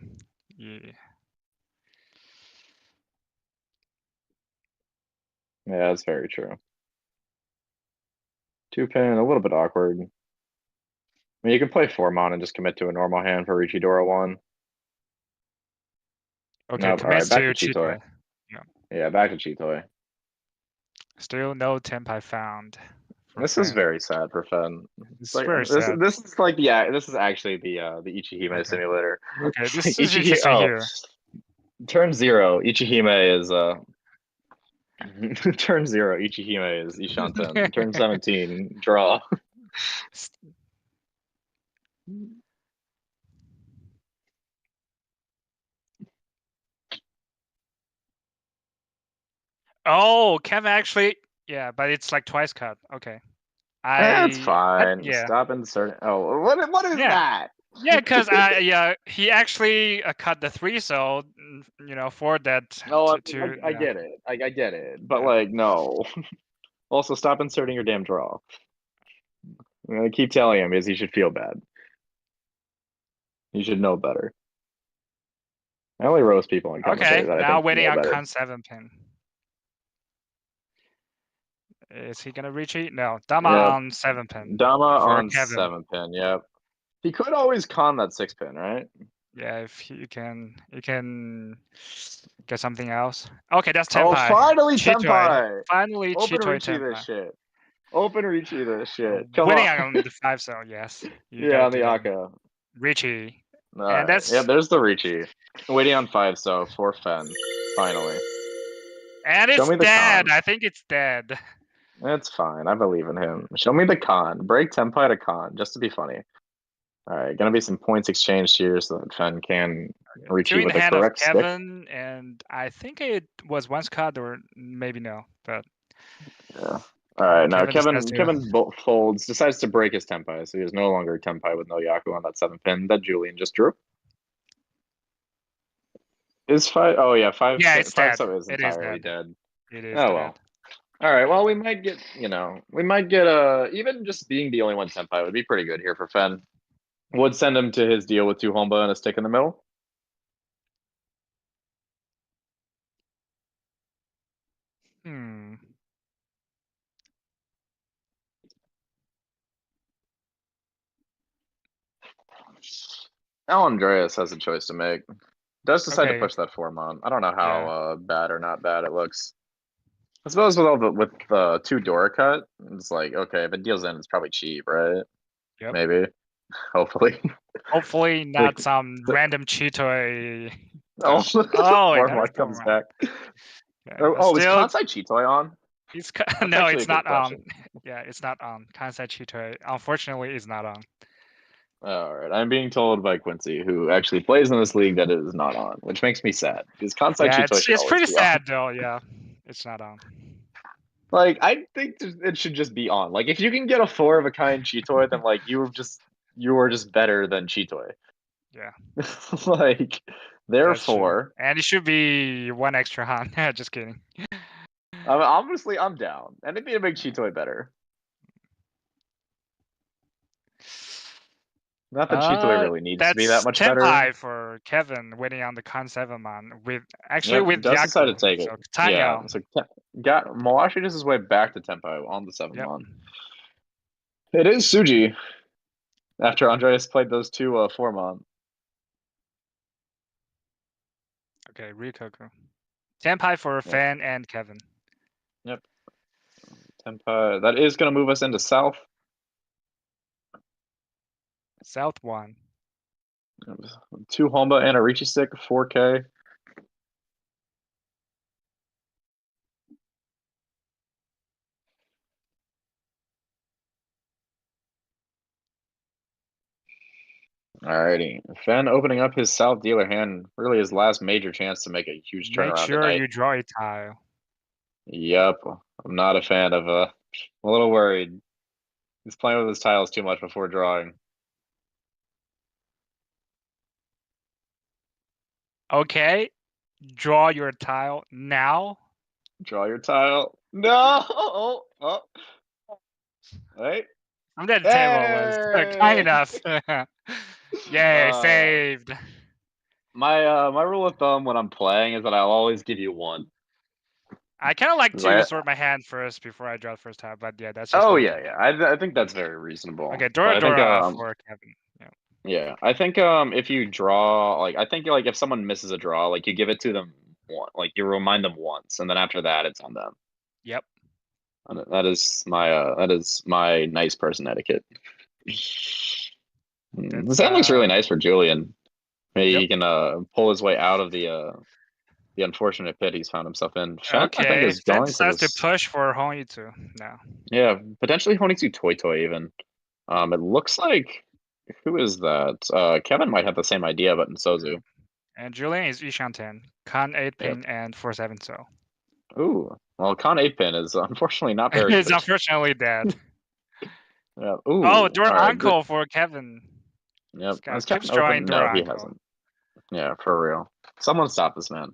Yeah, that's very true. 2-pin, a little bit awkward. I mean, you can play 4-man and just commit to a normal hand for Riichi Dora 1. Okay, nope. All right, back to Chitoi. Yeah, back to Chitoi. Still no Tenpai found. This is very sad for Fen. It's like, very sad. This is like this is actually the Ichihime simulator. Okay, this like is interesting here. Turn 0, Ichihime is turn 0, Ichihime is Ishanten. Turn 17, draw. Oh, Kevin actually, yeah, but it's like twice cut. Okay, That's fine. Stop inserting. Oh, what is that? Yeah, because he actually cut the 3-so, for that. No, I get it. I get it, but like no. Also, stop inserting your damn draw. I'm gonna keep telling him is he should feel bad. He should know better. I only roast people in commentary that I think now waiting on better. con 7-pin. Is he gonna reach it? No, Dama on 7-pin. Dama on 7-pin. Yep. He could always con that 6-pin, right? Yeah, if you can get something else. Okay, that's Oh, Tenpai. finally Chitoi. Tenpai! Finally Open Chitoi Riichi this Tenpai. shit. Open Riichi this shit. Come Winning on. on the 5 so yes. You Yeah, gotta on the do that. Aka. Riichi. And Alright. Yeah, that's there's the Riichi. Waiting on 5 so for Fen. Finally. and Show it's me the dead. con. I think it's dead. It's fine. I believe in him. Show me the con. Break Tenpai to con, just to be funny. Alright, gonna be some points exchanged here so that Fen can reach Two you in with the hand of correct stick. Kevin, and I think it was once cut or maybe no, but Yeah. Alright, now Kevin Kevin folds, decides to break his Tenpai, so he is no longer Tenpai with no Yaku on that 7-pin that Julian just drew. Is 5? Oh yeah, 5. yeah, it's 5 dead. so is It is entirely dead. dead. It is Oh dead. well. All right. Well, we might get, even just being the only one Senpai would be pretty good here for Fen. Would send him to his deal with 2 Homba and a stick in the middle. Hmm. Now Andreas has a choice to make. Does decide to Okay. push that 4 on. I don't know Yeah. how bad or not bad it looks. I suppose with the 2 Dora cut, it's like, okay, if it deals in, it's probably cheap, right? Yep. Maybe. Hopefully. Hopefully not some random Chitoi. Oh, Oh, it Mark comes back. Yeah, Oh, is still, Kansai Chitoi on? it's That's no, actually it's a good not on. question. Yeah, it's not on. Kansai Chitoi, unfortunately, is not on. All right, I'm being told by Quincy, who actually plays in this league, that it is not on, which makes me sad because Kansai Yeah, Chitoi should it's always pretty be on. sad though. Yeah, it's not on. Like, I think it should just be on. Like, if you can get a 4 of a kind Chitoi, then like you are just better than Chitoi. Yeah, Like, that's true. therefore, And it should be 1 extra Han. Just kidding. obviously I'm down. Anything to make Chitoi better. Not that Chitoi really needs to be that That's much better. Tenpai for Kevin waiting on the Con 7 man with Yep, with does decide to Yaku. take it. So Yeah, Tanyo. so got Mawashi just his way back to Tempo on the 7 Yep. mon. It is Suji. After Andreas played those 2 4-mon. Okay, Rikoku. Tenpai for Yep. Fan and Kevin. Yep. Tempa. That is going to move us into South. South 1. 2 Homba and a Riichi stick, 4K. Alrighty. Fen opening up his South dealer hand. Really his last major chance to make a huge Make turnaround sure tonight. you draw a tile. Yep. I'm not a fan of I'm a little worried. He's playing with his tiles too much before drawing. Okay. Draw your tile now. Draw your tile. No! Oh. Wait. I'm dead. The table was kind enough. Yay, saved. My rule of thumb when I'm playing is that I'll always give you 1. I kind of like to Right. sort my hand first before I draw the first tile, but yeah, that's just Oh me. yeah. I think that's very reasonable. Okay, But Dora for Kevin. Yeah. Yeah, I think if you draw, like, I think like if someone misses a draw, like you give it to them like you remind them once, and then after that it's on them. Yep. And that is my nice person etiquette. This hand looks really nice for Julian. Maybe he can pull his way out of the unfortunate pit he's found himself in. Fen, I think, is Fen going decides for to push for Honyutsu now. Yeah, potentially Honitsu Toy even. It looks like, who is that? Kevin might have the same idea, but in Sozu. And Julian is Ishan 10, Khan 8 pin, and 4-7 so. Ooh, well, Con 8-pin is unfortunately not very It's good. unfortunately dead. Yeah. Ooh. Oh, Dora right, Uncle for Kevin. Yep. Has Keeps Kevin drawing open? Dora No, he Uncle. hasn't. Yeah, for real. Someone stop this man.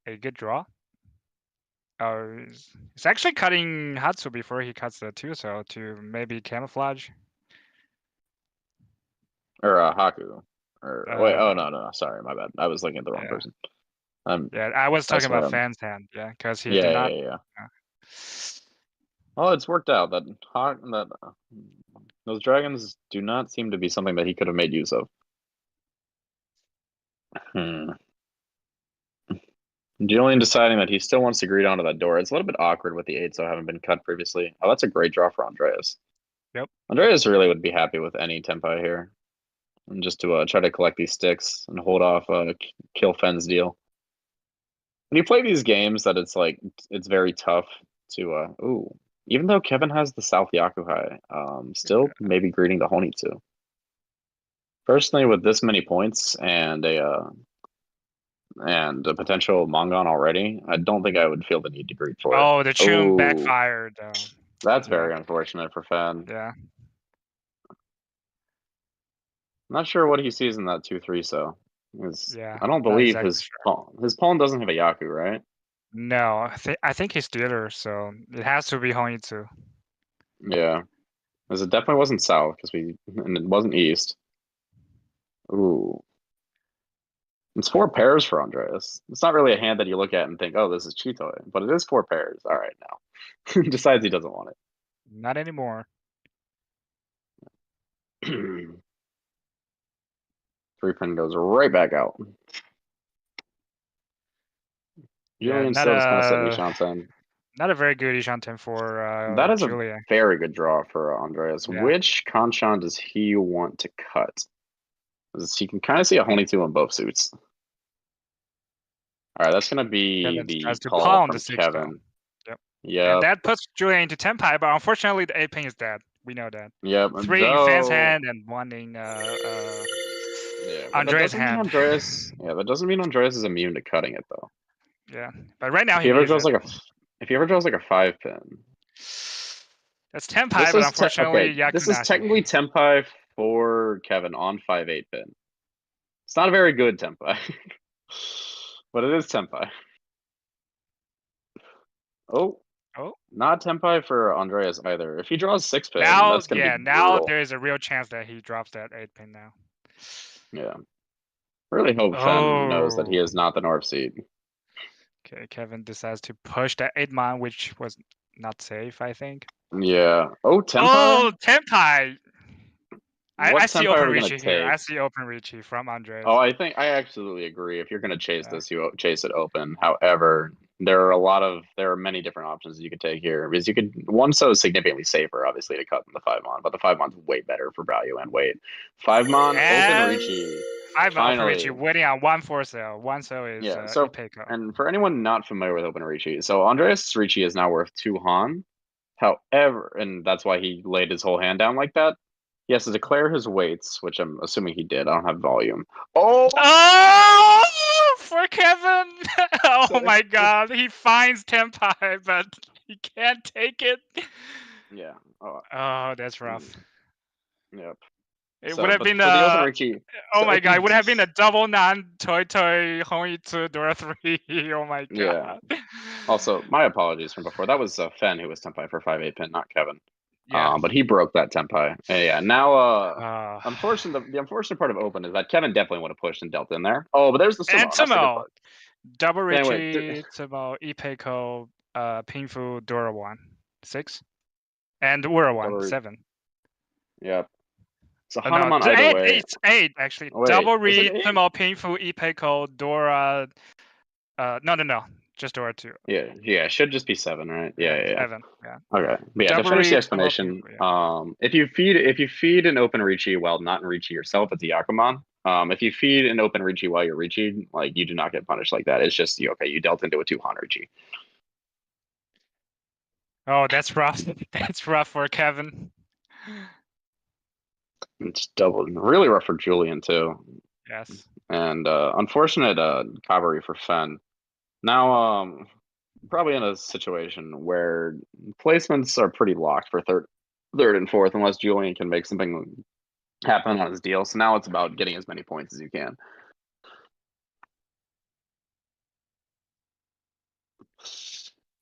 A good draw. Oh, he's actually cutting Hatsu before he cuts the 2, so to maybe camouflage. Or Haku. Or wait, oh no, sorry, my bad. I was looking at the wrong person. Yeah, I was talking what about I'm- Fan's hand, yeah, because he Yeah, did not. yeah. Well, it's worked out that those dragons do not seem to be something that he could have made use of. Julian deciding that he still wants to greet onto that door. It's a little bit awkward with the 8, so having been cut previously. Oh, that's a great draw for Andreas. Yep. Andreas really would be happy with any tempai here. And just to try to collect these sticks and hold off kill Fenn's deal. When you play these games that it's very tough to ooh. Even though Kevin has the South Yakuhai, still maybe greeting the Honi too. Personally, with this many points and a potential Mongon already, I don't think I would feel the need to greet for it. Oh, the tune backfired. That's very unfortunate for Fen. Yeah. Not sure what he sees in that 2-3, so. Yeah. I don't believe his pawn doesn't have a Yaku, right? No, I think he's dealer, so it has to be Honi too. Yeah. Because it definitely wasn't south, and it wasn't east. Ooh. It's 4 pairs for Andreas. It's not really a hand that you look at and think, oh, this is Chitoy, but it is 4 pairs. All right, now. Decides he doesn't want it. Not anymore. 3-pin goes right back out. Julian still just kind of setting Ishanten. Not a very good Ishanten for that is Julia. A very good draw for Andreas. Yeah. Which Kanchan does he want to cut? Because he can kind of see a Honi 2 on both suits. All right, that's going to be Kevin the call from Kevin. Yep. Yeah. And that puts Julia into Tenpai, but unfortunately the 8-pin is dead. We know that. Yep. 3 in Fan's hand and 1 in Andreas' hand. That doesn't mean Andreas is immune to cutting it though. Yeah, but right now if he ever draws like a 5-pin. That's Tenpai, but unfortunately, this is technically Tenpai for Kevin on 5-8 pin. It's not a very good Tenpai, but it is Tenpai. Oh, not Tenpai for Andreas either. If he draws 6-pin, that's gonna be brutal. There is a real chance that he drops that 8-pin now. Yeah, really hope Fen knows that he is not the North seed. Okay, Kevin decides to push that 8-man, which was not safe, I think. Yeah. Oh, Tenpai. Oh, Tenpai. I see open Riichi here. I see open Riichi from Andreas. Oh, I absolutely agree. If you're going to chase this, you chase it open. However, there are many different options you could take here. Because you could, one so significantly safer, obviously, to cut than the 5-mon, but the 5-mon's way better for value and weight. 5-mon, open Riichi. 5-mon for Riichi, waiting on 1-4 sale. 1 sale is Ipeco. And for anyone not familiar with open Riichi, so Andreas' Riichi is now worth 2 Han. However, and that's why he laid his whole hand down like that. He has to declare his weights, which I'm assuming he did. I don't have volume. Oh, for Kevin! Oh my God, he finds Tenpai, but he can't take it. Yeah. Oh, that's rough. Yep. It would have been oh my God! It would have been a double non-Toy Honi 2 Dora 3. Oh my God. Yeah. Also, my apologies from before. That was Fen who was Tenpai for 5-8 pin, not Kevin. Yeah. But he broke that Tenpai. Yeah. Now, the unfortunate part of open is that Kevin definitely would have pushed and dealt in there. Oh, but there's the sumo. And sumo. Double Riichi, sumo, Ipeco, Pinfu, Dora 1, 6, and Ura 1, 7. Yep. So Hanuman either way. It's 8 actually. Double Reed, sumo, Pinfu, Ipeco, Dora. No. Just Dora 2. Yeah. It should just be 7, right? Yeah. 7. Yeah. Okay. But yeah, to finish the explanation, if you feed an open Riichi while not in Riichi yourself, it's a Yakuman. If you feed an open Riichi while you're Riichi, like you do not get punished like that. It's just you dealt into a 2 Han Riichi. Oh, that's rough. That's rough for Kevin. It's double, really rough for Julian too. Yes. And unfortunate cavalry for Fen. Now, probably in a situation where placements are pretty locked for third and fourth, unless Julian can make something happen on his deal. So now it's about getting as many points as you can.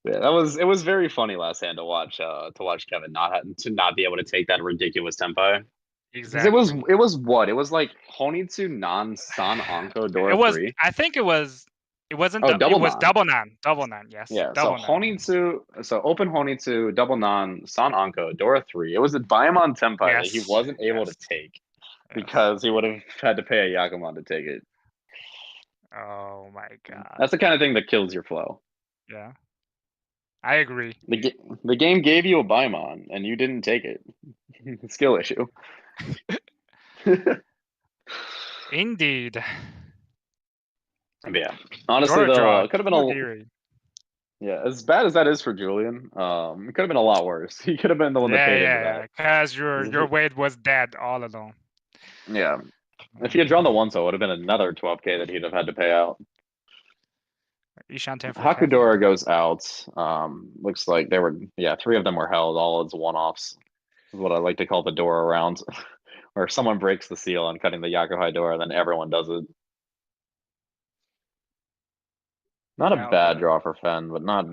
Yeah, it was very funny last hand to watch Kevin not be able to take that ridiculous Tenpai. Exactly. It was what? It was like Honitsu non-san Anko Dora 3. I think it was It wasn't. Oh, It double was non. double non. Double non. Yes. Yeah, so Double non. so open Honitsu, double non, San Anko, Dora 3. It was a Daimon Tenpai that he Yes. wasn't able Yes. to take Yes. because he would have had to pay a Yakuman to take it. Oh my god. That's the kind of thing that kills your flow. Yeah. I agree. The game gave you a Baimon and you didn't take it. Skill issue. Indeed. But yeah, honestly Dora though, draw. it could have been a Theory. yeah, as bad as that is for Julian. It could have been a lot worse. He could have been the one that paid into Yeah. Because your weight was dead all along. that. Yeah, if he had drawn the one, so it would have been another 12K that he'd have had to pay out. Ishanten for Hakudora goes out. Looks like there were three of them were held all as one-offs. Is what I like to call the Dora round, where someone breaks the seal on cutting the Yakuhai Dora, then everyone does it. Not a Now bad draw for Fen, but not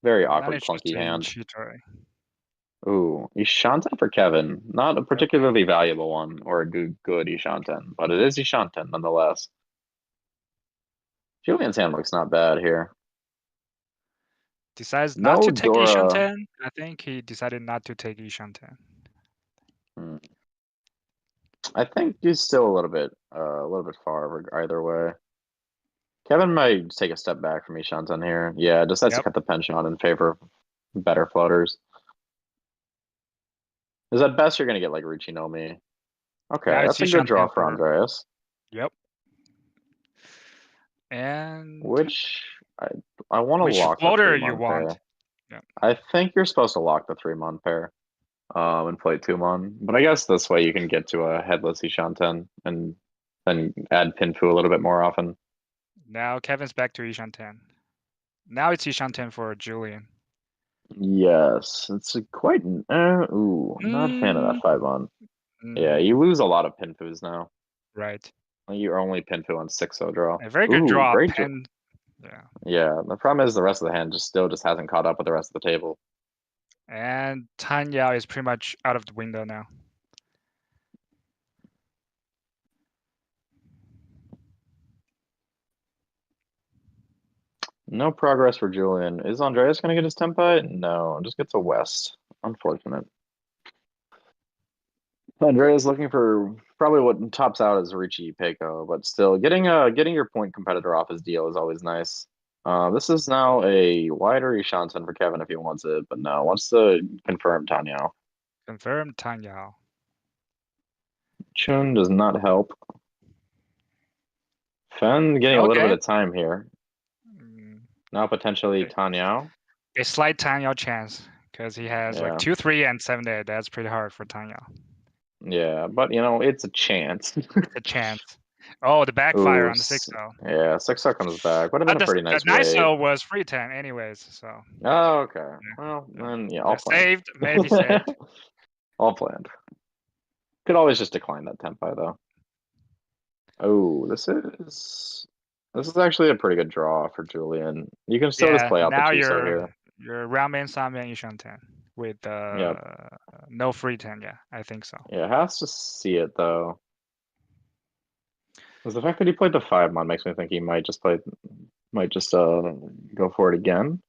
very awkward, clunky hand. Ooh, Ishanten for Kevin. Not a particularly valuable one or a good Ishanten, but it is Ishanten nonetheless. Julian's hand looks not bad here. Decides No not to take Dora. Ishanten. I think he decided not to take Ishanten. I think he's still a little bit far either way. Kevin might take a step back from Ishanten here. Yeah, decides to cut the penchant in favor of better floaters. Is at best you're gonna get like Riichi Nomi. Okay, that's a good draw for Andreas. Yep. And which I want to lock floater the you want? pair. Yeah. I think you're supposed to lock the 3-mon pair, and play 2-mon. But I guess this way you can get to a headless Ishanten and then add Pinfu a little bit more often. Now Kevin's back to Ishanten. Now it's Ishanten for Julian. Yes, it's quite. Not a fan of that 5-mon. Yeah, you lose a lot of Pinfus now. Right. You're only Pinfu on 6-0 draw. A very good draw. Great draw. Yeah. The problem is the rest of the hand still hasn't caught up with the rest of the table. And Tan Yao is pretty much out of the window now. No progress for Julian. Is Andreas going to get his Tenpai? No, just gets a West. Unfortunate. Andreas looking for probably what tops out is Riichi Peiko, but still getting your point competitor off his deal is always nice. This is now a wider Ishanten for Kevin if he wants it, but no, wants to confirm Tan Yao. Confirm Tan Yao. Chun does not help. Fen getting a little bit of time here. Now potentially Tan Yao. A slight Tan Yao chance because he has like 2-3 and 7-8. That's pretty hard for Tan Yao. Yeah, but it's a chance. It's a chance. Oh, the backfire on the 6-0. Yeah, 6-0 comes back. Would have been a pretty nice. The 9-0 was free 10 anyways. So. Oh, okay. Yeah. Well, then all saved, maybe saved. All planned. Could always just decline that Tenpai though. Oh, this is actually a pretty good draw for Julian. You can still just play out the Tuso here. You're Ramen, Samen, Ishanten with no free 10. Yeah, I think so. Yeah, has to see it though. Because the fact that he played the 5-mon makes me think he might just go for it again.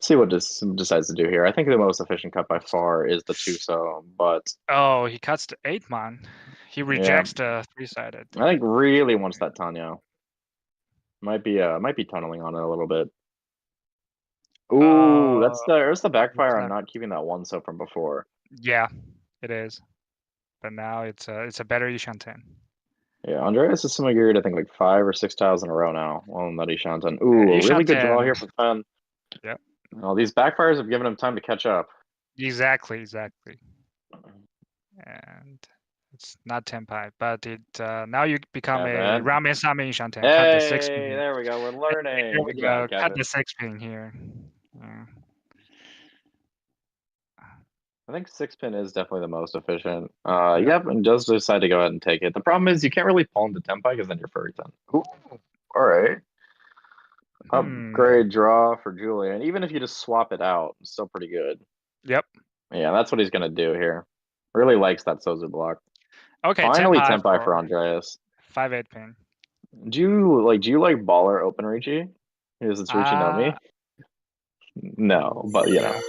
See what decides to do here. I think the most efficient cut by far is the Tuso, but he cuts the 8-mon. He rejects the 3-sided. I think really wants that Tan Yao. Might be tunneling on it a little bit. Ooh, there's the backfire on not keeping that 1-so from before. Yeah, it is. But now it's a better Ishanten. Yeah, Andreas is Sumagiri, I think like 5 or 6 tiles in a row now on that Ishanten. Ooh, a really good draw here for Fen. Yep. Well, these backfires have given him time to catch up. Exactly. And it's not Tenpai, but it now you become a Ramen Samen Ishanten. Hey, cut the 6-pin. There we go. We're learning. Here we go. Cut the 6-pin here. Yeah. I think 6-pin is definitely the most efficient. Yep, and does decide to go ahead and take it. The problem is you can't really palm the Tenpai because then you're furry 10. Ooh, all right. Upgrade draw for Julian. Even if you just swap it out, it's still pretty good. Yep. Yeah, that's what he's gonna do here. Really likes that Sozu block. Okay. Finally, Tenpai for Andreas. 5-8 pin. Do you like baller open Riichi? Is it's Riichi Nomi? No, but you know. yeah.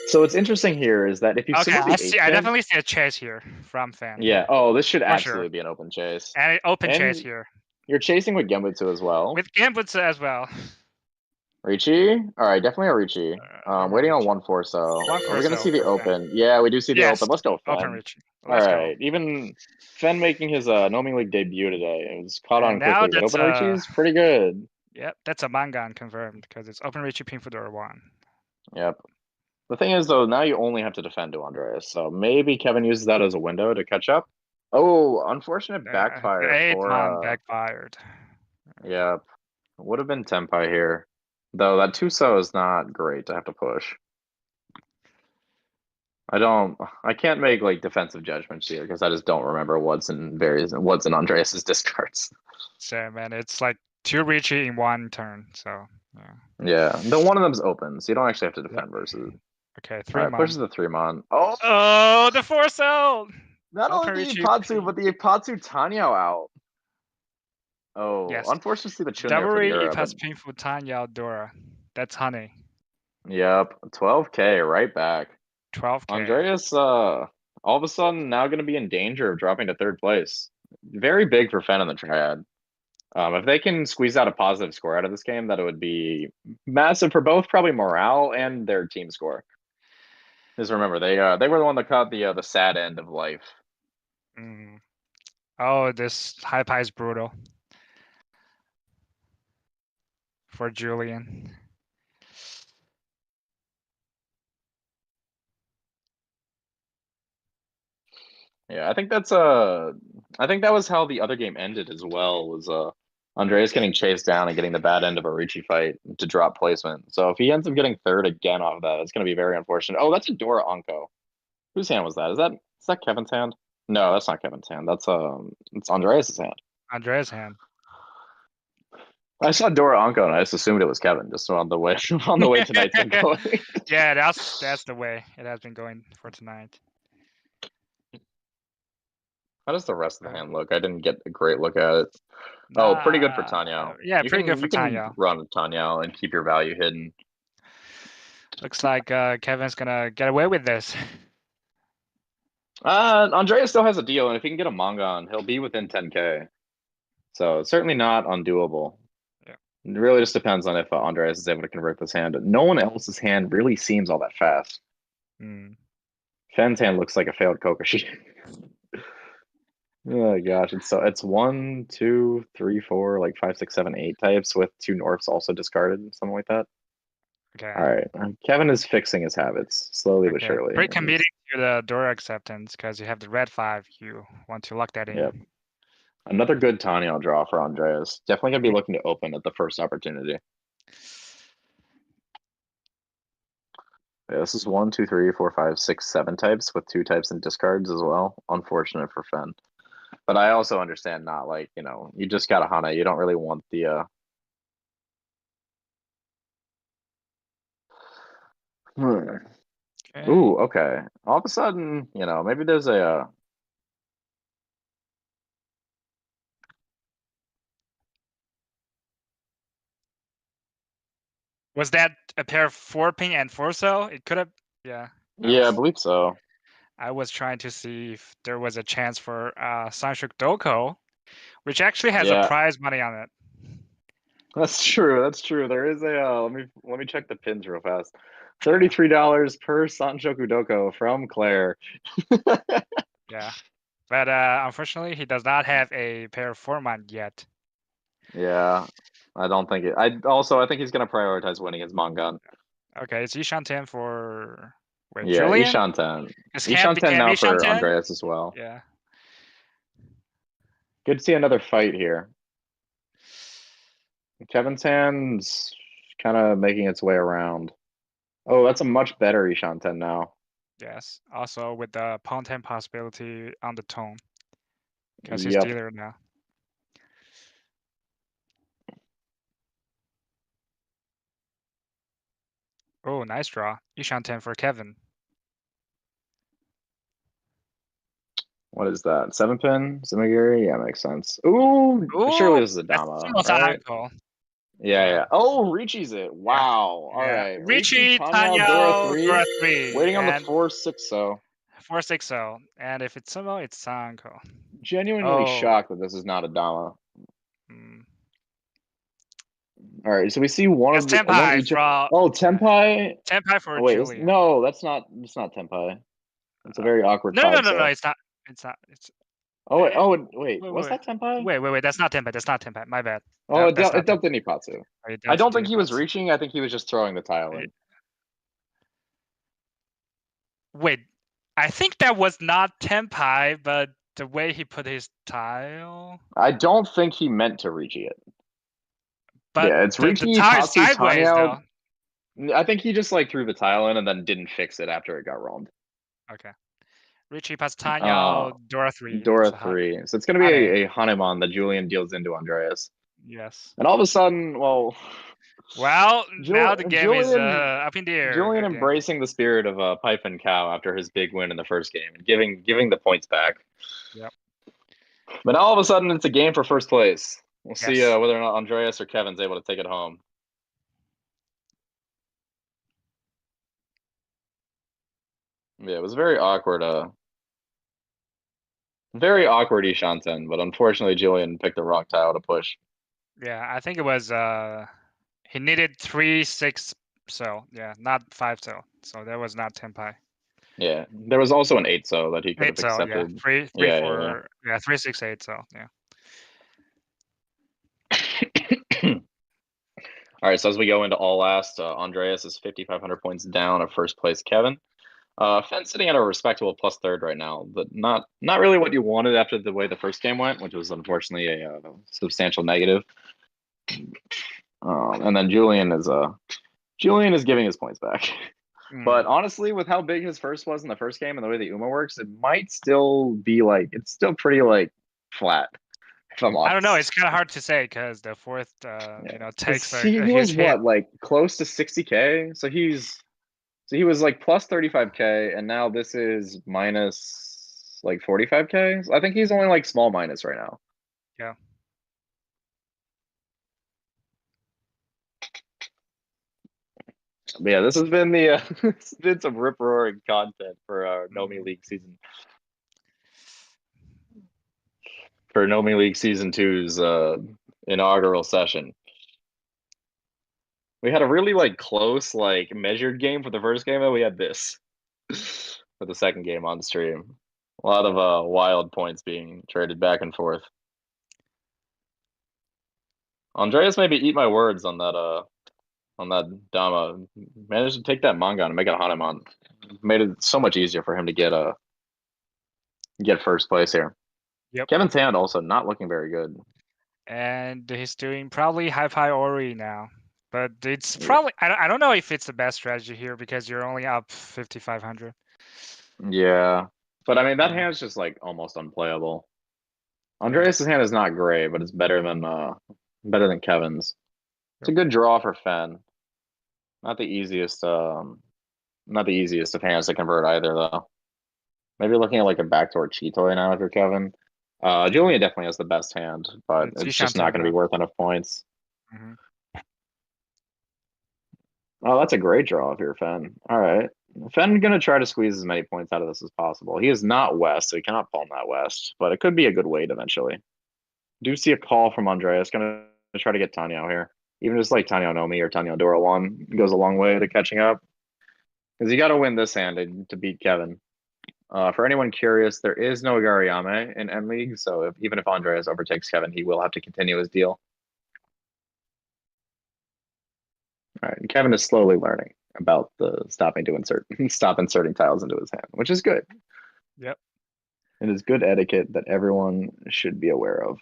So what's interesting here is that if you Okay, simmer I the see. 8 I pin, definitely see a chase here from Fan. yeah. Oh, this should For sure. absolutely be an open chase. And an open chase And here. you're chasing with Genbutsu as well. With Gambutsu as well. Riichi? All right, definitely a Riichi. Over Waiting on Riichi. 1-4 so. One Are we gonna so see the for Fan. open? Yeah, we do see the Yes, open. Let's go, open Fen. Riichi. All Let's go. right, even Fen making his Nomi League debut today. It was caught And on now quickly, but that's open Riichi is pretty good. yep, that's a Mangan confirmed because it's open Riichi Pin for door 1. Yep. The thing is, though, now you only have to defend to Andreas, so maybe Kevin uses that as a window to catch up. Oh, unfortunate backfire The 8 for man backfired. yeah, would have been Tenpai here. Though that Tuso is not great to have to push. I can't make like defensive judgments here because I just don't remember what's in Andreas's discards. So man, it's like 2 Riichi in 1 turn. So yeah. Yeah, the one of them's open, so you don't actually have to defend Yep. versus. Okay, 3 All right, man. pushes the 3-mon. Oh, Oh, the 4 cell. not Open only the Riichi Ipatsu, Pin. but the Ipatsu Tanyo out. Oh, Yes. unfortunate to see the Chun there Double for the Riichi Ura, but pass Pin for Tanya Dora. That's honey. yep, 12K right back. 12K. Andreas, all of a sudden now going to be in danger of dropping to 3rd place. Very big for Fen in the triad. If they can squeeze out a positive score out of this game, that it would be massive for both probably morale and their team score. Just remember, they were the one that caught the sad end of life. Mm. Oh, this high pie is brutal for Julian. Yeah, I think that was how the other game ended as well. Was Andreas getting chased down and getting the bad end of a Riichi fight to drop placement. So if he ends up getting 3rd again off of that, it's going to be very unfortunate. Oh, that's a Dora Anko. Whose hand was that? Is that Kevin's hand? No, that's not Kevin's hand. It's Andreas's hand. Andrea's hand. I saw Dora Anko and I just assumed it was Kevin, just on the way tonight's been going. Yeah, that's the way it has been going for tonight. How does the rest of the hand look? I didn't get a great look at it. Oh, pretty good for Tanya. Yeah, pretty good for Tanya. Run Tanya and keep your value hidden. Looks like Kevin's gonna get away with this. Andreas still has a deal, and if he can get a Mangan, he'll be within 10K. So it's certainly not undoable. Yeah. It really just depends on if Andreas is able to convert this hand. No one else's hand really seems all that fast. Mm. Fen's hand looks like a failed Kokoshi. Oh gosh, it's 1, 2, 3, 4, like 5, 6, 7, 8 types with 2 Norths also discarded, something like that. Okay. All right, Kevin is fixing his habits slowly but surely. Pretty committing to the Dora acceptance because you have the red 5. You want to lock that in. Yep. Another good Tanya draw for Andreas. Definitely gonna be looking to open at the first opportunity. Yeah, this is 1, 2, 3, 4, 5, 6, 7 types with 2 types in discards as well. Unfortunate for Fen. But I also understand not like, you just got a Hana. You don't really want the Okay. Ooh, okay. All of a sudden, maybe there's a Was that a pair of 4 ping and 4 cell? It could have. Yeah. I believe so. I was trying to see if there was a chance for Sanshuk Doko, which actually has a prize money on it. That's true. That's true. There is a let me check the pins real fast. $33 per Sanchoku Doko from Claire. Yeah. But unfortunately, he does not have a pair of 4-man yet. Yeah. I don't think it. I think he's going to prioritize winning his Mangan. Okay, it's Ishan 10 for Yeah, Julian? Ishan 10. Ishan 10 now Ishan for 10? Andreas as well. Yeah. Good to see another fight here. Kevin's hand's kind of making its way around. Oh, that's a much better Ishan 10 now. Yes. Also with the pawn 10 possibility on the tone. Because he's Yep. dealer now. Oh, nice draw. Ishan 10 for Kevin. What is that? 7-pin? Sumigiri? Yeah, makes sense. Ooh, surely this is a That's Dama, almost right? uncle. Yeah, Yeah. yeah. Oh, Riichi's it. Wow. All Yeah. right. Riichi, Tanya, Dora Tanyo, 3. Dora 3, Waiting on the and 4-6-0. 460. And if it's Sumo, it's Sanko. Genuinely Oh. shocked that this is not a Dama. Mm. All right, so we see one It's of the one Tenpai each. from Oh, Tenpai. Tenpai for Oh, wait, Julian. no, that's not. It's not Tenpai. It's a very awkward No, 5. it's not. It's not. It's Oh wait, eh, wait, was that Tenpai? wait. That's not Tenpai. That's not Tenpai. My bad. Oh, it That's dealt not it dealt to Nippatsu. I That's don't think he was Tenpai. reaching. I think he was just throwing the tile in. Wait, I think that was not Tenpai, but the way he put his tile. I don't think he meant to Riichi it. But Yeah, it's the Riichi, tile Tatsu, sideways Tanyo. though. I think he just like threw the tile in and then didn't fix it after it got roamed. Okay. Riichi past Tanyo, Dora 3. Dora That's 3. So it's going to be a Hanemon that Julian deals into Andreas. Yes. And all of a sudden, well, now the game is up in the air. Julian embracing the spirit of Pipe and Cow after his big win in the first game and giving the points back. Yep. But now all of a sudden, it's a game for first place. We'll see Yes. whether or not Andreas or Kevin's able to take it home. Yeah, it was very awkward. Very awkward Ishanten, but unfortunately, Julian picked the wrong tile to push. Yeah, I think it was he needed 3-6, so yeah, not 5-so. So that was not Tenpai. Yeah, there was also an 8-so that he could have 8-so, accepted. yeah, 3 Yeah, 4, yeah, 3-6-8. So yeah. All right, so as we go into all last, Andreas is 5,500 points down of first place Kevin. Fenn's sitting at a respectable plus third right now, but not really what you wanted after the way the first game went, which was unfortunately a substantial negative. And then Julian is giving his points back. But honestly, with how big his first was in the first game and the way the Uma works, it might still be like it's still pretty like flat. If I'm honest. I don't know. It's kind of hard to say because the fourth, takes a he was huge hit. what, like close to 60K. So he was like plus 35K, and now this is minus like 45K. So I think he's only like small minus right now. Yeah. But yeah, this has been it's been some rip roaring content for our Nomi League season. For Nomi League Season 2's inaugural session. We had a really like close, like measured game for the first game, and we had this for the second game on stream. A lot of wild points being traded back and forth. Andreas maybe eat my words on that Dama. Managed to take that manga and make it a Hanemon. Made it so much easier for him to get first place here. Yep. Kevin's hand also not looking very good. And he's doing probably high Ori now. But it's probably I don't know if it's the best strategy here because you're only up 5,500. Yeah. But I mean that hand's just like almost unplayable. Andreas' hand is not great, but it's better than Kevin's. It's a good draw for Fenn. Not the easiest of hands to convert either though. Maybe looking at like a backdoor Cheetoy now if you're Kevin. Julian definitely has the best hand, but it's just not going to be worth enough points. Mm-hmm. Oh, that's a great draw if you're Fenn. All right. Fenn going to try to squeeze as many points out of this as possible. He is not West, so he cannot palm that West, but it could be a good weight eventually. Do see a call from Andreas. Going to try to get Tanyo here. Even just like Tanyo Nomi or Tanyo Dora 1 goes a long way to catching up. Because you got to win this hand to beat Kevin. For anyone curious, there is no Igariyame in N League, so even if Andreas overtakes Kevin, he will have to continue his deal. All right, Kevin is slowly learning about the stop inserting tiles into his hand, which is good. Yep. It is good etiquette that everyone should be aware of.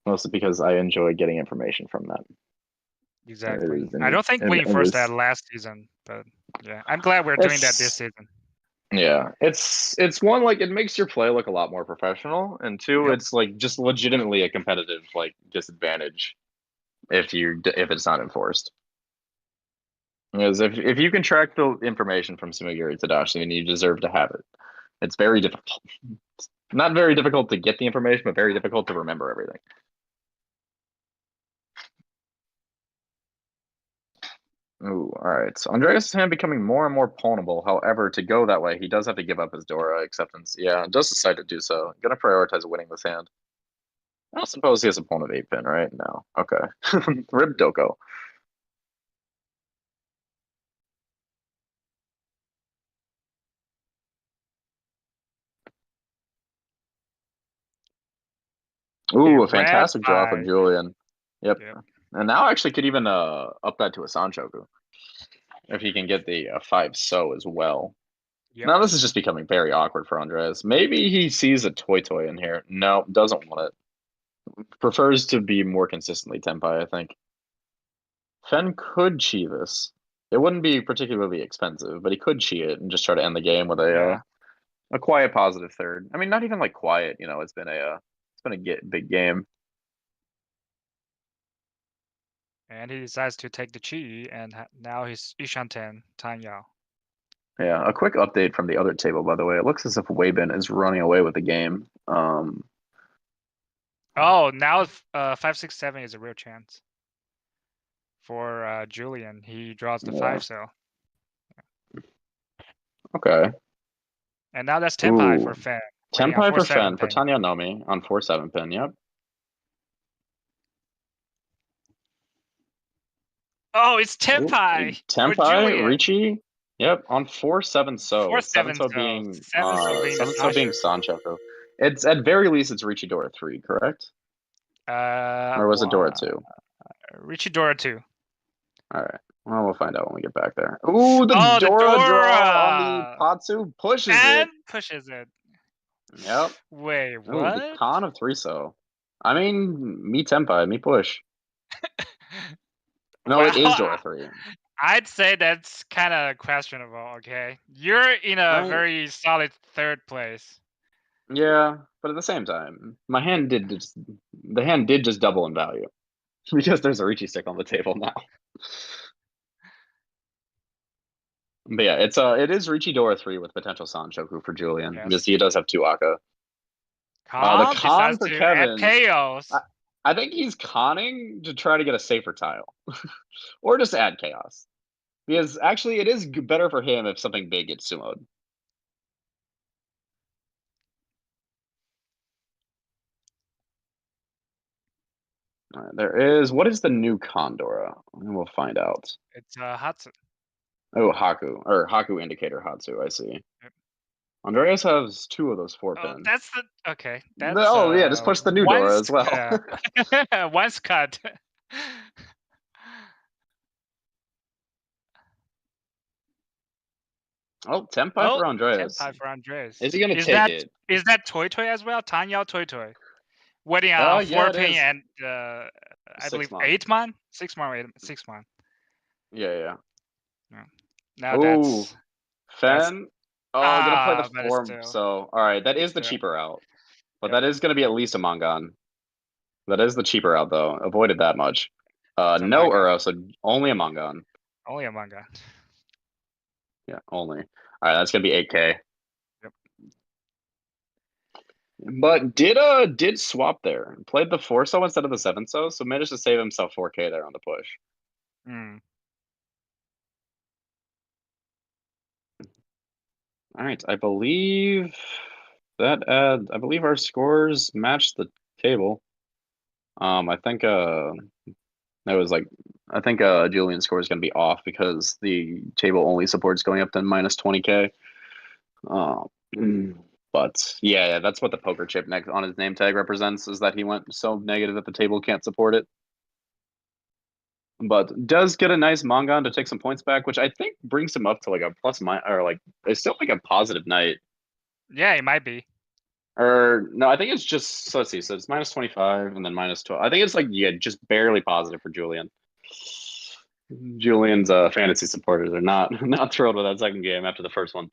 Mostly because I enjoy getting information from that. Exactly. I don't think we enforced that last season, but yeah, I'm glad we're doing that this season. Yeah, it's one, like it makes your play look a lot more professional, and two, it's like just legitimately a competitive like disadvantage if it's not enforced. Because if you can track the information from Sumigiri Tadashi, then you deserve to have it. It's very difficult. It's not very difficult to get the information, but very difficult to remember everything. Ooh, all right. So Andreas' hand becoming more and more pwnable. However, to go that way, he does have to give up his Dora acceptance. Yeah, does decide to do so. Gonna prioritize winning this hand. I don't suppose he has a pawn of 8 pin, right? No. Okay. Rib Doko. Ooh, a red fantastic draw for 5. Julian. Yep. Yep. And now actually could even up that to a Sanchoku if he can get the 5 so as well. Yep. Now this is just becoming very awkward for Andres. Maybe he sees a Toy in here. No, doesn't want it. Prefers to be more consistently Tenpai, I think. Fen could chi this. It wouldn't be particularly expensive, but he could chi it and just try to end the game with a quiet positive third. I mean, not even like quiet. You know, it's been a big game. And he decides to take the chi, and now he's Ishanten Tanyao. Yeah, a quick update from the other table, by the way. It looks as if Weibin is running away with the game. Oh, now 5-6-7 is a real chance for Julian. He draws the 5 so. Okay. And now that's Tenpai Ooh. for Fen. Tenpai for Fen for pin. Tanya Nomi on 4-7 pin. Yep. Oh, it's Tenpai. Ooh, Tenpai, Riichi. Yep, on 4-7 so. 4-7 so so. being 7 so being Sanchoku. It's at very least it's Riichi Dora 3, correct? Or was it Dora 2? Riichi Dora 2. All right. Well, we'll find out when we get back there. Ooh, the Oh, Dora the draw on the Patsu pushes it. Pushes it. Yep. Wait, what? Ooh, the con of 3 so. I mean, me Tenpai, me push. No, well, it is Dora 3. I'd say that's kind of questionable, okay? You're in a very solid 3rd place. Yeah, but at the same time, the hand did just double in value. Because there's a Riichi stick on the table now. But yeah, it is Riichi Dora 3 with potential Sanchoku for Julian. Yes. Because he does have 2 Aka. The con for Kevin. Chaos. I think he's conning to try to get a safer tile. Or just add chaos. Because actually it is better for him if something big gets sumoed. There is what is the new Condora? We'll find out. It's Hatsu. Oh, Haku indicator Hatsu, I see. Yep. Andreas has 2 of those 4 pins. That's the okay. That's yeah, just push the new Dora as well. Once cut. Oh, Tenpai for Andreas. Tenpai for Andreas. Is he gonna take it? Is that Toy as well? Tanyao Toy. Waiting on 4 pin and I believe 8 man? 6 man. Yeah. Now that's Fen. Gonna play the form. So all right, that is the cheaper route. But that is gonna be at least a Mangan. That is the cheaper route though. Avoided that much. No Uro, so only a Mangan. Only a Mangan. Yeah, only. All right, that's gonna be 8K. Yep. But did swap there. Played the 4 so instead of the 7 so managed to save himself 4K there on the push. All right, I believe our scores matched the table. I think Julian's score is going to be off because the table only supports going up to minus 20K. But yeah, that's what the poker chip next on his name tag represents, is that he went so negative that the table can't support it. But does get a nice Mangan to take some points back, which I think brings him up to like a plus minus, or like it's still like a positive night. Yeah, it might be. Or no, I think it's just, so let's see. So it's minus 25 and then minus 12. I think it's like, yeah, just barely positive for Julian. Julian's fantasy supporters are not thrilled with that second game after the first one.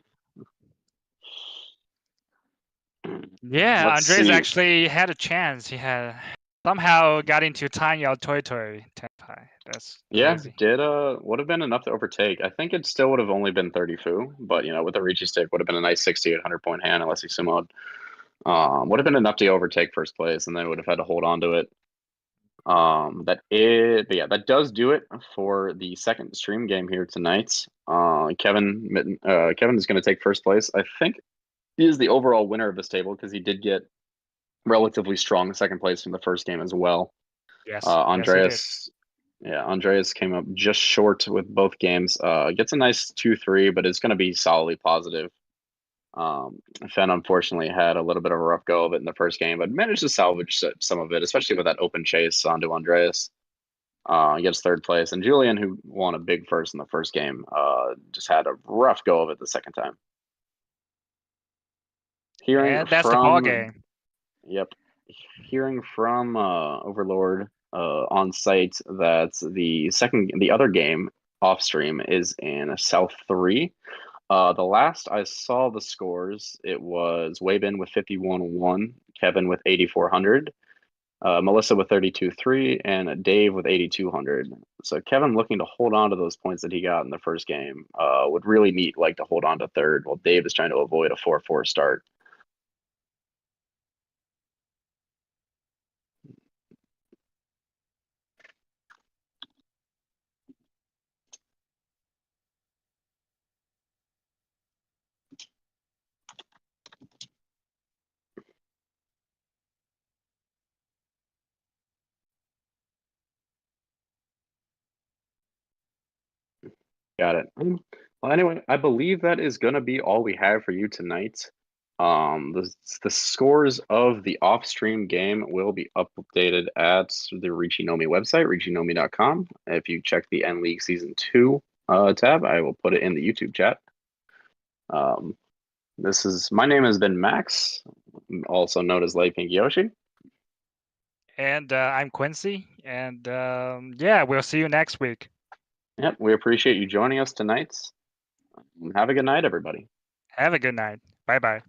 Yeah, Andres actually had a chance. He had Somehow got into Tanya Toy Toy Tenpai. That's Yeah, crazy. would have been enough to overtake. I think it still would have only been 30 fu, but with the Riichi stick would have been a nice 6,800 point hand unless he sumoed. Would have been enough to overtake first place, and then would have had to hold on to it. But yeah, that does do it for the second stream game here tonight. Kevin is going to take first place. I think he is the overall winner of this table because he did get relatively strong second place from the first game as well. Yes. Andreas, Andreas came up just short with both games. Gets a nice 2-3, but it's going to be solidly positive. Fen unfortunately had a little bit of a rough go of it in the first game, but managed to salvage some of it, especially with that open chase onto Andreas. Gets third place, and Julian, who won a big first in the first game, just had a rough go of it the second time. And that's the ball game. Yep. Hearing from Overlord on site that the other game off stream is in South 3. The last I saw the scores, it was Weibin with 51-1, Kevin with 8,400, Melissa with 32-3, and Dave with 8,200. So Kevin looking to hold on to those points that he got in the first game would really like to hold on to third, while Dave is trying to avoid a 4-4 start. Got it. Well, anyway, I believe that is going to be all we have for you tonight. The scores of the off-stream game will be updated at the Riichi Nomi website, riichinomi.com. If you check the N League Season 2 tab, I will put it in the YouTube chat. My name has been Max, also known as Lei Pink Yoshi. And I'm Quincy. And yeah, we'll see you next week. Yep, we appreciate you joining us tonight. Have a good night, everybody. Have a good night. Bye-bye.